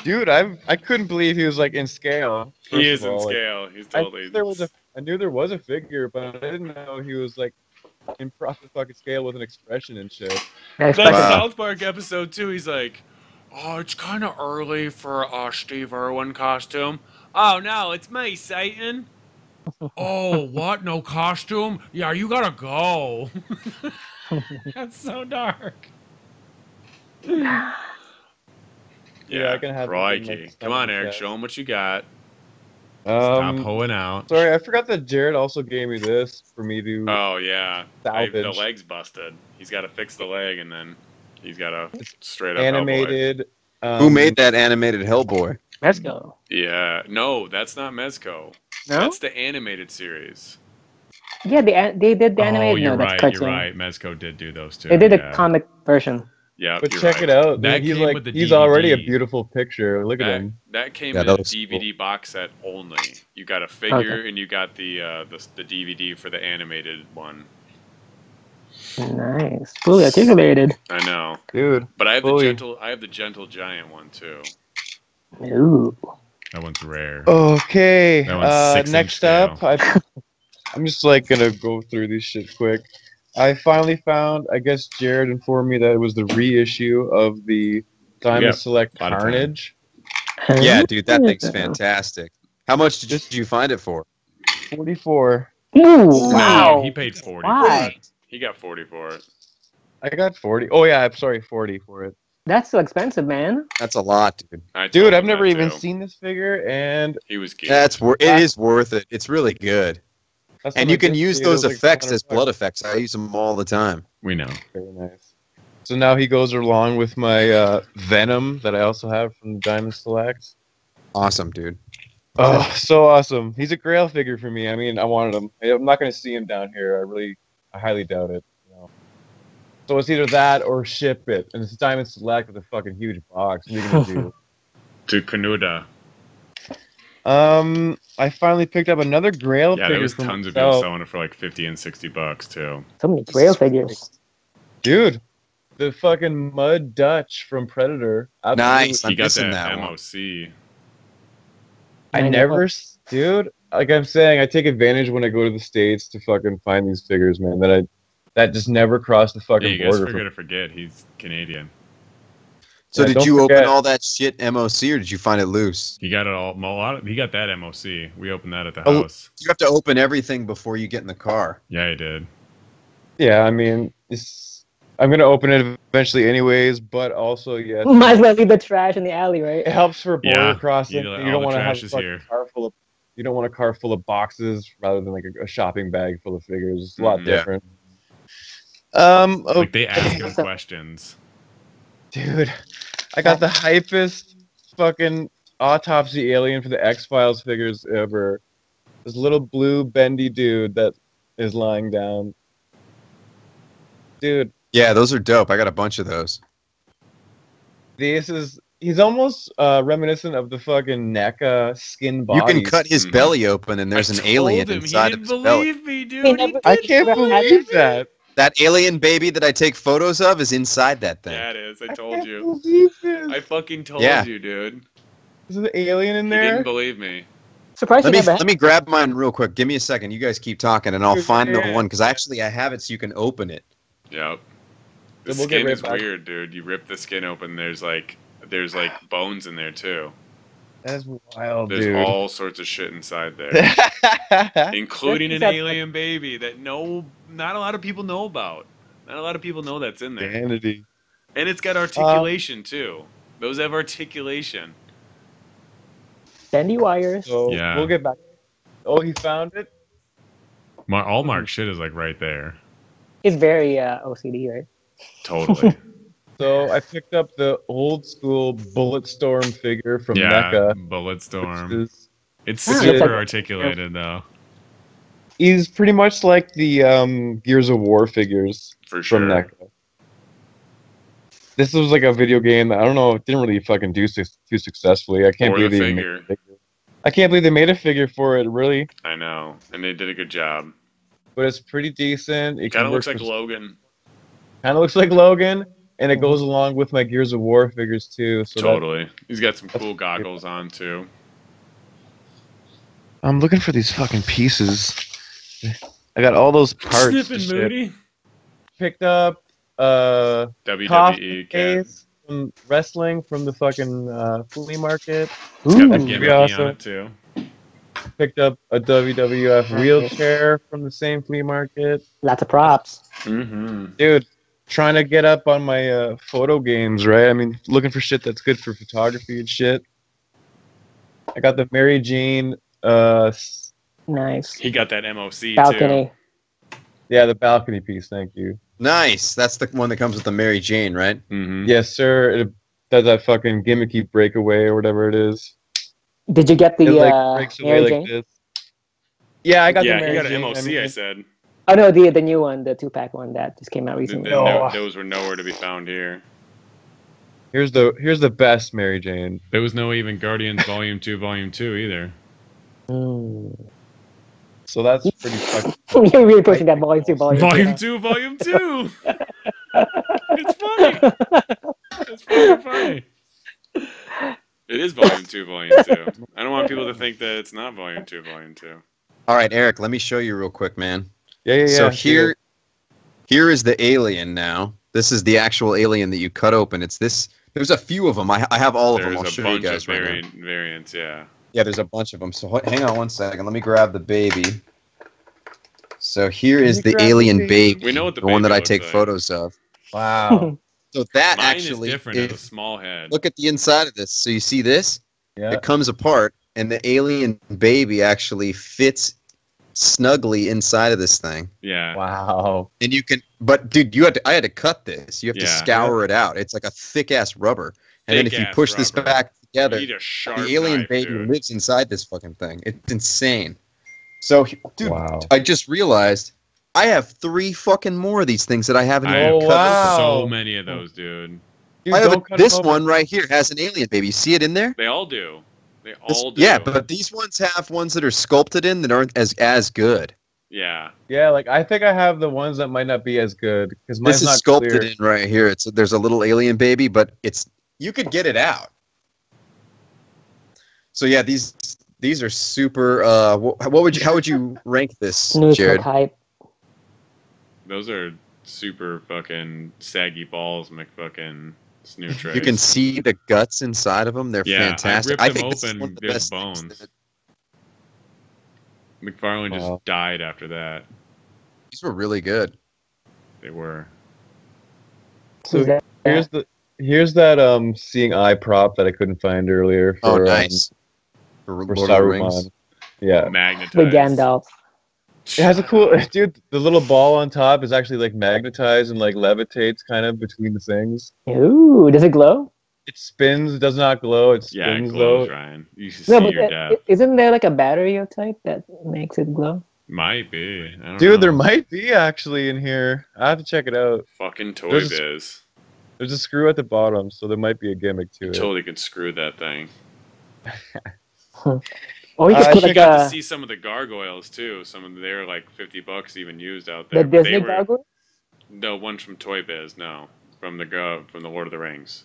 Speaker 7: Dude, I couldn't believe he was like in scale.
Speaker 2: He
Speaker 7: first
Speaker 2: is
Speaker 7: of
Speaker 2: in
Speaker 7: all. Like,
Speaker 2: scale. He's
Speaker 7: I
Speaker 2: totally.
Speaker 7: knew there was a figure, but I didn't know he was like in proper fucking scale with an expression and shit.
Speaker 1: I
Speaker 2: That
Speaker 1: expected
Speaker 3: Wow.
Speaker 2: South Park episode too. He's like, "Oh, it's kind of early for a Steve Irwin costume." Oh no, it's me, Satan. Oh, what? No costume? Yeah, you gotta go. That's so dark.
Speaker 7: Yeah, I can have it in,
Speaker 2: crikey.
Speaker 7: like,
Speaker 2: Come on,
Speaker 7: stomach
Speaker 2: Eric.
Speaker 7: test.
Speaker 2: Show him what you got. Stop hoeing out.
Speaker 7: Sorry, I forgot that Jared also gave me this for me to
Speaker 2: Oh yeah, the
Speaker 7: salvage.
Speaker 2: leg's busted. He's got to fix the leg, and then he's got to straight up Hellboy.
Speaker 7: animated.
Speaker 3: Who made that animated Hellboy?
Speaker 1: Let's go.
Speaker 2: Yeah, no, that's not Mezco.
Speaker 1: No?
Speaker 2: That's the animated series.
Speaker 1: Yeah, they did the animated.
Speaker 4: Oh, you're
Speaker 1: no, that's
Speaker 4: right.
Speaker 1: cartoon.
Speaker 4: You're right. Mezco did do those too.
Speaker 1: They did
Speaker 4: yeah.
Speaker 1: a comic version.
Speaker 2: Yeah,
Speaker 7: But
Speaker 2: you're
Speaker 7: check
Speaker 2: right.
Speaker 7: it out.
Speaker 4: That
Speaker 7: He's
Speaker 4: came
Speaker 7: like
Speaker 4: with the
Speaker 7: he's already a
Speaker 4: DVD.
Speaker 7: beautiful picture. Look at him.
Speaker 2: That came
Speaker 3: Yeah,
Speaker 2: in
Speaker 3: that
Speaker 2: a
Speaker 3: was
Speaker 2: DVD
Speaker 3: cool.
Speaker 2: box set only. You got a figure
Speaker 1: Okay.
Speaker 2: and you got the DVD for the animated one.
Speaker 1: Nice. Fully articulated.
Speaker 2: I know,
Speaker 7: Dude.
Speaker 2: but I have
Speaker 7: Fully.
Speaker 2: the gentle giant one too.
Speaker 1: Ooh.
Speaker 4: That one's rare.
Speaker 7: Okay.
Speaker 4: That one's 6-inch
Speaker 7: Next up, I'm just like gonna go through this shit quick. I finally found. I guess Jared informed me that it was the reissue of the Diamond
Speaker 4: Yeah,
Speaker 7: Select
Speaker 4: a lot of time.
Speaker 7: Carnage.
Speaker 3: Yeah, dude, that thing's fantastic. How much did you find it for?
Speaker 7: 44.
Speaker 1: Ooh,
Speaker 2: No,
Speaker 1: wow.
Speaker 4: he paid 40.
Speaker 1: Why?
Speaker 2: He got 40 for it.
Speaker 7: I got 40. Oh yeah, I'm sorry, 40 for it.
Speaker 1: That's so expensive, man.
Speaker 3: That's a lot, dude.
Speaker 2: I told
Speaker 7: Dude,
Speaker 2: him
Speaker 7: I've never
Speaker 2: that,
Speaker 7: even
Speaker 2: too.
Speaker 7: seen this figure, and
Speaker 2: He was geeked.
Speaker 3: It is worth it. It's really good.
Speaker 7: that's
Speaker 3: And
Speaker 7: when
Speaker 3: you
Speaker 7: I
Speaker 3: can
Speaker 7: did
Speaker 3: use
Speaker 7: see it,
Speaker 3: those
Speaker 7: it was like
Speaker 3: effects
Speaker 7: 200
Speaker 3: as blood effects. I use them all the time.
Speaker 4: We know.
Speaker 7: Very nice. So now he goes along with my Venom that I also have from the Diamond Select.
Speaker 3: Awesome, dude.
Speaker 7: Oh, so awesome. He's a grail figure for me. I mean, I wanted him. I'm not going to see him down here. I highly doubt it. You know? So it's either that or ship it. And it's Diamond Select with a fucking huge box. What are you going to do?
Speaker 2: To Canuda.
Speaker 7: I finally picked up another grail
Speaker 2: Yeah,
Speaker 7: figure
Speaker 2: there was
Speaker 7: for
Speaker 2: tons of people
Speaker 7: myself.
Speaker 2: selling it for like $50 and $60 too.
Speaker 1: So many grail figures.
Speaker 7: Dude, the fucking Mud Dutch from Predator.
Speaker 3: Nice.
Speaker 2: He
Speaker 3: I'm
Speaker 2: got
Speaker 3: missing
Speaker 2: that
Speaker 3: that one.
Speaker 2: MOC.
Speaker 7: I
Speaker 1: I
Speaker 7: never,
Speaker 1: know.
Speaker 7: dude. Like I'm saying, I take advantage when I go to the States to fucking find these figures, man. That just never crossed the
Speaker 2: Yeah,
Speaker 7: fucking
Speaker 2: you guys
Speaker 7: border.
Speaker 2: forget to forget he's Canadian.
Speaker 3: So
Speaker 7: Yeah,
Speaker 3: did
Speaker 7: don't
Speaker 3: you
Speaker 7: forget-
Speaker 3: open all that shit MOC or did you find it loose?
Speaker 4: He got it all. He got that MOC. We opened that at the
Speaker 3: Oh.
Speaker 4: house.
Speaker 3: You have to open everything before you get in the car.
Speaker 4: Yeah, he did.
Speaker 7: Yeah, I mean, I'm gonna open it eventually, anyways. But also, yes,
Speaker 1: Might as well leave the trash in the alley, right?
Speaker 7: it helps for border
Speaker 4: Yeah,
Speaker 7: crossing.
Speaker 4: all
Speaker 7: You
Speaker 4: the
Speaker 7: don't want to have
Speaker 4: trash
Speaker 7: a
Speaker 4: is
Speaker 7: fucking
Speaker 4: here.
Speaker 7: car full of. You don't want a car full of boxes rather than like a shopping bag full of figures. It's a lot
Speaker 2: Mhm.
Speaker 3: Yeah.
Speaker 7: different.
Speaker 4: Like they
Speaker 7: okay.
Speaker 4: ask him questions.
Speaker 7: Dude, I got the hypest fucking autopsy alien for the X-Files figures ever. This little blue bendy dude that is lying down. Dude,
Speaker 3: Yeah, those are dope. I got a bunch of those.
Speaker 7: he's almost reminiscent of the fucking NECA skin body.
Speaker 3: You can cut his
Speaker 2: Mhm.
Speaker 3: belly open and there's
Speaker 2: I
Speaker 3: an
Speaker 2: told
Speaker 3: alien
Speaker 2: him,
Speaker 3: inside
Speaker 2: he
Speaker 3: of
Speaker 2: didn't
Speaker 3: his belly.
Speaker 2: believe me, dude.
Speaker 1: He
Speaker 2: He
Speaker 1: never-
Speaker 7: I
Speaker 2: didn't
Speaker 7: can't believe that.
Speaker 3: That alien baby that I take photos of is inside that thing.
Speaker 2: Yeah, it is. I
Speaker 7: I
Speaker 2: told
Speaker 7: can't
Speaker 2: you.
Speaker 7: believe this.
Speaker 2: I fucking told
Speaker 3: Yeah.
Speaker 2: you, dude.
Speaker 7: Is an alien in
Speaker 2: He
Speaker 7: there?
Speaker 2: didn't believe me.
Speaker 1: Surprised
Speaker 3: Let
Speaker 1: you
Speaker 3: me
Speaker 1: never
Speaker 3: let me grab mine real quick. Give me a second. You guys keep talking, and I'll
Speaker 7: Yeah,
Speaker 3: find the
Speaker 7: yeah.
Speaker 3: one because actually I have it so you can open it.
Speaker 2: Yep. The
Speaker 7: Then we'll get
Speaker 2: skin
Speaker 7: right
Speaker 2: is
Speaker 7: back.
Speaker 2: weird, dude. You rip the skin open. There's like bones in there too.
Speaker 7: That's wild,
Speaker 2: There's
Speaker 7: dude.
Speaker 2: all sorts of shit inside there, including an
Speaker 1: That's-
Speaker 2: alien baby that not a lot of people know about. Not a lot of people know that's in there,
Speaker 7: Vanity.
Speaker 2: and it's got articulation too. Those have articulation.
Speaker 1: bendy wires.
Speaker 7: So
Speaker 4: Yeah.
Speaker 7: we'll get back. Oh, he found it?
Speaker 4: All Mark shit is like right there.
Speaker 1: It's very OCD, right?
Speaker 2: Totally.
Speaker 7: So I picked up the old school Bulletstorm figure from
Speaker 4: Yeah,
Speaker 7: NECA.
Speaker 4: Bulletstorm. It's
Speaker 1: Ah, looks
Speaker 4: super
Speaker 1: like-
Speaker 4: articulated though.
Speaker 7: He's pretty much like the Gears of War figures
Speaker 2: For sure.
Speaker 7: from NECA. This was like a video game that I don't know, it didn't really fucking do too successfully. I can't
Speaker 2: Or
Speaker 7: believe
Speaker 2: the
Speaker 7: they made
Speaker 2: figure.
Speaker 7: a figure. I can't believe they made a figure for it, really.
Speaker 2: I know, and they did a good job.
Speaker 7: But it's pretty decent. It
Speaker 2: Kind of
Speaker 7: work
Speaker 2: looks like
Speaker 7: for-
Speaker 2: Logan.
Speaker 7: Kind of looks like Logan, and it goes along with my Gears of War figures too. So
Speaker 2: Totally. He's got some cool goggles on too.
Speaker 7: I'm looking for these fucking pieces. I got all those parts.
Speaker 2: Sniffing
Speaker 7: and shit.
Speaker 2: Moody.
Speaker 7: Picked up
Speaker 2: WWE
Speaker 7: coffee
Speaker 2: cat.
Speaker 7: case from wrestling from the fucking flea market.
Speaker 2: It's got the
Speaker 7: That's pretty
Speaker 2: gimmicky
Speaker 7: awesome.
Speaker 2: on it too.
Speaker 7: Picked up a WWF wheelchair from the same flea market.
Speaker 1: Lots of props.
Speaker 2: Mm-hmm.
Speaker 7: Dude, trying to get up on my photo games, right? I mean, looking for shit that's good for photography and shit. I got the Mary Jane,
Speaker 1: Nice.
Speaker 2: He got that MOC
Speaker 1: Balcony.
Speaker 7: yeah, the balcony piece. Thank you.
Speaker 3: Nice. That's the one that comes with the Mary Jane, right?
Speaker 2: too. Mm-hmm.
Speaker 7: Yes, sir. It does that fucking gimmicky breakaway or whatever it is.
Speaker 1: Did you get the
Speaker 7: It breaks away
Speaker 1: Mary
Speaker 7: like
Speaker 1: Jane?
Speaker 7: this. Yeah, I got
Speaker 2: Yeah,
Speaker 7: the Mary
Speaker 2: he got an
Speaker 7: Jane.
Speaker 2: MOC.
Speaker 7: I
Speaker 2: I
Speaker 7: mean,
Speaker 2: said.
Speaker 1: Oh no, the new one, the 2-pack one that just came out recently.
Speaker 2: Those were nowhere to be found here.
Speaker 7: here's the best Mary Jane.
Speaker 4: There was no even Guardians Volume 2, Volume 2 either.
Speaker 7: So that's pretty fucking.
Speaker 1: You're really pushing that volume 2, volume 2.
Speaker 4: Volume 2! It's funny! It's fucking funny.
Speaker 2: It is Volume 2, Volume 2. I don't want people to think that it's not Volume 2, Volume 2.
Speaker 3: All right, Eric, let me show you real quick, man.
Speaker 7: Yeah.
Speaker 3: So here is the alien now. This is the actual alien that you cut open. It's this. There's a few of them. I have all of them. I'll
Speaker 2: There's a
Speaker 3: show you
Speaker 2: bunch
Speaker 3: guys
Speaker 2: of
Speaker 3: right now.
Speaker 2: variants, yeah.
Speaker 3: Yeah, there's a bunch of them. So hang on one second. Let me grab the baby. So here is the
Speaker 7: grab the
Speaker 3: alien
Speaker 7: baby?
Speaker 3: baby,
Speaker 2: We know what the
Speaker 3: one
Speaker 2: baby
Speaker 3: that I
Speaker 2: looks
Speaker 3: take
Speaker 2: like.
Speaker 3: photos of.
Speaker 7: Wow.
Speaker 3: So that
Speaker 2: Mine
Speaker 3: actually
Speaker 2: is different. It's a small head.
Speaker 3: look at the inside of this. So you see this?
Speaker 7: Yeah.
Speaker 3: It comes apart, and the alien baby actually fits snugly inside of this thing.
Speaker 2: Yeah.
Speaker 7: Wow.
Speaker 3: And you can, but dude, I had to cut this. You have to
Speaker 2: Yeah.
Speaker 3: scour it out. It's like a thick ass rubber. And then if you
Speaker 2: Thick-ass
Speaker 3: push this
Speaker 2: rubber.
Speaker 3: back
Speaker 2: You
Speaker 3: together,
Speaker 2: need a sharp
Speaker 3: the alien
Speaker 2: knife,
Speaker 3: baby
Speaker 2: dude.
Speaker 3: lives inside this fucking thing. It's insane. So, dude,
Speaker 7: Wow.
Speaker 3: I just realized I have 3 fucking more of these things that I haven't
Speaker 4: I
Speaker 3: even
Speaker 4: have
Speaker 3: cut.
Speaker 7: wow.
Speaker 4: so many of those, dude.
Speaker 7: Dude,
Speaker 3: I have
Speaker 7: don't cut
Speaker 3: this
Speaker 7: them open.
Speaker 3: one right here has an alien baby. You see it in there?
Speaker 2: They all do. They
Speaker 3: This-
Speaker 2: all do.
Speaker 3: yeah, but these ones have ones that are sculpted in that aren't as good.
Speaker 2: Yeah.
Speaker 7: Yeah, like I think I have the ones that might not be as good because mine's
Speaker 3: This is
Speaker 7: not
Speaker 3: sculpted
Speaker 7: clear.
Speaker 3: in right here. There's a little alien baby, but you could get it out. So yeah, these are super. How would you rank this,
Speaker 1: Snooze
Speaker 3: Jared?
Speaker 1: hype.
Speaker 2: Those are super fucking saggy balls, McFucking snootrays.
Speaker 3: You can see the guts inside of them. They're
Speaker 2: Yeah,
Speaker 3: fantastic.
Speaker 2: I
Speaker 3: I
Speaker 2: ripped
Speaker 3: think
Speaker 2: them
Speaker 3: this is
Speaker 2: open,
Speaker 3: one of the
Speaker 2: there's
Speaker 3: best things
Speaker 2: bones.
Speaker 3: that-
Speaker 2: McFarlane
Speaker 7: Wow.
Speaker 2: just died after that.
Speaker 3: These were really good.
Speaker 2: They were.
Speaker 7: So
Speaker 1: Who's that?
Speaker 7: here's that seeing eye prop that I couldn't find earlier for,
Speaker 3: Oh, nice. For
Speaker 7: for
Speaker 3: Lord of the Rings.
Speaker 7: Saruman. Yeah.
Speaker 2: Magnetized.
Speaker 1: With Gandalf.
Speaker 7: It has a cool dude, the little ball on top is actually like magnetized and like levitates kind of between the things.
Speaker 1: Ooh, does it glow?
Speaker 7: It spins, it does not glow, it
Speaker 2: Yeah, it
Speaker 7: spins
Speaker 2: glows,
Speaker 7: though.
Speaker 2: Ryan. You should
Speaker 1: No,
Speaker 2: see
Speaker 1: but
Speaker 2: your depth.
Speaker 1: isn't there like a battery type that makes it glow?
Speaker 2: Might be. I don't
Speaker 7: Dude,
Speaker 2: know.
Speaker 7: there might be actually in here. I have to check it out.
Speaker 2: Fucking Toy
Speaker 7: There's-
Speaker 2: Biz.
Speaker 7: There's a screw at the bottom, so there might be a gimmick to
Speaker 2: You
Speaker 7: it.
Speaker 2: totally can screw that thing.
Speaker 1: Or you just
Speaker 7: I
Speaker 1: put
Speaker 2: You
Speaker 1: like
Speaker 2: got to
Speaker 1: a
Speaker 2: see some of the gargoyles too. Some of they're like $50 even used out there.
Speaker 1: the
Speaker 2: but they
Speaker 1: Disney
Speaker 2: were
Speaker 1: gargoyle.
Speaker 2: no ones from Toy Biz. No, from the Lord of the Rings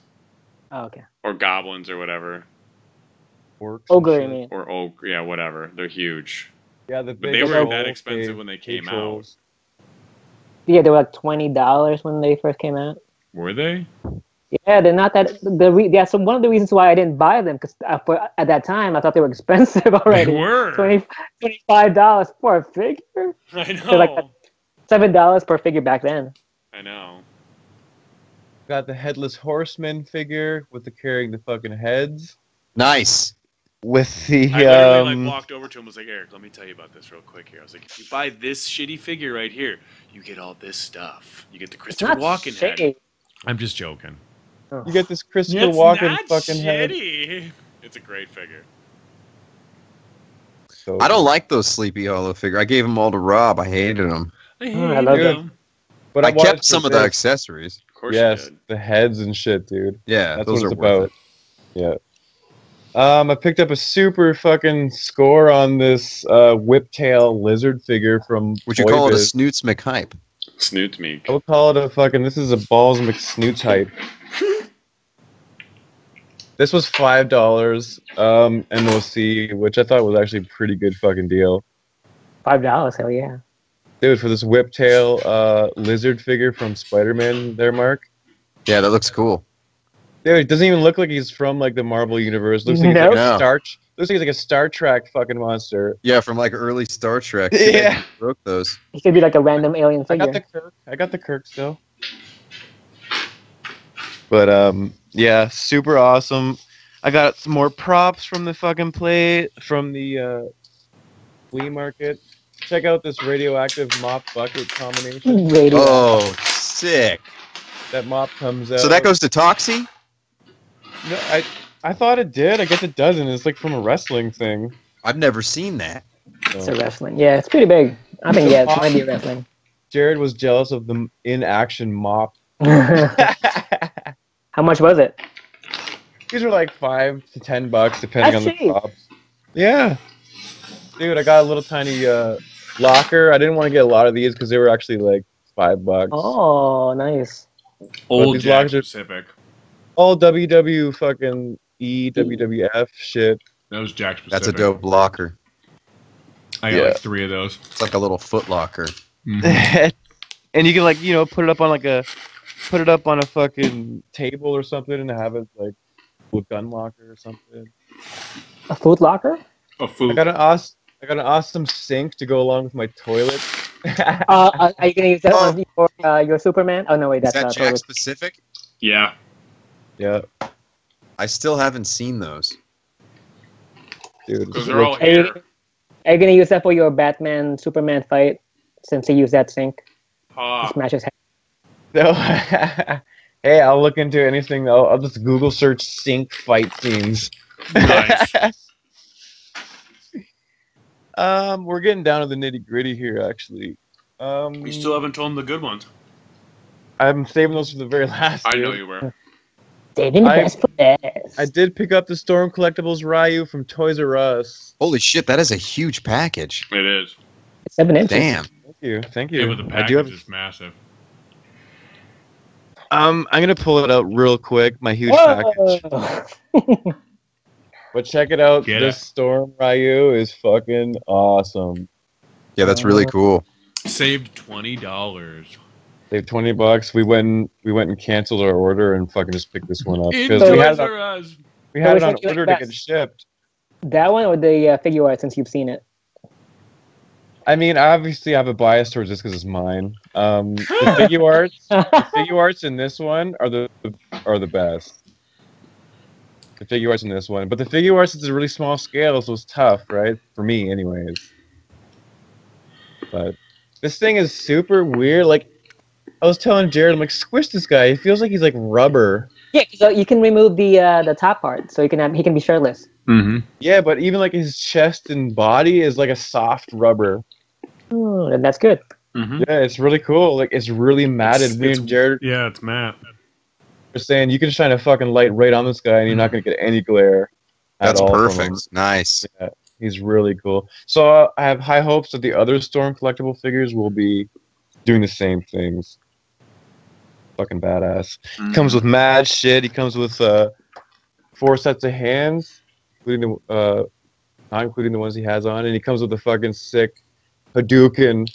Speaker 1: Oh, okay.
Speaker 2: or goblins or whatever
Speaker 7: Orcs and
Speaker 1: Ogre, I
Speaker 7: shit.
Speaker 1: mean.
Speaker 2: or oh yeah whatever. They're huge.
Speaker 7: Yeah, the
Speaker 2: But
Speaker 7: big
Speaker 2: they were
Speaker 7: trolls,
Speaker 2: that expensive
Speaker 7: big-
Speaker 2: when they
Speaker 7: big
Speaker 2: came out.
Speaker 7: trolls.
Speaker 1: Yeah, they were like $20 when they first came out.
Speaker 2: Were they?
Speaker 1: Yeah, they're not that. Yeah, so one of the reasons why I didn't buy them because at that time I thought they were expensive already.
Speaker 2: They were.
Speaker 1: $25 for a figure.
Speaker 2: I know.
Speaker 1: They're like $7 per figure back then.
Speaker 2: I know.
Speaker 7: Got the headless horseman figure with the carrying the fucking heads.
Speaker 3: Nice.
Speaker 7: With the
Speaker 2: I literally like walked over to him and was like, Eric, let me tell you about this real quick here. I was like, if you buy this shitty figure right here, you get all this stuff. You get the
Speaker 1: It's
Speaker 2: Christopher
Speaker 1: not
Speaker 2: Walken head.
Speaker 1: shady.
Speaker 4: I'm just joking.
Speaker 7: You get this Christopher
Speaker 2: It's
Speaker 7: Walken
Speaker 2: not
Speaker 7: fucking head.
Speaker 2: shitty. It's a great figure.
Speaker 7: So
Speaker 3: I don't like those Sleepy Hollow figures. I gave them all to Rob. I hated them.
Speaker 2: I
Speaker 1: Oh, I
Speaker 2: hate
Speaker 1: love
Speaker 2: them.
Speaker 7: But
Speaker 3: I
Speaker 7: wanted
Speaker 3: kept
Speaker 7: for
Speaker 3: some of the
Speaker 7: this.
Speaker 3: accessories.
Speaker 2: Of course
Speaker 7: Yes,
Speaker 2: you did.
Speaker 7: the heads and shit, dude.
Speaker 3: Yeah,
Speaker 7: That's
Speaker 3: those
Speaker 7: what
Speaker 3: are
Speaker 7: it's
Speaker 3: worth
Speaker 7: about.
Speaker 3: it.
Speaker 7: Yeah. I picked up a super fucking score on this whiptail lizard figure from
Speaker 3: Would you call it a
Speaker 7: Boybiz.
Speaker 3: Snoots McHype?
Speaker 2: Snoot meek.
Speaker 7: I would call it a fucking. This is a balls McSnoot type. This was $5 NOC, which I thought was actually a pretty good fucking deal.
Speaker 1: $5, hell yeah.
Speaker 7: Dude, for this whiptail lizard figure from Spider-Man there, Mark.
Speaker 3: Yeah, that looks cool.
Speaker 7: Dude, it doesn't even look like he's from like the Marvel universe. Looks like he's
Speaker 1: Nope.
Speaker 7: like
Speaker 3: No.
Speaker 7: looks like he's like a Star Trek fucking monster.
Speaker 3: Yeah, from like early Star Trek.
Speaker 7: Yeah.
Speaker 3: Broke those.
Speaker 1: He could be like a random alien
Speaker 7: I
Speaker 1: figure.
Speaker 7: got the Kirk. I got the Kirk still. But yeah, super awesome. I got some more props from the fucking plate from the flea market. Check out this radioactive mop bucket combination.
Speaker 1: Radio.
Speaker 3: Oh, sick.
Speaker 7: That mop comes out.
Speaker 3: So that goes to Toxie?
Speaker 7: No, I thought it did. I guess it doesn't. It's like from a wrestling thing.
Speaker 3: I've never seen that.
Speaker 1: It's a wrestling. Yeah, it's pretty big. I think, yeah, it might be wrestling.
Speaker 7: Jared was jealous of the in-action mop.
Speaker 1: How much was it?
Speaker 7: These are like $5 to $10 depending
Speaker 1: That's
Speaker 7: on the
Speaker 1: cheap.
Speaker 7: props. Yeah, dude, I got a little tiny locker. I didn't want to get a lot of these because they were actually like $5.
Speaker 1: Oh, nice.
Speaker 2: Old
Speaker 7: these
Speaker 2: Jack
Speaker 7: logs are-
Speaker 2: Pacific.
Speaker 7: All WW fucking WWF shit.
Speaker 4: That was Jack Pacific.
Speaker 3: That's a dope locker.
Speaker 4: I got
Speaker 7: Yeah.
Speaker 4: like 3 of those.
Speaker 3: It's like a little foot locker.
Speaker 4: Mhm.
Speaker 7: And you can like put it up on a fucking table or something and have it like a gun locker or something.
Speaker 1: A food locker?
Speaker 2: A
Speaker 7: I
Speaker 2: food.
Speaker 7: got an awesome sink to go along with my toilet.
Speaker 1: Are you gonna use that on your Superman? Oh no, wait,
Speaker 3: Is
Speaker 1: that's
Speaker 3: that
Speaker 1: not.
Speaker 3: Jack's Pacific?
Speaker 2: Yeah.
Speaker 7: Yeah,
Speaker 3: I still haven't seen those.
Speaker 7: dude.
Speaker 2: Because they're all
Speaker 1: Are you,
Speaker 2: here.
Speaker 1: are you gonna use that for your Batman Superman fight? Since they use that sink to
Speaker 2: Ah.
Speaker 1: smash his head.
Speaker 7: No. Hey, I'll look into anything. I'll just Google search sink fight scenes.
Speaker 2: Nice.
Speaker 7: We're getting down to the nitty gritty here, actually.
Speaker 2: We still haven't told them the good ones.
Speaker 7: I'm saving those for the very last.
Speaker 2: I know
Speaker 7: dude.
Speaker 2: you were.
Speaker 1: Saving the
Speaker 7: I-
Speaker 1: best for last.
Speaker 7: I did pick up the Storm Collectibles Ryu from Toys R Us.
Speaker 3: Holy shit, that is a huge package.
Speaker 2: It is.
Speaker 1: 7 inches.
Speaker 3: Damn.
Speaker 7: Thank you.
Speaker 4: Yeah, but the
Speaker 7: I do
Speaker 4: package
Speaker 7: have.
Speaker 4: is massive.
Speaker 7: I'm gonna pull it out real quick. My huge package.
Speaker 1: Whoa.
Speaker 7: But check it out.
Speaker 4: Get
Speaker 7: this
Speaker 4: it.
Speaker 7: Storm Ryu is fucking awesome.
Speaker 3: Yeah, that's really cool.
Speaker 4: Saved $20.
Speaker 7: They have $20. We went and canceled our order and fucking just picked this one up
Speaker 2: In
Speaker 7: because we had
Speaker 2: Toys
Speaker 7: it on,
Speaker 2: R Us.
Speaker 7: we had
Speaker 1: which
Speaker 7: it on
Speaker 1: one do you like
Speaker 7: order to
Speaker 1: best?
Speaker 7: get shipped.
Speaker 1: That one or the figure art since you've seen it?
Speaker 7: I mean, obviously, I have a bias towards this because it's mine. The figure arts in this one are the best. The figure arts in this one, but the figure arts is a really small scale, so it's tough, right? For me, anyways. But this thing is super weird. Like, I was telling Jared, I'm like, squish this guy. He feels like he's like rubber.
Speaker 1: Yeah, so you can remove the top part, so he can be shirtless.
Speaker 4: Mm-hmm.
Speaker 7: Yeah, but even like his chest and body is like a soft rubber.
Speaker 1: Oh, and that's good.
Speaker 2: Mm-hmm.
Speaker 7: Yeah, it's really cool. Like, it's really matted. Me
Speaker 4: It's-
Speaker 7: and Jared
Speaker 4: Yeah, it's Matt.
Speaker 7: are saying you can shine a fucking light right on this guy and you're not going to get any glare at
Speaker 3: That's
Speaker 7: all from him.
Speaker 3: perfect. Nice.
Speaker 7: He's really cool. So I have high hopes that the other Storm collectible figures will be doing the same things. Fucking badass. He comes with mad shit. He comes with 4 sets of hands, including not including the ones he has on, and he comes with a fucking sick Hadouken.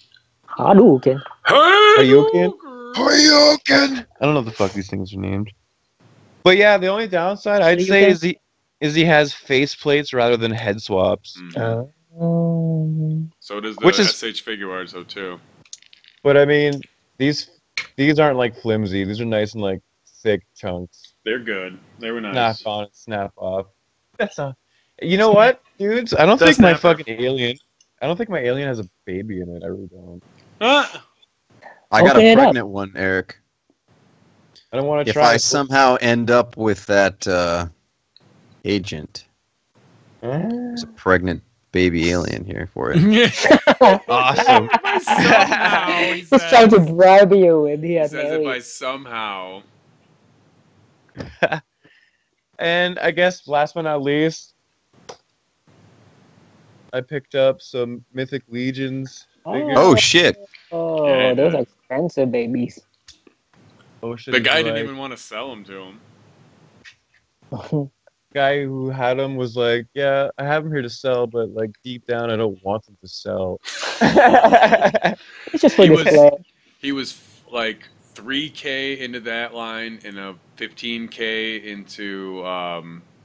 Speaker 1: Hadouken.
Speaker 7: Hadouken? Hadouken! I don't know what the fuck these things are named. But yeah, the only downside I'd say is he has face plates rather than head swaps.
Speaker 2: So does the
Speaker 7: Which is-
Speaker 2: SH figure art, so too.
Speaker 7: But I mean, these aren't like flimsy. These are nice and like thick chunks.
Speaker 2: They're good. They were nice.
Speaker 7: Snap on and snap off. That's not. You know what, dudes? I don't
Speaker 2: That's
Speaker 7: think my
Speaker 2: snapper.
Speaker 7: fucking alien. I don't think my alien has a baby in it. I really don't.
Speaker 2: Ah!
Speaker 3: I got
Speaker 1: Open
Speaker 3: a
Speaker 1: it up.
Speaker 3: pregnant one, Eric.
Speaker 7: I don't want to
Speaker 3: If
Speaker 7: try.
Speaker 3: I somehow end up with that agent, there's a pregnant baby alien here for it.
Speaker 7: Awesome.
Speaker 2: If I somehow, he
Speaker 1: He's trying to
Speaker 2: says.
Speaker 1: bribe you with
Speaker 2: He
Speaker 1: an
Speaker 2: says if I
Speaker 1: alien.
Speaker 2: somehow.
Speaker 7: And I guess last but not least, I picked up some Mythic Legions figures.
Speaker 3: Oh shit!
Speaker 1: Oh,
Speaker 2: Yeah,
Speaker 1: those
Speaker 2: dude.
Speaker 1: are expensive babies.
Speaker 7: Ocean
Speaker 2: The
Speaker 7: is
Speaker 2: guy didn't
Speaker 7: like-
Speaker 2: even want to sell them to him.
Speaker 7: guy who had them was like, "Yeah, I have them here to sell, but like deep down, I don't want them to sell."
Speaker 1: It's just for
Speaker 2: He was-
Speaker 1: display.
Speaker 2: He was like 3K into that line and a 15K into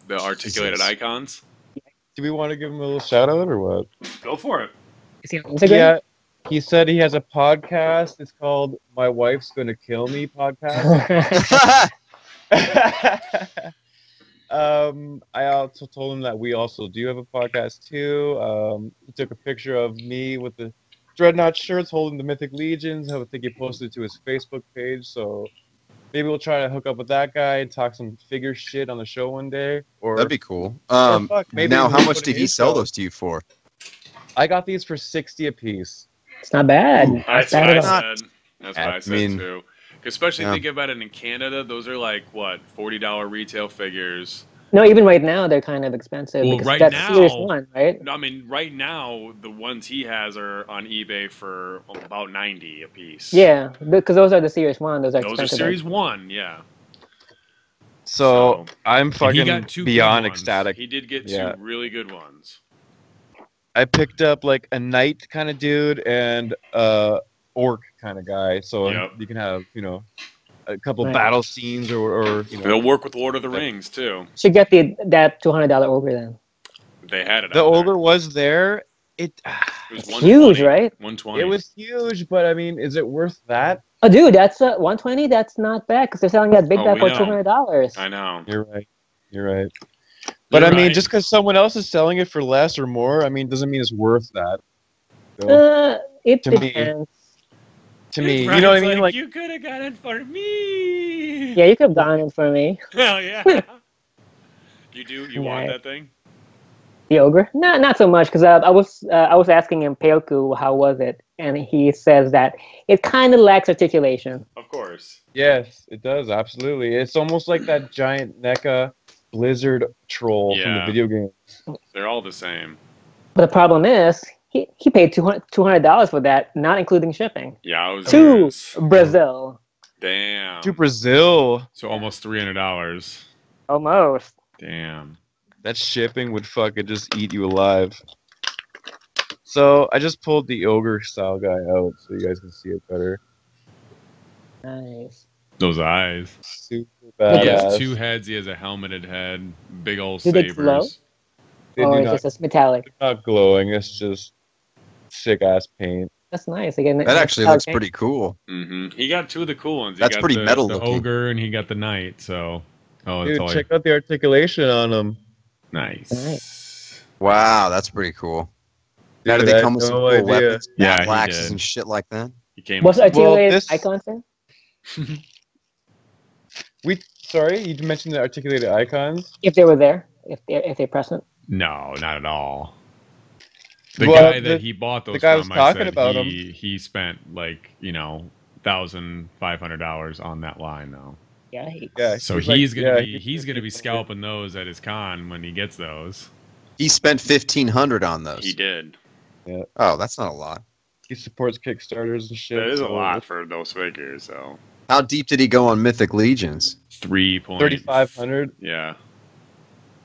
Speaker 2: the articulated
Speaker 3: Jesus.
Speaker 2: icons.
Speaker 7: Do we want to give him a little shout out or what?
Speaker 2: Go for it.
Speaker 1: Is he on Instagram?
Speaker 7: Yeah, he said he has a podcast. It's called "My Wife's Gonna Kill Me" podcast. I also told him that we also do have a podcast too. He took a picture of me with the Dreadnought shirts holding the Mythic Legions. I think he posted it to his Facebook page. So maybe we'll try to hook up with that guy and talk some figure shit on the show one day. Or
Speaker 3: That'd be cool.
Speaker 7: fuck, maybe
Speaker 3: Now,
Speaker 7: we'll
Speaker 3: how much
Speaker 7: put
Speaker 3: did
Speaker 7: it
Speaker 3: he
Speaker 7: in
Speaker 3: sell
Speaker 7: show.
Speaker 3: those to you for?
Speaker 7: I got these for 60 apiece.
Speaker 1: It's not bad.
Speaker 3: Ooh,
Speaker 1: Not
Speaker 2: That's
Speaker 1: bad
Speaker 2: what
Speaker 1: at
Speaker 2: I
Speaker 1: all.
Speaker 2: said. That's what I said
Speaker 3: mean,
Speaker 2: too. Especially
Speaker 3: yeah.
Speaker 2: think about it in Canada, those are like what, $40 retail figures.
Speaker 1: No, even right now they're kind of expensive
Speaker 2: Well,
Speaker 1: because
Speaker 2: right
Speaker 1: that's
Speaker 2: now-
Speaker 1: Series 1, right?
Speaker 2: No, I mean, right now the ones he has are on eBay for about 90 a piece.
Speaker 1: Yeah, because those are the Series 1. Those are
Speaker 2: Those are
Speaker 1: expensive.
Speaker 2: Series 1, yeah.
Speaker 7: So I'm
Speaker 2: And he
Speaker 7: fucking
Speaker 2: got two
Speaker 7: beyond
Speaker 2: good ones.
Speaker 7: ecstatic.
Speaker 2: He did get
Speaker 7: Yeah.
Speaker 2: two really good ones.
Speaker 7: I picked up like a knight kind of dude and orc kind of guy, so
Speaker 2: Yep.
Speaker 7: you can have a couple
Speaker 1: Right.
Speaker 7: battle scenes or
Speaker 2: They'll work with Lord of the Rings too.
Speaker 1: Should get that $200 ogre then.
Speaker 2: They had it.
Speaker 7: the
Speaker 2: out there.
Speaker 7: ogre was there.
Speaker 2: It was
Speaker 1: It's
Speaker 2: 120,
Speaker 1: huge, right?
Speaker 2: 120.
Speaker 7: It was huge, but I mean, is it worth that?
Speaker 1: Oh, dude, that's 120. That's not bad because they're selling that big
Speaker 2: Oh,
Speaker 1: guy
Speaker 2: we
Speaker 1: for
Speaker 2: know.
Speaker 1: $200.
Speaker 2: I know.
Speaker 7: You're right. You're right. But
Speaker 2: You're
Speaker 7: I mean,
Speaker 2: right.
Speaker 7: just because someone else is selling it for less or more, I mean, doesn't mean it's worth that. So,
Speaker 1: It
Speaker 7: To me.
Speaker 1: depends.
Speaker 7: to me, you know what I mean? Like,
Speaker 2: you could have got it for me.
Speaker 1: Yeah, you could have gotten it for me.
Speaker 2: Hell yeah. You do? You want
Speaker 1: Yeah.
Speaker 2: that thing?
Speaker 1: The ogre? No, not so much because I was asking him Paleku how was it, and he says that it kind of lacks articulation.
Speaker 2: Of course.
Speaker 7: yes, it does absolutely. It's almost like that giant NECA Blizzard troll from the
Speaker 2: Yeah.
Speaker 7: video game.
Speaker 2: They're all the same.
Speaker 1: But the problem is he paid $200 for that, not including shipping.
Speaker 2: Yeah, I was
Speaker 1: To Brazil,
Speaker 2: Damn.
Speaker 7: To Brazil,
Speaker 4: So almost $300.
Speaker 1: almost.
Speaker 2: Damn.
Speaker 7: that shipping would fucking just eat you alive. So I just pulled the ogre style guy out so you guys can see it better.
Speaker 1: Nice.
Speaker 4: Those eyes.
Speaker 7: Super
Speaker 1: He
Speaker 4: He has
Speaker 7: badass.
Speaker 4: two heads. He has a helmeted head. Big old
Speaker 1: Do they glow?
Speaker 4: sabers.
Speaker 7: They
Speaker 1: Or
Speaker 7: do
Speaker 1: it's
Speaker 7: not,
Speaker 1: just metallic.
Speaker 7: not glowing. It's just sick ass paint.
Speaker 1: That's nice. Again,
Speaker 3: That actually looks pretty cool.
Speaker 2: Mm-hmm. He got two of the cool ones. He
Speaker 3: That's
Speaker 2: got
Speaker 3: pretty
Speaker 2: the,
Speaker 3: metal
Speaker 4: The
Speaker 3: looking.
Speaker 4: ogre and he got the knight. So, that's
Speaker 7: Dude,
Speaker 4: all.
Speaker 7: check out the articulation on them.
Speaker 4: Nice.
Speaker 3: Wow, that's pretty cool. Now, do
Speaker 7: Dude, I
Speaker 3: they
Speaker 7: had
Speaker 3: come with some
Speaker 7: no
Speaker 3: cool
Speaker 7: idea.
Speaker 3: weapons,
Speaker 4: Yeah,
Speaker 3: battle
Speaker 4: he
Speaker 3: axes,
Speaker 4: did.
Speaker 3: and shit like that?
Speaker 2: He came
Speaker 1: What's
Speaker 2: with some-
Speaker 1: articulated
Speaker 7: this-
Speaker 1: icon thing?
Speaker 7: Sorry, you mentioned the articulated icons.
Speaker 1: If they were there, if they present.
Speaker 4: No, not at all. The
Speaker 7: Well,
Speaker 4: guy
Speaker 7: the-
Speaker 4: that he bought those
Speaker 7: the guy was
Speaker 4: from, I
Speaker 7: talking
Speaker 4: said
Speaker 7: about
Speaker 4: he spent like $1,500 on that line though.
Speaker 1: Yeah.
Speaker 7: Yeah,
Speaker 4: So
Speaker 7: he's like-
Speaker 4: he's gonna
Speaker 7: yeah,
Speaker 4: be he's gonna be
Speaker 7: he's-
Speaker 4: scalping those at his con when he gets those.
Speaker 3: He spent 1,500 on those.
Speaker 2: He did.
Speaker 3: Oh, that's not a lot.
Speaker 7: He supports Kickstarters and shit.
Speaker 2: That is a
Speaker 7: so
Speaker 2: lot for those figures, so.
Speaker 3: How deep did he go on Mythic Legions?
Speaker 4: 3 points.
Speaker 7: 3,500.
Speaker 2: Yeah.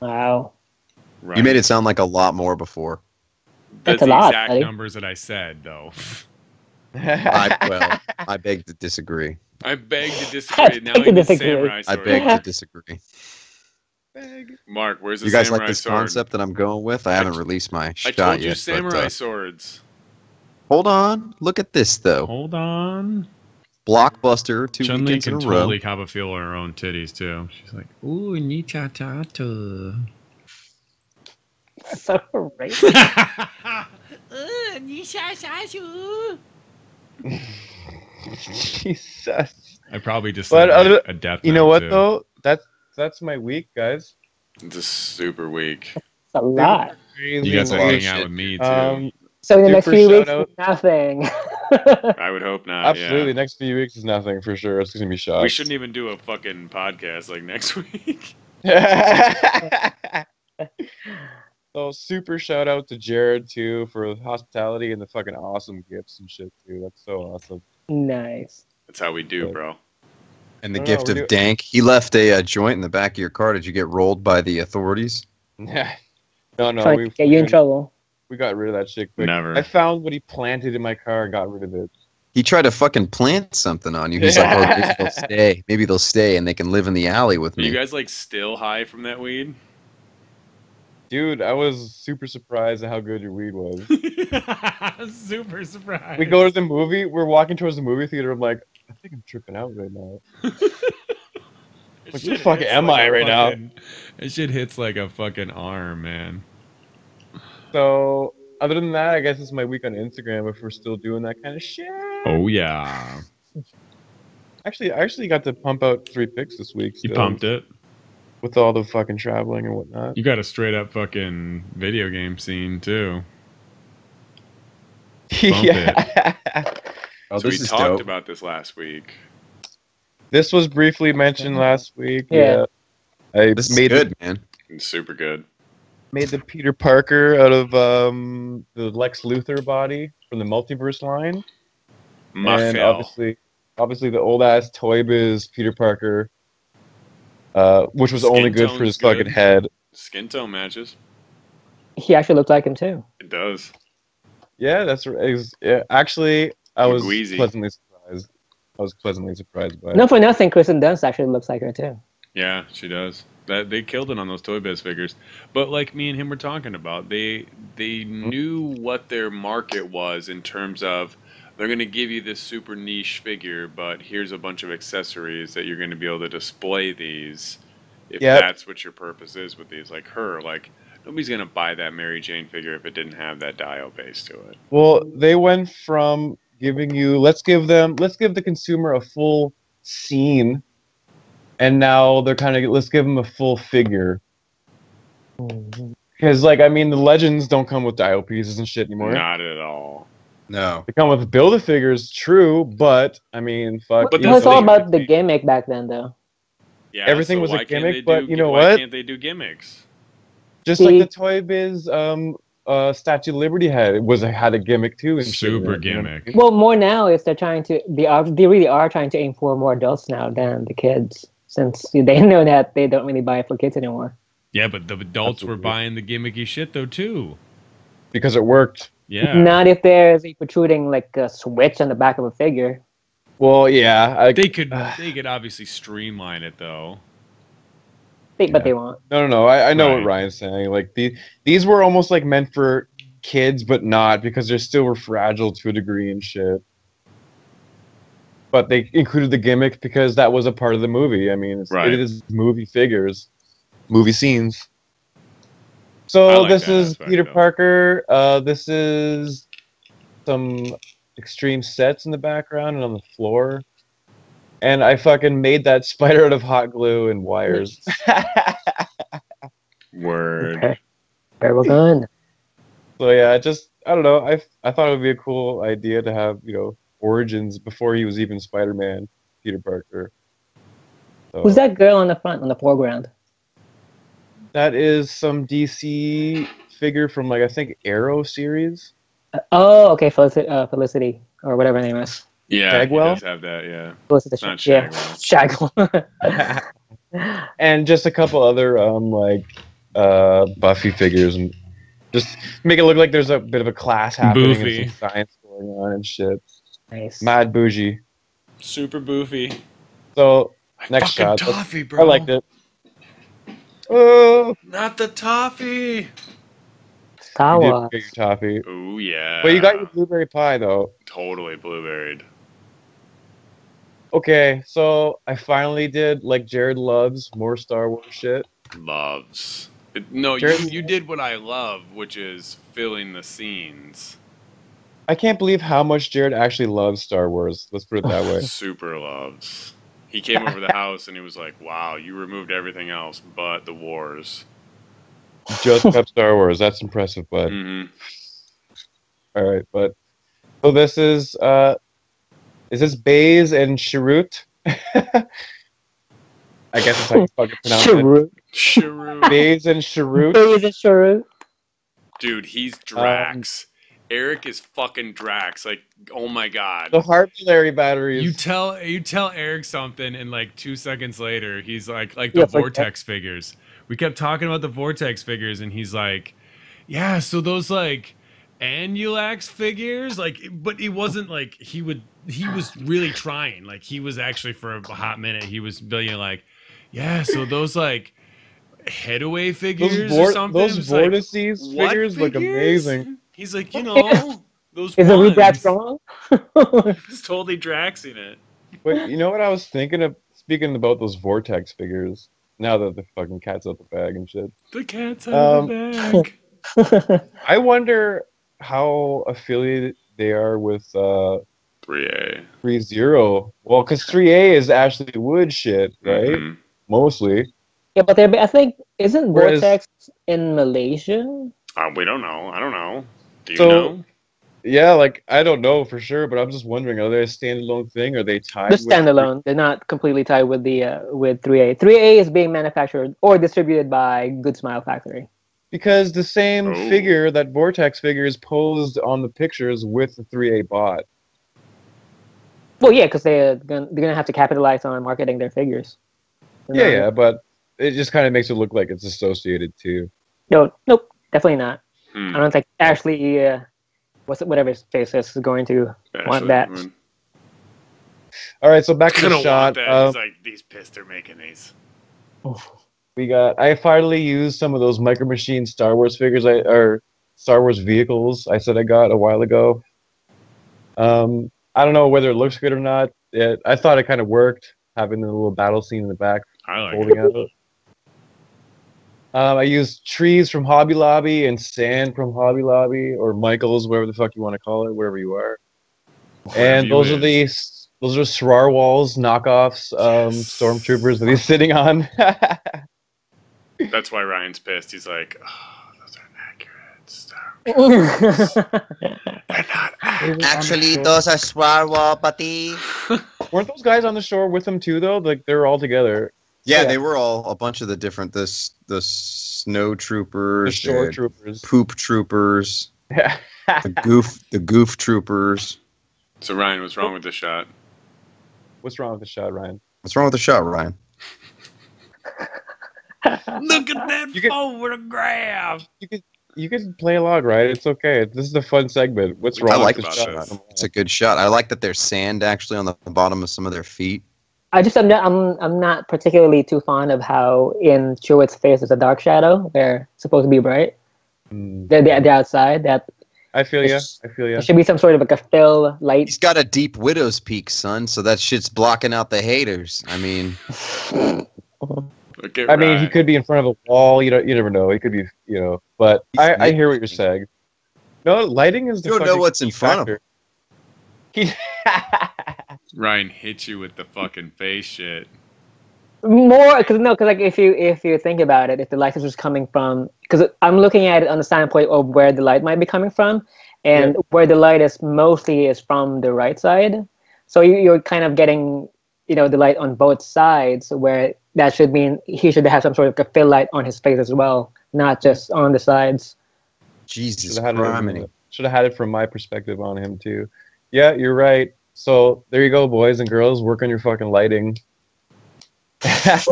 Speaker 1: Wow.
Speaker 2: Right.
Speaker 3: You made it sound like a lot more before.
Speaker 1: That's
Speaker 2: the
Speaker 1: a lot,
Speaker 2: exact
Speaker 1: buddy.
Speaker 4: Numbers that I said though.
Speaker 3: I beg to disagree.
Speaker 2: I beg to disagree. Now
Speaker 1: beg
Speaker 2: he
Speaker 1: to
Speaker 2: needs
Speaker 1: disagree.
Speaker 2: samurai
Speaker 3: I
Speaker 2: sword.
Speaker 3: beg to disagree.
Speaker 2: Mark, where's the
Speaker 3: You guys
Speaker 2: samurai
Speaker 3: like this
Speaker 2: sword?
Speaker 3: concept that I'm going with? I haven't released my
Speaker 2: I
Speaker 3: shot
Speaker 2: told you
Speaker 3: yet.
Speaker 2: samurai
Speaker 3: But,
Speaker 2: swords.
Speaker 3: hold on. Look at this, though.
Speaker 4: Hold on.
Speaker 3: Blockbuster, 2
Speaker 4: Chun-Li
Speaker 3: weekends in
Speaker 4: can
Speaker 3: a row.
Speaker 4: totally cop a feel her own titties too. She's like, ooh, ni cha cha cha.
Speaker 1: That's so racist.
Speaker 7: Jesus.
Speaker 4: I probably just
Speaker 7: But
Speaker 4: said like a death
Speaker 7: you know
Speaker 4: metal
Speaker 7: what
Speaker 4: too.
Speaker 7: though? That's my week, guys.
Speaker 2: It's a super week.
Speaker 1: It's a lot.
Speaker 4: You
Speaker 7: Crazy
Speaker 4: got to
Speaker 3: a lot of
Speaker 4: hang
Speaker 7: week.
Speaker 4: out
Speaker 3: shit,
Speaker 4: with me
Speaker 3: dude.
Speaker 4: too.
Speaker 1: So in the next
Speaker 7: Super
Speaker 1: few
Speaker 7: shout
Speaker 1: weeks,
Speaker 7: out.
Speaker 1: nothing.
Speaker 2: I would hope not.
Speaker 7: Absolutely,
Speaker 2: Yeah.
Speaker 7: next few weeks is nothing for sure. It's gonna be shocks.
Speaker 2: We shouldn't even do a fucking podcast like next week.
Speaker 7: So super shout out to Jared too for the hospitality and the fucking awesome gifts and shit too. That's so awesome.
Speaker 1: Nice.
Speaker 2: That's how we do, bro.
Speaker 3: And the
Speaker 7: No,
Speaker 3: gift
Speaker 7: we're
Speaker 3: of
Speaker 7: doing-
Speaker 3: dank. He left a joint in the back of your car. Did you get rolled by the authorities?
Speaker 7: no,
Speaker 1: Trying
Speaker 7: we
Speaker 1: to get you in trouble.
Speaker 7: we got rid of that shit quick.
Speaker 2: Never.
Speaker 7: I found what he planted in my car and got rid of it.
Speaker 3: He tried to fucking plant something on you. He's like, oh, maybe they'll stay. Maybe they'll stay and they can live in the alley with
Speaker 2: Are
Speaker 3: me.
Speaker 2: you guys like still high from that weed?
Speaker 7: Dude, I was super surprised at how good your weed was.
Speaker 4: Super surprised.
Speaker 7: We go to the movie, we're walking towards the movie theater, I'm like, I think I'm tripping out right now. Like, where the fuck am I right now?
Speaker 4: That shit hits like a fucking arm, man.
Speaker 7: So, other than that, I guess it's my week on Instagram if we're still doing that kind of shit.
Speaker 4: Oh yeah.
Speaker 7: Actually, I actually got to pump out 3 pics this week.
Speaker 4: You
Speaker 7: still,
Speaker 4: pumped it.
Speaker 7: with all the fucking traveling and whatnot.
Speaker 4: You got a straight up fucking video game scene too.
Speaker 7: Yeah.
Speaker 3: Oh,
Speaker 2: So we
Speaker 3: this is
Speaker 2: talked
Speaker 3: dope.
Speaker 2: about this last week.
Speaker 7: This was briefly mentioned last week.
Speaker 1: Yeah.
Speaker 7: I
Speaker 3: This is
Speaker 7: made
Speaker 3: good, man.
Speaker 2: It's super good.
Speaker 7: made the Peter Parker out of the Lex Luthor body from the Multiverse line, and
Speaker 2: Muffel.
Speaker 7: obviously the old ass Toy Biz Peter Parker, which was only
Speaker 2: Skin
Speaker 7: good for his
Speaker 2: tone's
Speaker 7: fucking
Speaker 2: good.
Speaker 7: head.
Speaker 2: Skin tone matches.
Speaker 1: He actually looked like him too.
Speaker 2: It does.
Speaker 7: Yeah, that's right. Yeah, actually, I was
Speaker 2: McGueezy.
Speaker 7: pleasantly surprised. I was pleasantly surprised by it.
Speaker 1: No, for nothing, Kristen Dunst actually looks like her too.
Speaker 2: Yeah, she does. That they killed it on those Toy Biz figures. But like me and him were talking about, they knew what their market was in terms of they're going to give you this super niche figure, but here's a bunch of accessories that you're going to be able to display these if
Speaker 7: Yep.
Speaker 2: that's what your purpose is with these. Like her, like nobody's going to buy that Mary Jane figure if it didn't have that dial base to it.
Speaker 7: Well, they went from giving you let's give the consumer a full scene, and now they're kind of let's give them a full figure. Because like I mean, the legends don't come with dial pieces and shit anymore.
Speaker 2: Not at all.
Speaker 3: No.
Speaker 7: They come with Build-A-Figures, true, but I mean, fuck.
Speaker 2: But
Speaker 1: It was
Speaker 2: the
Speaker 1: all
Speaker 2: thing-
Speaker 1: about the gimmick back then, though.
Speaker 2: Yeah,
Speaker 7: Everything
Speaker 2: so
Speaker 7: was a
Speaker 2: why can't
Speaker 7: gimmick,
Speaker 2: they
Speaker 7: but
Speaker 2: do-
Speaker 7: you know
Speaker 2: why
Speaker 7: what?
Speaker 2: can't they do gimmicks?
Speaker 7: Just like
Speaker 1: See-
Speaker 7: the Toy Biz Statue of Liberty had a gimmick too. And shit in
Speaker 4: Super
Speaker 7: it, you know what I
Speaker 4: gimmick.
Speaker 7: mean?
Speaker 1: Well, more now is they really are trying to aim for more adults now than the kids, since they know that they don't really buy it for kids anymore.
Speaker 4: Yeah, but the adults were
Speaker 7: Absolutely.
Speaker 4: buying the gimmicky shit though too.
Speaker 7: Because it worked.
Speaker 4: Yeah.
Speaker 1: Not if there's a protruding like a switch on the back of a figure.
Speaker 7: Well, yeah.
Speaker 4: They could obviously streamline it though.
Speaker 1: But they won't.
Speaker 7: No. I know
Speaker 4: Right.
Speaker 7: what Ryan's saying. Like these were almost like meant for kids, but not because they still were fragile to a degree and shit. But they included the gimmick because that was a part of the movie. I mean,
Speaker 2: Right.
Speaker 7: it is movie figures, movie scenes.
Speaker 2: I
Speaker 7: So
Speaker 2: like
Speaker 7: this
Speaker 2: that
Speaker 7: is
Speaker 2: aspect,
Speaker 7: Peter
Speaker 2: though.
Speaker 7: Parker. This is some extreme sets in the background and on the floor. And I fucking made that spider out of hot glue and wires.
Speaker 2: Word.
Speaker 1: Okay. Very well done.
Speaker 7: So yeah, I don't know. I thought it would be a cool idea to have, origins before he was even Spider-Man, Peter Parker. So,
Speaker 1: Who's that girl on the front, on the foreground?
Speaker 7: that is some DC figure from like I think Arrow series.
Speaker 1: Oh, okay, Felicity, or whatever her name is.
Speaker 2: Yeah,
Speaker 7: Shagwell?
Speaker 2: he does have that, yeah.
Speaker 1: Felicity.
Speaker 2: It's not
Speaker 1: Yeah,
Speaker 2: Shagwell.
Speaker 1: Shagwell.
Speaker 7: And just a couple other Buffy figures and just make it look like there's a bit of a class happening
Speaker 4: Boofy.
Speaker 7: and some science going on and shit.
Speaker 1: Nice.
Speaker 7: Mad bougie.
Speaker 2: Super boofy.
Speaker 7: So next
Speaker 2: Fucking
Speaker 7: shot.
Speaker 2: toffee, bro.
Speaker 7: I liked it. Oh,
Speaker 2: Not the toffee.
Speaker 7: you
Speaker 1: Kawa.
Speaker 7: did get your toffee.
Speaker 2: Oh yeah.
Speaker 7: But you got your blueberry pie though.
Speaker 2: Totally blueberried.
Speaker 7: Okay, so I finally did like Jared loves more Star Wars shit.
Speaker 2: Loves. No,
Speaker 7: Jared-
Speaker 2: you did what I love, which is filling the scenes.
Speaker 7: I can't believe how much Jared actually loves Star Wars. Let's put it that way.
Speaker 2: Super loves. He came over the house and he was like, "Wow, you removed everything else but the wars."
Speaker 7: Just kept Star Wars. That's impressive, bud.
Speaker 2: Hmm.
Speaker 7: All right, but so this is this Baze and Chirrut? I guess that's how you fucking pronounce it.
Speaker 1: Sure.
Speaker 2: Sure.
Speaker 7: Baze and Chirrut.
Speaker 1: Is it sure?
Speaker 2: Dude, he's Drax. Eric is fucking Drax. Like, oh my god.
Speaker 7: The Harpulary batteries.
Speaker 4: You tell Eric something, and like 2 seconds later, he's like the
Speaker 1: Yeah, for
Speaker 4: vortex figures. We kept talking about the vortex figures, and he's like, "Yeah, so those like Annulax figures, like." But he wasn't like he was really trying. Like he was actually for a hot minute, he was being like, "Yeah, so those like Headaway figures or something."
Speaker 7: Those
Speaker 4: It's like,
Speaker 7: vortices
Speaker 4: "What
Speaker 7: figures look
Speaker 4: figures?"
Speaker 7: amazing.
Speaker 4: He's like, those
Speaker 1: Is it
Speaker 4: ones.
Speaker 1: Redrax wrong?
Speaker 2: He's totally Draxing it.
Speaker 7: But you know what I was thinking of? Speaking about those vortex figures. Now that the fucking cat's out the bag and shit.
Speaker 2: The cat's out of the bag.
Speaker 7: I wonder how affiliated they are with
Speaker 2: 3A.
Speaker 7: 3-0. Well, because 3A is Ashley Wood shit, right?
Speaker 2: Mhm.
Speaker 7: Mostly.
Speaker 1: Yeah, but I think isn't
Speaker 7: Whereas-
Speaker 1: Vortex in Malaysia?
Speaker 2: We don't know. I don't know. Do you
Speaker 7: So-
Speaker 2: know?
Speaker 7: Yeah, like, I don't know for sure, but I'm just wondering, are they a standalone thing? Are they tied
Speaker 1: They're
Speaker 7: with...
Speaker 1: standalone. They're not completely tied with the with 3A. 3A is being manufactured or distributed by Good Smile Factory.
Speaker 7: Because the same
Speaker 2: Oh.
Speaker 7: figure, that Vortex figure, is posed on the pictures with the 3A bot.
Speaker 1: Well, yeah, because they're gonna have to capitalize on marketing their figures.
Speaker 7: Yeah, but it just kind of makes it look like it's associated too.
Speaker 1: No, nope, definitely not.
Speaker 2: Hmm.
Speaker 1: I don't think Ashley, whatever his face is going to want that.
Speaker 7: All right, so back to
Speaker 2: Gonna
Speaker 7: the shot.
Speaker 2: want that. He's like, these pissed are making these.
Speaker 7: I finally used some of those Micro Machine Star Wars figures, or Star Wars vehicles I said I got a while ago. I don't know whether it looks good or not. I thought it kind of worked, having the little battle scene in the back
Speaker 2: I like
Speaker 7: holding
Speaker 2: it.
Speaker 7: out. I used trees from Hobby Lobby and sand from Hobby Lobby, or Michael's, whatever the fuck you want to call it, wherever you are. And
Speaker 2: you
Speaker 7: those
Speaker 2: is.
Speaker 7: are Srar Walls knockoffs, stormtroopers that he's sitting on.
Speaker 2: That's why Ryan's pissed. He's like, oh, those aren't accurate. Star They're not accurate.
Speaker 5: Actually, those are Swarwall, buddy.
Speaker 7: Weren't those guys on the shore with him too, though? Like they're all together.
Speaker 3: Yeah,
Speaker 7: Yeah.
Speaker 3: they were all a bunch of the different the snow
Speaker 7: The
Speaker 3: troopers,
Speaker 7: shore
Speaker 3: the
Speaker 7: troopers.
Speaker 3: poop troopers, the goof troopers.
Speaker 2: So Ryan, what's wrong with the shot?
Speaker 7: What's wrong with the shot, Ryan?
Speaker 3: What's wrong with the shot, Ryan?
Speaker 4: Look at that
Speaker 7: You could-
Speaker 4: photograph.
Speaker 7: You can play along, right? It's okay. This is the fun segment. What's wrong
Speaker 3: I like
Speaker 7: with
Speaker 2: about
Speaker 7: the shot?
Speaker 2: this.
Speaker 3: It's a good shot. I like that there's sand actually on the bottom of some of their feet.
Speaker 1: I'm not particularly too fond of how in Chewit's face is a dark shadow. They're supposed to be bright.
Speaker 7: Mm,
Speaker 1: The outside that
Speaker 7: I feel ya.
Speaker 1: It's-
Speaker 7: I feel ya.
Speaker 1: there should be some sort of like a fill light.
Speaker 3: He's got a deep widow's peak, son, so that shit's blocking out the haters. I mean,
Speaker 2: Look at
Speaker 7: I mean, he
Speaker 2: Ryan.
Speaker 7: could be in front of a wall. You never know. He could be, But I hear what you're saying. No, lighting is the
Speaker 3: you don't know
Speaker 7: fucking
Speaker 3: what's in
Speaker 7: key
Speaker 3: front of him.
Speaker 7: factor.
Speaker 2: Ryan hit you with the fucking face shit.
Speaker 1: More because like if you think about it, if the light is just coming from, because I'm looking at it on the standpoint of where the light might be coming from, and where the light is mostly is from the right side. So you're kind of getting the light on both sides, where that should mean he should have some sort of a fill light on his face as well, not just on the sides.
Speaker 3: Jesus
Speaker 7: Should have
Speaker 3: Christ.
Speaker 7: had it from my perspective on him too. Yeah, you're right. So there you go, boys and girls. Work on your fucking lighting.
Speaker 4: He's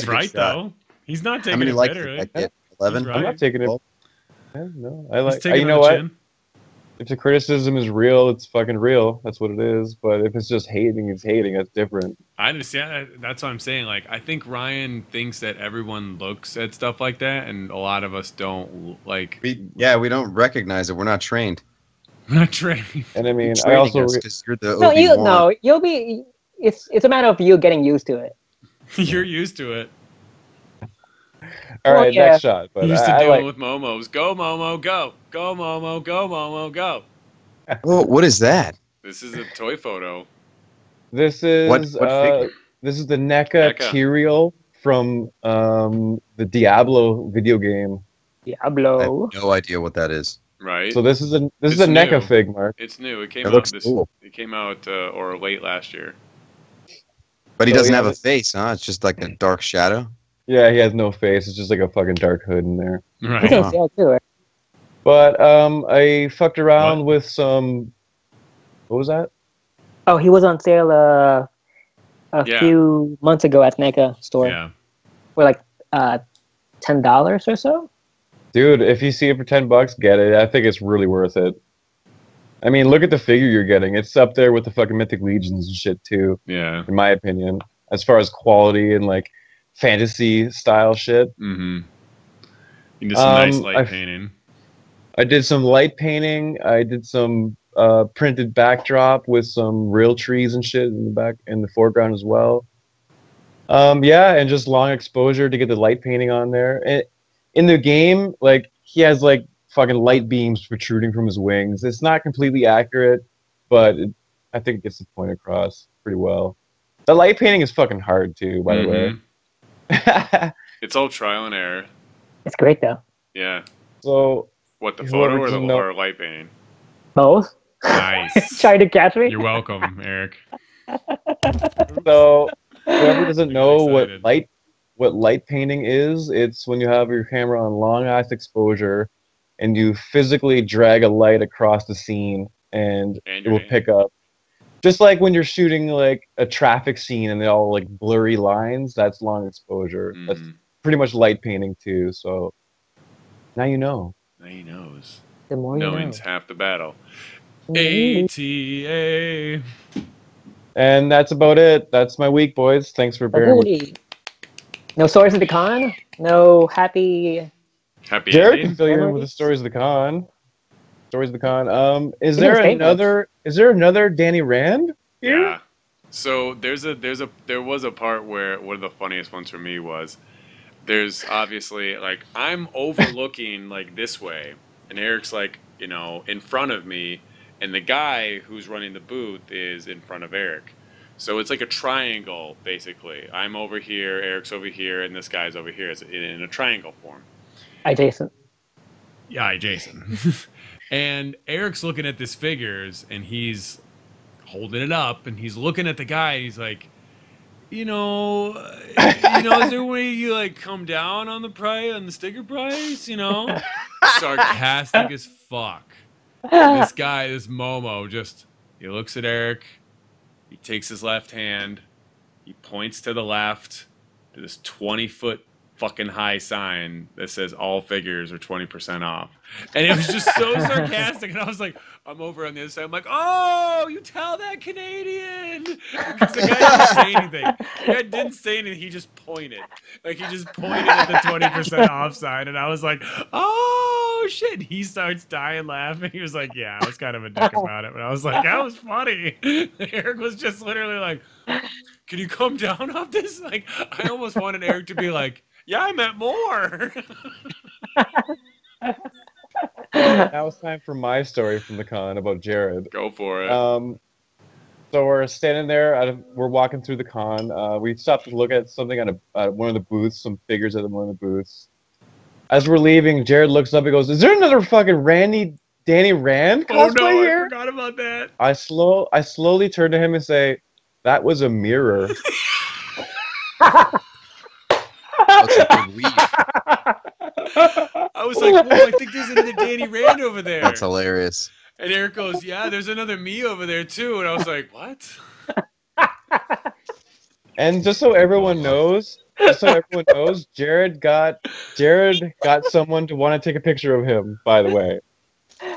Speaker 4: right
Speaker 3: shot.
Speaker 4: though. He's not
Speaker 3: How
Speaker 4: taking
Speaker 3: many
Speaker 4: it
Speaker 3: likes did
Speaker 4: literally.
Speaker 3: that get? 11?
Speaker 4: He's right.
Speaker 7: I'm not taking it.
Speaker 3: 12?
Speaker 7: Yeah, no, I
Speaker 4: He's
Speaker 7: like.
Speaker 4: taking
Speaker 7: You
Speaker 4: it
Speaker 7: know
Speaker 4: on the
Speaker 7: what?
Speaker 4: chin.
Speaker 7: If the criticism is real, it's fucking real. That's what it is. But if it's just hating, it's hating. That's different.
Speaker 4: I understand. That's what I'm saying. Like, I think Ryan thinks that everyone looks at stuff like that, and a lot of us don't. Like,
Speaker 3: We don't recognize it. We're not trained.
Speaker 4: not trained.
Speaker 7: And I mean,
Speaker 3: You're
Speaker 7: I also
Speaker 3: training us 'cause you're the
Speaker 1: No,
Speaker 3: Obi-Wan.
Speaker 1: you'll be. It's a matter of you getting used to it.
Speaker 4: You're used to it.
Speaker 7: all right.
Speaker 1: yeah.
Speaker 7: Next shot. But
Speaker 4: You're used to
Speaker 7: I
Speaker 4: dealing
Speaker 7: like.
Speaker 4: with Momos. Go Momo, go. Go Momo, go Momo, go.
Speaker 3: Oh, what is that?
Speaker 2: This is a toy photo.
Speaker 7: This
Speaker 3: What
Speaker 7: is
Speaker 3: figure?
Speaker 7: this is the NECA
Speaker 2: NECA.
Speaker 7: Tyrael from the Diablo video game.
Speaker 3: I
Speaker 1: Diablo.
Speaker 3: have no idea what that is.
Speaker 2: Right?
Speaker 7: So this is a
Speaker 2: It's
Speaker 7: NECA
Speaker 2: new.
Speaker 7: fig, Mark.
Speaker 2: It's new. It came
Speaker 3: It
Speaker 2: out
Speaker 3: looks
Speaker 2: this.
Speaker 3: cool.
Speaker 2: It came out or late last year.
Speaker 3: But he
Speaker 7: So,
Speaker 3: doesn't
Speaker 7: yeah,
Speaker 3: have a
Speaker 7: th-
Speaker 3: face, huh? It's just like a dark shadow.
Speaker 7: Yeah, he has no face. It's just like a fucking dark hood in there.
Speaker 1: He's
Speaker 2: Right.
Speaker 1: on
Speaker 3: Wow.
Speaker 1: sale too, right?
Speaker 7: But I fucked around
Speaker 4: What?
Speaker 7: with some. What was that?
Speaker 1: Oh, he was on sale a
Speaker 2: Yeah.
Speaker 1: few months ago at NECA store
Speaker 4: Yeah.
Speaker 1: for like $10 or so.
Speaker 7: Dude, if you see it for $10, get it. I think it's really worth it. I mean, look at the figure you're getting. It's up there with the fucking Mythic Legions and shit too,
Speaker 2: Yeah.
Speaker 7: in my opinion, as far as quality and like fantasy style shit.
Speaker 2: Mm-hmm. You did some nice light
Speaker 7: I
Speaker 2: painting.
Speaker 7: I did some light painting. I did some printed backdrop with some real trees and shit in the foreground as well. Yeah, and just long exposure to get the light painting on there. And in the game, like he has like fucking light beams protruding from his wings. It's not completely accurate, but I think it gets the point across pretty well. The light painting is fucking hard too, by the way.
Speaker 2: It's all trial and error.
Speaker 1: It's great though.
Speaker 2: Yeah.
Speaker 7: So
Speaker 2: What, the
Speaker 7: Whoever
Speaker 2: photo or the
Speaker 7: doesn't know-
Speaker 2: or light painting?
Speaker 1: Both.
Speaker 4: Nice.
Speaker 1: Trying to catch me.
Speaker 4: You're welcome, Eric.
Speaker 7: So whoever doesn't
Speaker 4: I'm
Speaker 7: know
Speaker 4: excited.
Speaker 7: what light painting is, it's when you have your camera on long ass exposure and you physically drag a light across the scene and
Speaker 2: And
Speaker 7: it will
Speaker 2: your
Speaker 7: pick up. Just like when you're shooting like a traffic scene and they're all like blurry lines, that's long exposure. That's
Speaker 2: Mhm.
Speaker 7: pretty much light painting too. So now you know.
Speaker 2: Now he knows.
Speaker 1: The more you know.
Speaker 2: Knowing's half the battle.
Speaker 4: ATA.
Speaker 7: And that's about it. That's my week, boys. Thanks for bearing with me.
Speaker 1: Hey. No stories of the con. No happy.
Speaker 2: Happy
Speaker 7: Jared
Speaker 2: ending?
Speaker 7: can fill you in with the
Speaker 1: Memories?
Speaker 7: stories of the con. Stories of the con. Is
Speaker 1: He didn't
Speaker 7: there
Speaker 1: say much.
Speaker 7: another Danny Rand here?
Speaker 2: Yeah. So there was a part where one of the funniest ones for me was there's obviously like I'm overlooking like this way and Eric's like, in front of me and the guy who's running the booth is in front of Eric. So it's like a triangle basically. I'm over here, Eric's over here, and this guy's over here. It's in a triangle form.
Speaker 1: Hi, Jason.
Speaker 4: Yeah, Jason. And Eric's looking at this figures and he's holding it up and he's looking at the guy and he's like, is there a way you like come down on the price, on the sticker price, Sarcastic as fuck. This guy, this Momo, he looks at Eric, he takes his left hand, he points to the left to this 20-foot fucking high sign that says all figures are 20% off. And it was just so sarcastic. And I was like, I'm over on the other side. I'm like, oh, you tell that Canadian. Because the guy didn't say anything. The guy didn't say anything. He just pointed. Like, he just pointed at the 20% off sign. And I was like, oh, shit. He starts dying laughing. He was like, yeah, I was kind of a dick about it. But I was like, that was funny. Eric was just literally like, can you come down off this? Like, I almost wanted Eric to be like, yeah, I meant more.
Speaker 7: Now it's time for my story from the con about Jared.
Speaker 2: Go for it.
Speaker 7: So we're standing there. We're walking through the con. We stopped to look at something at one of the booths, some figures at one of the booths. As we're leaving, Jared looks up and goes, "Is there another fucking Danny Rand
Speaker 2: Oh
Speaker 7: cosplay
Speaker 2: no, I
Speaker 7: here?"
Speaker 2: forgot about that.
Speaker 7: I slowly turn to him and say, "That was a mirror."
Speaker 3: That's a big weed.
Speaker 2: I was like, whoa, I think there's another Danny Rand over there.
Speaker 3: That's hilarious.
Speaker 2: And Eric goes, yeah, there's another me over there too. And I was like, what?
Speaker 7: And just so everyone knows, Jared got someone to want to take a picture of him, by the way.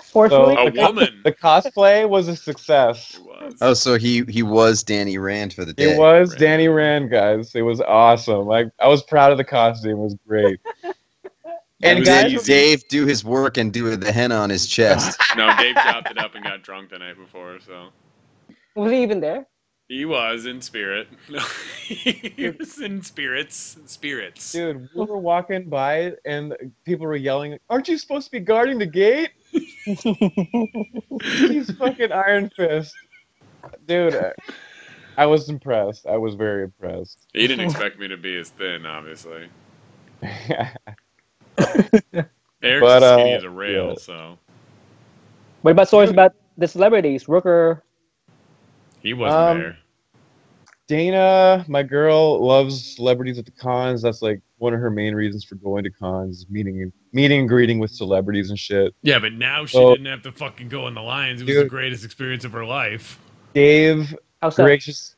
Speaker 1: Fortunately,
Speaker 2: A woman.
Speaker 7: The cosplay was a success.
Speaker 2: It was.
Speaker 3: Oh, so he was Danny Rand for the day.
Speaker 7: It was
Speaker 2: Rand.
Speaker 7: Danny Rand, guys. It was awesome. I was proud of the costume. It was great.
Speaker 2: It was
Speaker 3: Did
Speaker 2: easy.
Speaker 3: Dave do his work and do the henna on his chest?
Speaker 2: No, Dave chopped it up and got drunk the night before, so.
Speaker 1: was he even there?
Speaker 2: He was in spirit. No, he was in spirits. Spirits.
Speaker 7: Dude, we were walking by and people were yelling, "Aren't you supposed to be guarding the gate?" He's fucking Iron Fist. Dude, I was impressed. I was very impressed.
Speaker 2: He didn't expect me to be as thin, obviously. Eric's
Speaker 7: But,
Speaker 2: as skinny as a rail,
Speaker 7: yeah.
Speaker 2: so
Speaker 1: What about stories about the celebrities? Rooker.
Speaker 2: he wasn't
Speaker 7: Um,
Speaker 2: there.
Speaker 7: Dana, my girl, loves celebrities at the cons. That's like one of her main reasons for going to cons, is meeting and greeting with celebrities and shit.
Speaker 4: Yeah, but now she
Speaker 7: So,
Speaker 4: didn't have to fucking go in the lines. It was the
Speaker 7: dude,
Speaker 4: greatest experience of her life.
Speaker 7: Dave
Speaker 1: How so?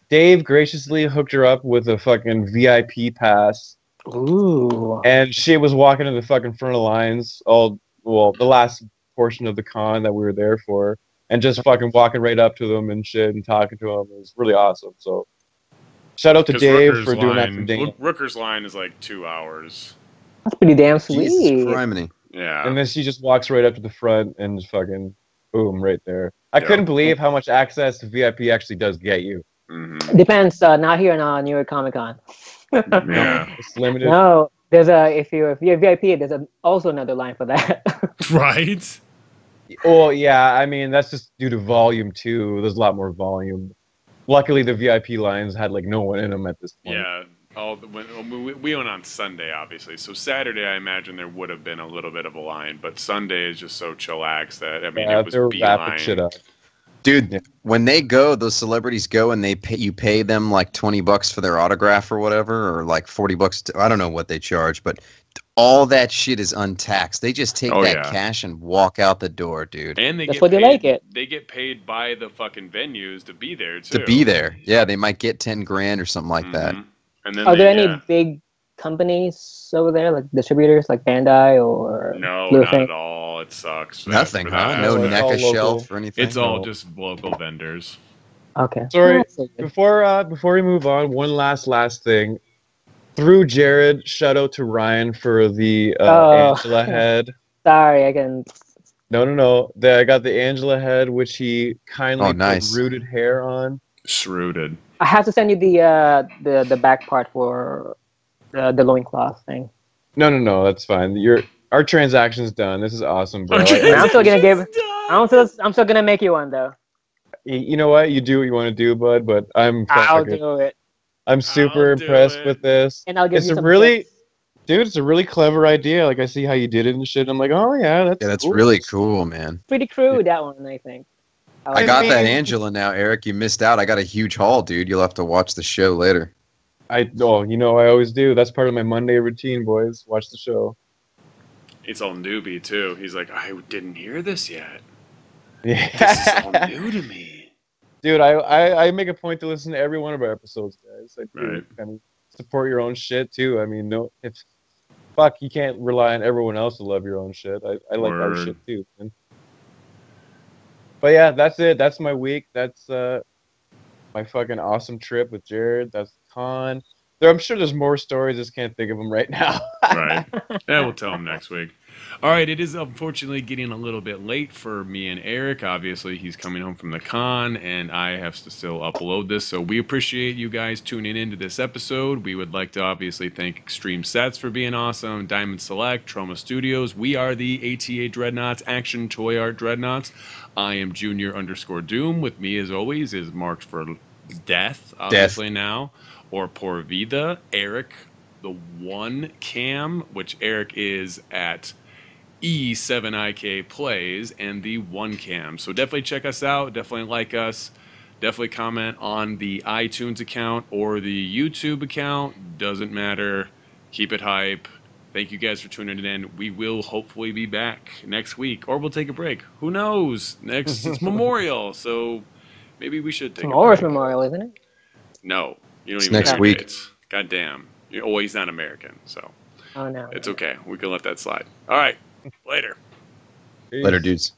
Speaker 7: Dave graciously hooked her up with a fucking VIP pass,
Speaker 1: Ooh.
Speaker 7: and she was walking in the fucking front of the lines the last portion of the con that we were there for, and just fucking walking right up to them and shit and talking to them. It was really awesome. So shout out to
Speaker 2: Because
Speaker 7: Dave for doing that for Dana.
Speaker 2: Rooker's line is like 2 hours.
Speaker 1: That's pretty damn
Speaker 3: Jesus
Speaker 1: sweet.
Speaker 3: criminy.
Speaker 2: Yeah.
Speaker 7: And then she just walks right up to the front and just fucking boom right there. I
Speaker 2: Yeah.
Speaker 7: couldn't believe how much access to VIP actually does get you.
Speaker 2: Mm-hmm.
Speaker 1: Depends. Not here in New York Comic Con.
Speaker 2: Yeah.
Speaker 7: It's limited.
Speaker 1: No, there's if you're VIP, there's also another line for that.
Speaker 4: Right?
Speaker 7: Well, yeah, I mean that's just due to volume too. There's a lot more volume. Luckily, the VIP lines had like no one in them at this point.
Speaker 2: Yeah. We went on Sunday, obviously. So Saturday, I imagine there would have been a little bit of a line, but Sunday is just so chillax that it was
Speaker 7: they were wrapping
Speaker 2: beeline.
Speaker 7: shit up.
Speaker 3: Dude, when they go, those celebrities go and you pay them like $20 for their autograph or whatever, or like $40. I don't know what they charge, but all that shit is untaxed. They just take that cash and walk out the door, dude.
Speaker 2: And
Speaker 1: That's why they like it.
Speaker 2: They get paid by the fucking venues to be there too.
Speaker 3: To be there, yeah, they might get 10 grand or something like that.
Speaker 2: And then
Speaker 1: Are there any big companies over there, like distributors, like Bandai or?
Speaker 2: No,
Speaker 1: Blue
Speaker 2: not
Speaker 1: Thing?
Speaker 2: at all. It sucks.
Speaker 3: Nothing, huh? No
Speaker 7: It's all
Speaker 3: NECA
Speaker 7: local.
Speaker 3: shelf or anything.
Speaker 2: It's all just local vendors.
Speaker 1: Okay.
Speaker 7: Sorry,
Speaker 1: That's so good.
Speaker 7: before we move on, one last thing. Through Jared, shout out to Ryan for the Angela head.
Speaker 1: Sorry, I can.
Speaker 7: No. I got the Angela head, which he kindly put rooted hair on.
Speaker 2: Shrewded.
Speaker 1: I have to send you the back part for the loincloth thing.
Speaker 7: No, that's fine. Our transaction's done. This is awesome, bro.
Speaker 1: I'm still gonna I'm still gonna make you one though.
Speaker 7: You know what? You do what you want to do, bud. But
Speaker 1: I'll do it.
Speaker 7: I'm super impressed with this.
Speaker 1: And I'll give you some
Speaker 7: tips. Dude, it's a really clever idea. Like I see how you did it and shit. I'm like, oh yeah, that's cool.
Speaker 3: Really cool, man.
Speaker 1: Pretty crude that one, I think.
Speaker 3: I got that Angela now, Eric. You missed out. I got a huge haul, dude. You'll have to watch the show later.
Speaker 7: I always do. That's part of my Monday routine, boys. Watch the show.
Speaker 2: It's all newbie too. He's like, I didn't hear this yet.
Speaker 7: Yeah.
Speaker 2: This is all new to me.
Speaker 7: Dude, I make a point to listen to every one of our episodes, guys. I mean, support your own shit too. I mean, you can't rely on everyone else to love your own shit. I like our shit too, man. But yeah, that's it. That's my week. That's my fucking awesome trip with Jared. That's con. I'm sure there's more stories. Just can't think of them right now.
Speaker 2: Right. Yeah, we'll tell them next week. All right, it is unfortunately getting a little bit late for me and Eric. Obviously, he's coming home from the con, and I have to still upload this. So we appreciate you guys tuning into this episode. We would like to obviously thank Extreme Sets for being awesome, Diamond Select, Trauma Studios. We are the ATA Dreadnoughts, Action Toy Art Dreadnoughts. I am Junior_Doom. With me, as always, is marked for Death, obviously now, or Por Vida. Eric, the One Cam, which Eric is at E7IK Plays, and the One Cam. So definitely check us out. Definitely like us. Definitely comment on the iTunes account or the YouTube account. Doesn't matter. Keep it hype. Thank you guys for tuning in. We will hopefully be back next week, or we'll take a break. Who knows? Next, it's Memorial, so maybe we should take a break.
Speaker 1: Memorial, isn't it?
Speaker 2: No, you don't
Speaker 3: it's
Speaker 2: even
Speaker 3: next
Speaker 2: know
Speaker 3: week.
Speaker 2: Dates. God damn. Oh, he's not American, so.
Speaker 1: Oh no.
Speaker 2: It's okay. We can let that slide. All right. Later.
Speaker 3: Later, dudes.